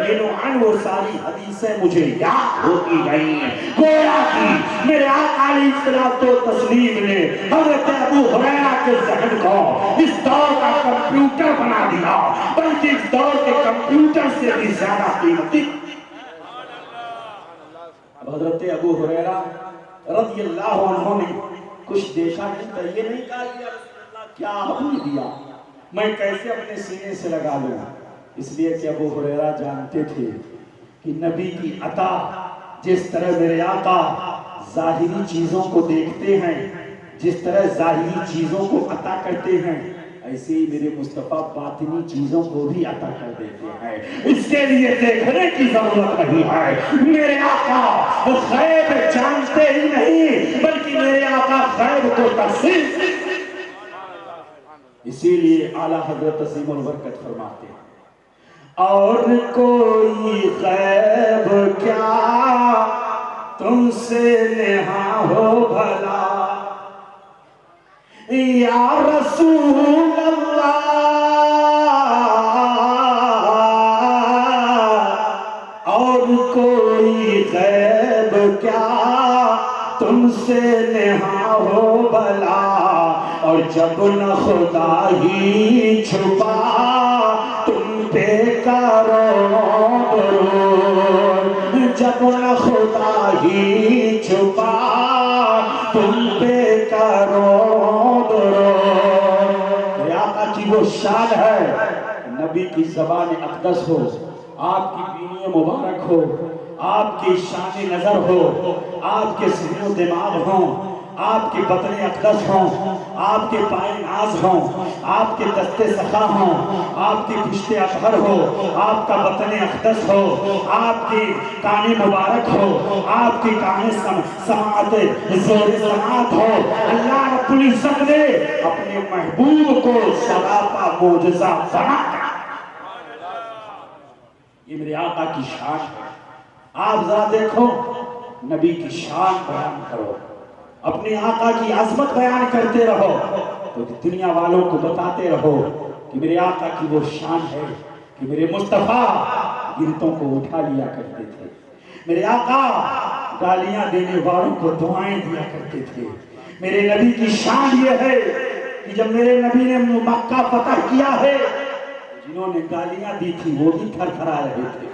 لنعن وہ ساری حدیثیں مجھے یاد ہوتی گئی ہیں۔ گویا کہ میرے آقا علیہ الصلوۃ والتسلیم نے حضرت ابو ہریرہ کے ذہن کو اس دور کا کمپیوٹر بنا دیا، بلکہ اس دور کے کمپیوٹر سے بھی زیادہ قیمتی۔ اب حضرت ابو ہریرہ رضی اللہ عنہ نے کچھ دیکھا نہیں تھا، یہ نہیں کہا یا رسول اللہ کیا آپ نے دیا، میں کیسے اپنے سینے سے لگا لوں، اس لیے کہ ابو ہریرہ جانتے تھے کہ نبی کی عطا جس طرح میرے آقا ظاہری چیزوں کو دیکھتے ہیں، جس طرح ظاہری چیزوں کو عطا کرتے ہیں، ایسے ہی میرے مصطفیٰ باطنی چیزوں کو بھی عطا کر دیتے ہیں۔ اس کے لیے دیکھنے کی ضرورت نہیں ہے۔ میرے آقا غیب جانتے ہی نہیں، بلکہ میرے آقا غیب کو تفصیل، اسی لیے اعلیٰ حضرت عظیم البرکت فرماتے ہیں اور کوئی غیب کیا تم سے نہاں ہو بھلا یا رسول اللہ، اور کوئی غیب کیا تم سے نہاں ہو بھلا، اور جب نہ خدا ہی چھپا تم پہ کرو غرور، جب نہ خدا ہی چھپا تم پہ کرو غرور۔ آقا کی وہ شان ہے، نبی کی زبان اقدس ہو، آپ کی بینی مبارک ہو، آپ کی شان نظر ہو، آپ کے ذہن و دماغ ہوں، آپ کے بطن اقدس ہوں، آپ کے پائے ناز ہوں، آپ کے دست سخا ہوں، آپ کی پشت اطہر ہو، آپ کا بطن اقدس ہو، آپ کی کان مبارک ہو، آپ کی کان سماعت زور سماعت ہو، اللہ رب العزت نے اپنے محبوب کو سراپا معجزہ بنا کر، یہ میرے آقا کی شان ہے۔ آپ ذرا دیکھو، نبی کی شان بیان کرو، اپنے آقا کی عظمت بیان کرتے رہو، تو دنیا والوں کو بتاتے رہو کہ میرے آقا کی وہ شان ہے کہ میرے مصطفیٰ گرتوں کو اٹھا لیا کرتے تھے، میرے آقا گالیاں دینے والوں کو دعائیں دیا کرتے تھے۔ میرے نبی کی شان یہ ہے کہ جب میرے نبی نے مکہ فتح کیا ہے، جنہوں نے گالیاں دی تھی وہ بھی تھر تھرا رہے تھے،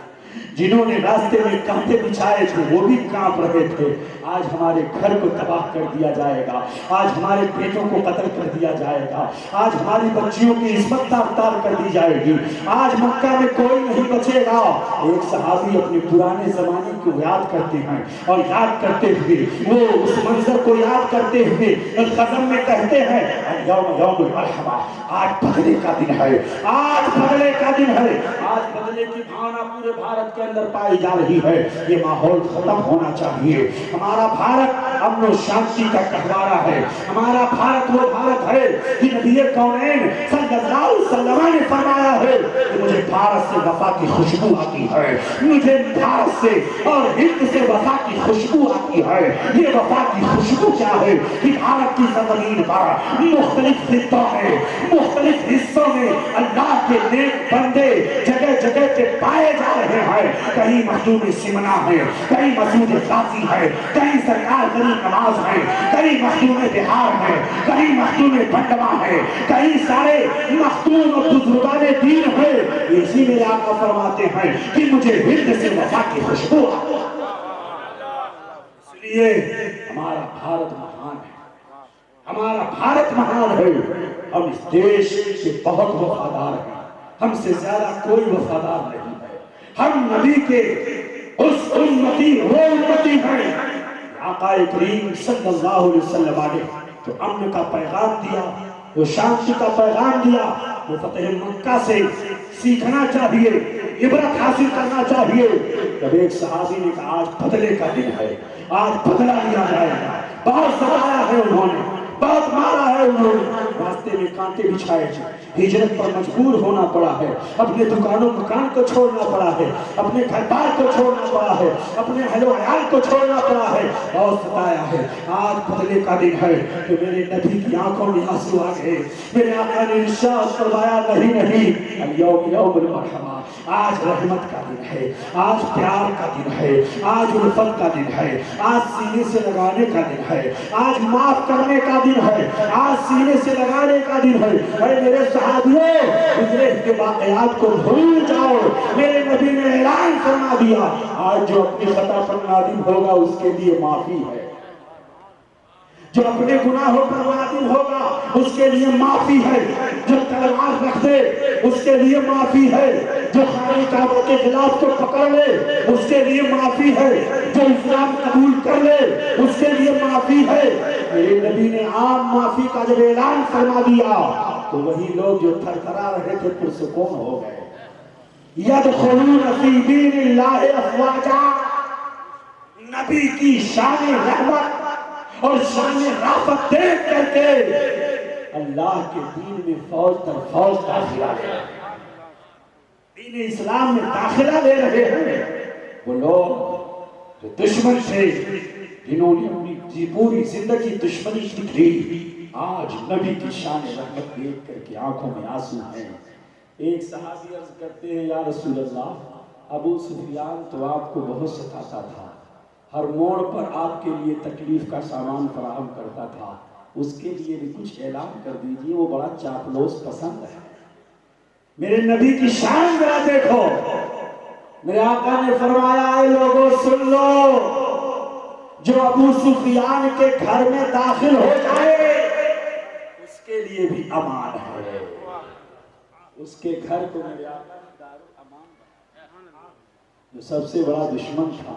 جنہوں نے راستے میں کانٹے بچھائے تھے وہ بھی کانپ رہے تھے۔ آج ہمارے گھر کو تباہ کر دیا جائے گا، آج ہمارے بیٹوں کو قتل کر دیا جائے گا، آج ہماری بچیوں کی عصمت تار کر دی جائے گی، آج مکہ میں کوئی نہیں بچے گا۔ ایک صحابی اپنے پرانے زمانے کو یاد کرتے ہیں اور یاد کرتے ہوئے وہ اس منظر کو یاد کرتے ہوئے قسم میں کہتے ہیں یوم یوم المرحمہ، آج بدلے کا دن ہے، آج بدلے کا دن ہے، آج بدلے کی بھاونا پورے بھارت کے اندر پائی جا رہی ہے۔ یہ ماحول ختم ہونا چاہیے۔ ہمارا بھارت امن و شانتی کا گہوارہ ہے، ہمارا بھارت وہ بھارت ہے کہ نبی کونین صلی اللہ علیہ وسلم نے فرمایا ہے کہ مجھے بھارت سے وفا کی خوشبو آتی ہے، مجھے بھارت سے اور ہند سے وفا کی خوشبو آتی ہے۔ یہ وفا کی خوشبو کیا ہے کہ بھارت کی زمین پر مختلف خطوں میں، مختلف حصوں میں اللہ کے نیک بندے جگہ جگہ پہ پائے جا رہے ہیں۔ کہیں مخدوم سمنا ہے، کہیں مسعود غازی ہے، کہیں سرکار غریب نواز ہے، کہیں مخدوم بہار ہے، کہیں مخدوم بھنڈوا ہے، کہیں سارے مخدوم اور بزرگان دین ہے۔ اسی میں آقا فرماتے ہیں کہ مجھے ہند سے وفا کی خوشبو آتی ہے۔ اس لیے ہمارا بھارت مہان ہے، ہمارا بھارت مہان ہے، ہم اس دیش کے بہت وفادار ہیں، ہم سے زیادہ کوئی وفادار نہیں ہے۔ ہم نبی کے اس امتی وہ امتی ہیں، آقا کریم صلی اللہ علیہ وسلم نے جو امن کا پیغام دیا، وہ شانتی کا پیغام دیا، وہ فتح مکہ سے سیکھنا چاہیے، عبرت حاصل کرنا چاہیے۔ جب ایک صحابی نے کہا آج بدلے کا دن ہے، آج بدلہ لیا جائے گا، بہت ستایا ہے انہوں نے، بہت مارا ہے انہوں نے، راستے میں کانٹے بچھائے ہیں، ہجرت پر مجبور ہونا پڑا ہے، اپنے دکانوں مکان کو چھوڑنا پڑا ہے، اپنے گھر بار کو چھوڑنا پڑا ہے، اپنے اہل و عیال کو چھوڑنا پڑا ہے اور ستایا ہے۔ آج بدلے کا دن ہے کہ میرے نبی کی آنکھوں میں آنسو آ گئے۔ میرے آقا نے ارشاد فرمایا نہیں، الیوم یوم المرحمہ، آج رحمت کا دن ہے، آج پیار کا دن ہے، آج الفت کا دن ہے، آج سینے سے لگانے کا دن ہے، آج معاف کرنے کا دن ہے، آج سینے سے لگانے کا دن ہے۔ اے میرے صحابیوں، گزرے کے واقعات کو بھول جاؤ۔ میرے نبی نے اعلان فرما دیا، آج جو اپنی خطا پر نادم ہوگا اس کے لیے معافی ہے، جو اپنے گناہوں پر نادم ہوگا اس کے لیے معافی ہے، جو تلوار رکھ دے اس کے لیے معافی ہے، جو خانہ کعبہ کے خلاف کو پکڑ لے اس کے لیے معافی ہے، جو اسلام قبول کر لے اس کے لیے معافی ہے۔ میرے نبی نے عام معافی کا جب اعلان فرما دیا تو وہی لوگ جو تھر تھرا رہے تھے پرسکون ہو گئے۔ یدخلون فی دین اللہ افواجا، نبی کی شان رحمت اور شان رافت دیکھ کر کے اللہ کے دین میں فوج در فوج داخلہ لے رہے ہیں، دین اسلام میں داخلہ لے رہے ہیں۔ وہ لوگ جو دشمن تھے، جنہوں نے اپنی پوری زندگی دشمنی کی تھی، آج نبی کی شان رحمت دیکھ کر کے آنکھوں میں آنسو ہیں۔ ایک صحابی عرض کرتے ہیں، یا رسول اللہ، ابو سفیان تو آپ کو بہت ستاتا تھا، ہر موڑ پر آپ کے لیے تکلیف کا سامان فراہم کرتا تھا، اس کے لیے بھی کچھ اعلان کر دیجئے، وہ بڑا چاپلوس پسند ہے۔ میرے نبی کی شان ذرا دیکھو، میرے آقا نے فرمایا، اے لوگوں سن لو، جو ابو سفیان کے گھر میں داخل ہو جائے اس کے لیے بھی امان ہے۔ اس کے گھر کو میرے آقا نے دارالامان بنایا، جو سب سے بڑا دشمن تھا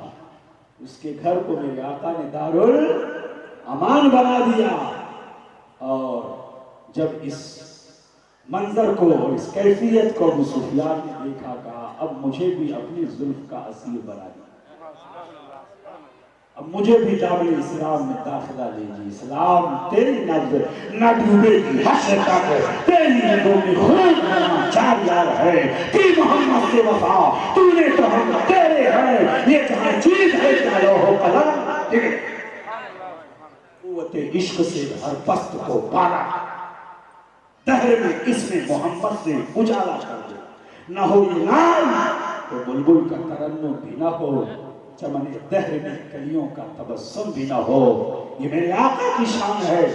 اس کے گھر کو میرے آقا نے دارالامان بنا دیا۔ اور جب اس منظر کو، اس کیفیت کو ابو سفیان نے دیکھا، کہا اب مجھے بھی اپنی زلف کا اسیر بنا دیا، اب مجھے بھی دامن اسلام میں داخلہ لیجیے۔ اسلام تیری نبض نہ ڈوبے گی حشر تک، تیری نبضوں میں خون بنا جاری ہے، کی محمد سے وفا تو نے تو ہم تیرے ہیں، یہ جہاں چیز ہے کیا لوح و قلم، قوت عشق سے ہر پست کو پالا، دہر میں اس میں محمد سے اجالا کر دے، نہ ہو یہ نام تو بلبل کا ترنم بھی نہ ہو، چمن دہر میں کلیوں کا تبسم بھی نہ ہو۔ یہ میرے آقا کی شان ہے،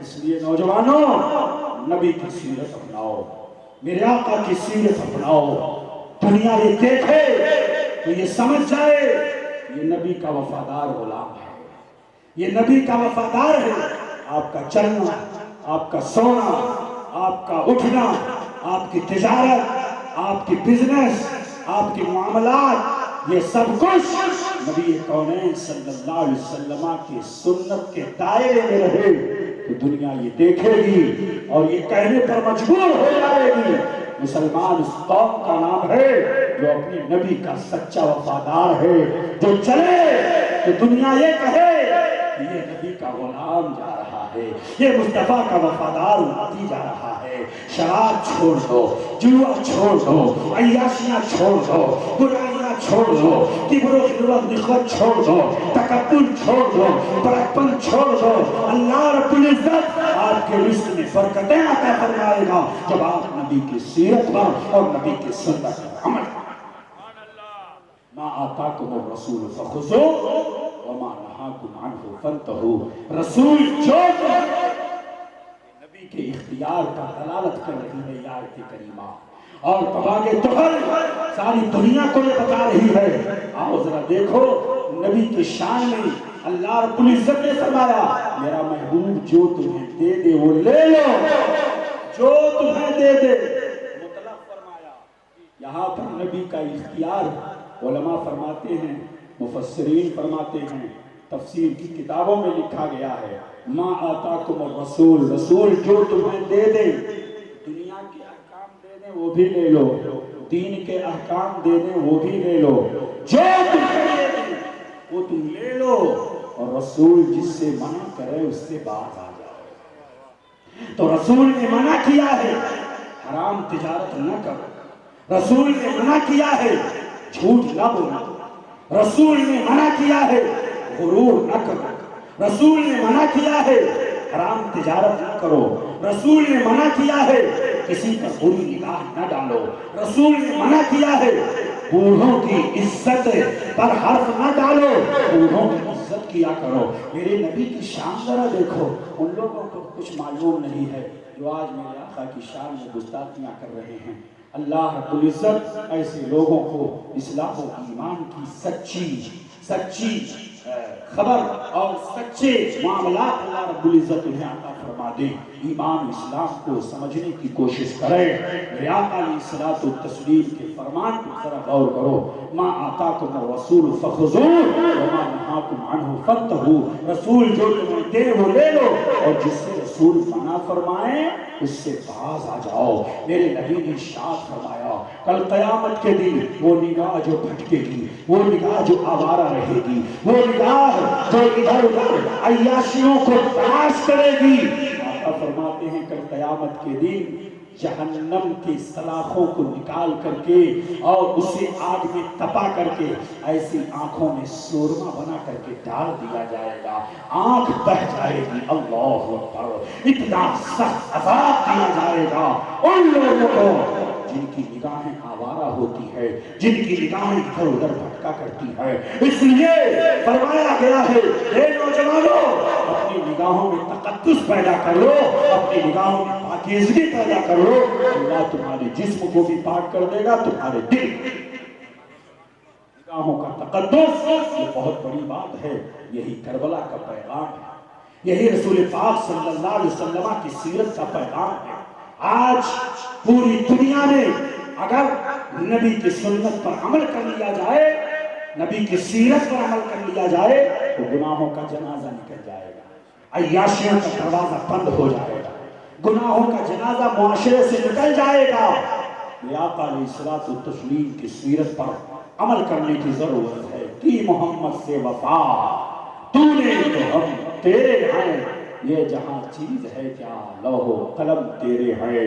اس لیے نوجوانوں نبی کی سیرت اپناؤ، میرے آقا کی سیرت اپناؤ۔ دنیا یہ دیکھے تو یہ سمجھ جائے یہ نبی کا وفادار غلام ہے، یہ نبی کا وفادار ہے۔ آپ کا چلنا، آپ کا سونا، آپ کا اٹھنا، آپ کی تجارت، آپ کی بزنس، آپ کی معاملات، یہ سب کچھ نبی کونین صلی اللہ علیہ وسلم کی سنت کے دائرے میں رہے تو دنیا یہ دیکھے گی اور یہ کہنے پر مجبور ہو جائے گی، مسلمان اس قوم کا نام ہے جو اپنی نبی کا سچا وفادار ہے، جو چلے تو دنیا یہ کہے یہ نبی کا غلام جا رہا ہے، یہ مصطفیٰ کا وفادار امتی جا رہا ہے۔ شراب چھوڑ دو، جوا چھوڑ دو، عیاشیاں چھوڑ دو، برائیاں چھوڑ دو، کبر و غرور نخوت چھوڑ دو، تکبر چھوڑ دو، بڑکپن چھوڑ دو۔ اللہ رب العزت آپ کے رزق میں برکتیں عطا فرمائے گا جب آپ نبی کی سیرت پر اور نبی کی سنت پر عمل کریں۔ ما آتاکم الرسول فخذوہ وما نہاکم عنہ فانتہوا، رسول جو نبی کے اختیار پر دلالت کر رہی ہے یہ آیت کریمہ، اور تباہ تہل ساری دنیا کو یہ بتا رہی ہے۔ آؤ ذرا دیکھو نبی کی شان میں اللہ رب العزت نے فرمایا، میرا محبوب جو تمہیں دے دے وہ لے لو، جو تمہیں دے دے، مطلق فرمایا۔ یہاں پر نبی کا اختیار علماء فرماتے ہیں، مفسرین فرماتے ہیں، تفسیر کی کتابوں میں لکھا گیا ہے، ما آتاکم الرسول، رسول جو تمہیں دے دے، دنیا کے احکام دے دیں وہ بھی لے لو، دین کے احکام دے دیں وہ بھی لے لو، جو تمہیں دے دیں وہ تم لے لو، اور رسول جس سے منع کرے اس سے باز آ جاؤ۔ تو رسول نے منع کیا ہے حرام تجارت نہ کرو، رسول نے منع کیا ہے جھوٹ نہ بولو، رسول نے منع کیا ہے غرور نہ کرو، رسول نے منع کیا ہے حرام تجارت نہ کرو، رسول نے منع کیا ہے کسی پر بری نگاہ نہ ڈالو، رسول نے منع کیا ہے بوڑھوں کی عزت پر حرف نہ ڈالو، بوڑھوں کی عزت کیا کرو۔ میرے نبی کی شان ذرا دیکھو، ان لوگوں کو کچھ معلوم نہیں ہے جو آج میرے آقا کی شان میں گستاخیاں کر رہے ہیں۔ اللہ رب العزت ایسے لوگوں کو اسلام و ایمان کی سچی خبر اور سچے معاملات اللہ رب العزت انہیں عطا فرما دے، ایمان اسلام کو سمجھنے کی کوشش کرے۔ میرے آقا علیہ الصلوۃ والتسلیم کے فرمان پر ذرا غور کرو، ما آتاکم الرسول فخذوہ وما نہاکم عنہ فانتہوا، رسول جو تمہیں دے وہ لے لو، اور جس سے رسول منع فرمائے اس سے باز آ جاؤ۔ میرے نبی نے ارشاد فرمایا کل قیامت کے دن وہ نگاہ جو بھٹکے گی، وہ نگاہ جو آوارہ رہے گی، وہ نگاہ جو ادھر ادھر عیاشیوں کو تلاش کرے گی، آقا فرماتے ہیں کل قیامت کے دن جہنم کے سلاخوں کو نکال کر کے اور اسے آگ میں تپا کر کے ایسی آنکھوں میں سورما بنا کر کے ڈال دیا جائے گا، آنکھ بہ جائے گی، اللہ اکبر، اتنا سخت عذاب دیا جائے گا ان لوگوں کو جن کی نگاہیں آوارہ ہوتی ہے، جن کی نگاہیں ادھر ادھر بھٹکا کرتی ہے۔ اس لیے فرمایا گیا ہے اے نوجوانوں اپنی نگاہوں میں تقدس پیدا کر لو، اپنی نگاہوں میں پاکیزگی پیدا کر لو، اللہ تمہارے جسم کو بھی پاک کر دے گا، تمہارے دل نگاہوں کا تقدس یہ بہت بڑی بات ہے۔ یہی کربلا کا پیغام ہے، یہی رسول پاک صلی اللہ علیہ وسلم کی سیرت کا پیغام ہے۔ آج پوری دنیا میں اگر نبی کی سنت پر عمل کر لیا جائے، نبی کی سیرت پر عمل کر لیا جائے تو گناہوں کا جنازہ نکل جائے گا، عیاشیوں کا دروازہ بند ہو جائے گا، گناہوں کا جنازہ معاشرے سے نکل جائے گا۔ یہ آقا علیہ الصلوۃ والتسلیم کی سیرت پر عمل کرنے کی ضرورت ہے۔ کی محمد سے وفا تو نے تو ہم تیرے ہیں، یہ جہاں چیز ہے کیا لوح و قلم تیرے ہے۔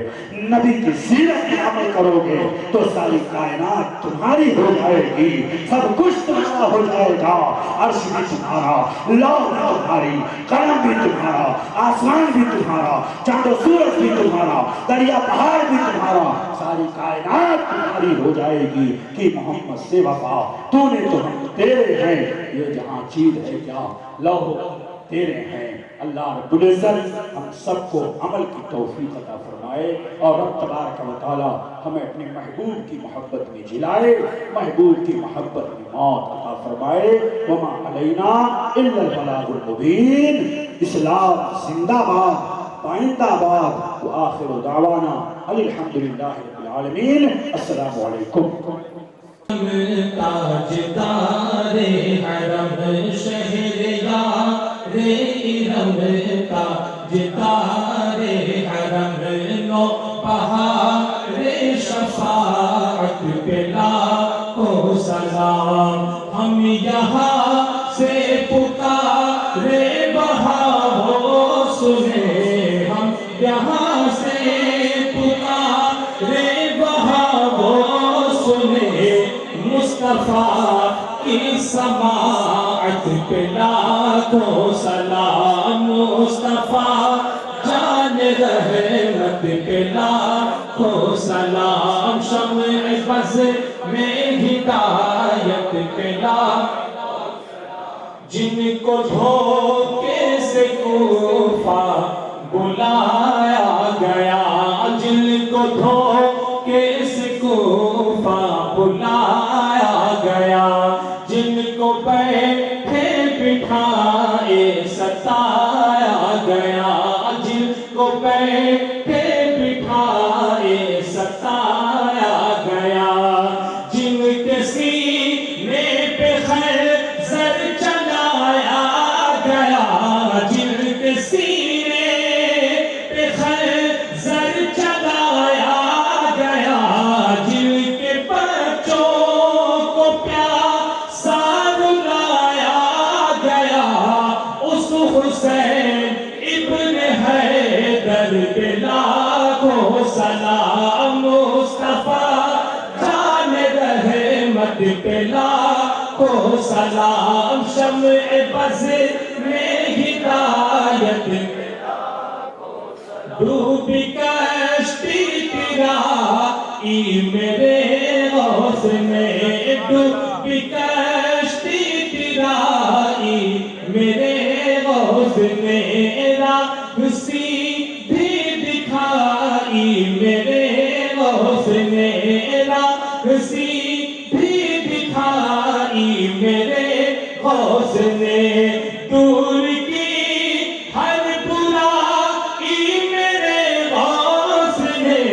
نبی کی سیرت پر عمل کرو گے تو ساری کائنات تمہاری ہو جائے گی، سب کچھ تمہارا ہو جائے گا، عرش بھی تمہارا، لوح بھی تمہاری، قلم بھی تمہارا، آسمان بھی تمہارا، چاند و سورج بھی تمہارا، دریا پہاڑ بھی تمہارا، ساری کائنات تمہاری ہو جائے گی۔ کہ محمد سے وفا تو نے تو ہم تیرے ہیں، یہ جہاں چیز ہے کیا لوح تیرے ہیں۔ اللہ رب العزت ہم سب کو عمل کی توفیق عطا فرمائے، اور رب تبارک و تعالی ہمیں اپنے محبوب کی محبت میں جلائے، محبوب کی محبت میں موت عطا فرمائے۔ وما علینا الا البلاغ المبین۔ اسلام زندہ باد، پائندہ باد، وآخر دعوانا الحمدللہ رب العالمین۔ السلام علیکم۔ تاجدار حرم شہریار ارم، تاجدار حرم نو بہار شفاعت پہ لاکھوں سلام، ہم یہاں سے پکارے وہاں وہ سنے، ہم یہاں سے پکارے وہاں وہ سنے، مصطفیٰ کی سماعت پہ لاکھوں سلام، مصطفیٰ جان رحمت پہ لاکھوں سلام، شمع بز میں ہدایت پہ لاکھوں سلام، جن کو دھوکے سے کوفہ بلایا گیا، جن کو دھوکے سے کوفہ بلایا گیا، جن کو بیٹھے بٹھائے ستایا گیا، جن کو بیٹھے بٹھائے ستایا گیا، جن کے سینے پہ خنجر چلایا گیا، جن کے سینے پہ خنجر چلایا گیا، جن کے بچوں کو پیاسا رلایا گیا، اس حسین ابن حیدر کو سلام، شمع بز میں ہدایت ڈوبی کشتی تیرائی میرے غوث نے، ڈوبی کشتی تیرائی میرے غوث نے، راہ سیدھی دکھائی میرے غوث نے، راہ سیدھی دکھائی میرے غوث نے، دور کی ہر برائی میرے غوث نے،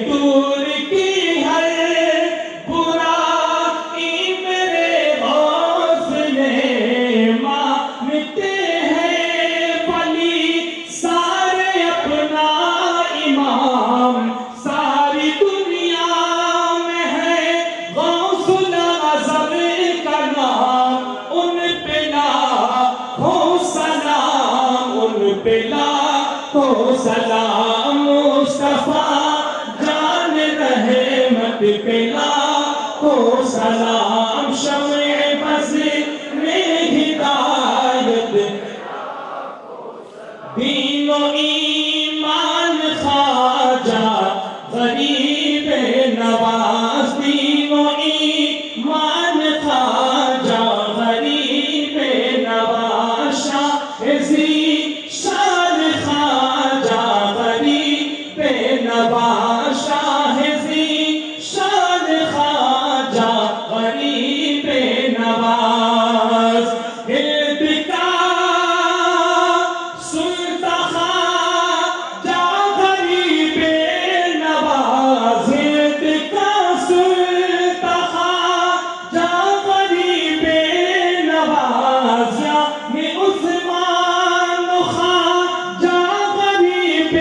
دور کی ہر برائی میرے غوث نے، مانتے ہیں ولی سارے اپنا امام، ساری دنیا میں ہے غوث الاعظم کا نام، ان پہ لاکھوں سلام، ان پہ لاکھوں سلام، مصطفیٰ جان رحمت پہ لاکھوں سلام، شمع بز میں ہدایت دین و ایمان خواجہ غریب نواز، دین و ایمان خواجہ غریب نواز، شاہ ذیشان خواجہ غریب نواز، شاہ ذیشان خواجہ غریب نواز، ہند کا سلطان خواجہ غریب نواز، ہند کا سلطان خواجہ غریب نواز، یعنی عثمان خواجہ غریب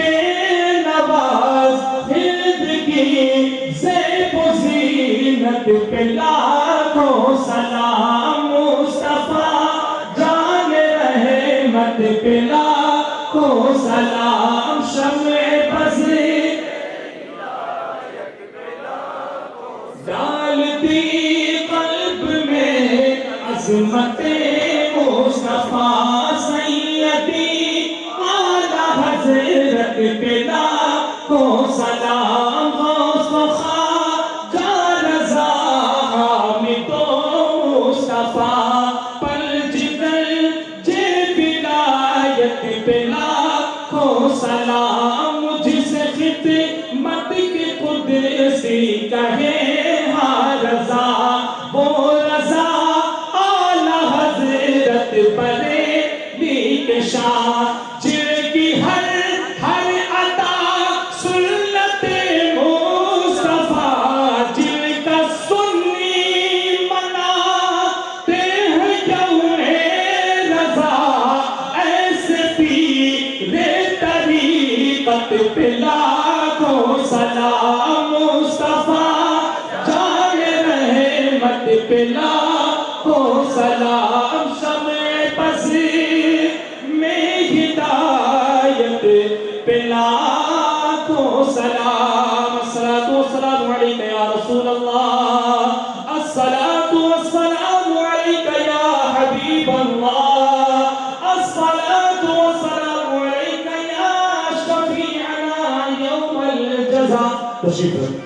نواز، ہند کی زیب و زینت پہ لاکھوں سلام، مصطفیٰ جان رحمت پہ لاکھوں سلام، شمع بز ڈال دی قلب میں عظمت مصطفیٰ، سیدی اعلیٰ حضرت پہ لاکھوں سلام، غوث و خواجہ رضا حامد و مصطفیٰ، پرجگر جے ولایت پہ لاکھوں سلام، جس خدمت کی قدسی کہے ہاں رضا، وہ رضا اعلیٰ حضرت بریلی کے شاہ، جن کی ہر عطا سنت مصطفیٰ، جن کا سنی مناتے ہیں یوم رضا، ایسے پیر طریقت پہ لاکھوں سلام، مصطفیٰ جان رحمت پہ لاکھوں سلام، شمع بز میں ہدایت پہ لاکھوں سلام، الصلاۃ والسلام علیک یا رسول اللہ، الصلاۃ والسلام علیک یا حبیب اللہ، الصلاۃ والسلام علیک یا شفیعنا یوم الجزا، تشریف رکھیں۔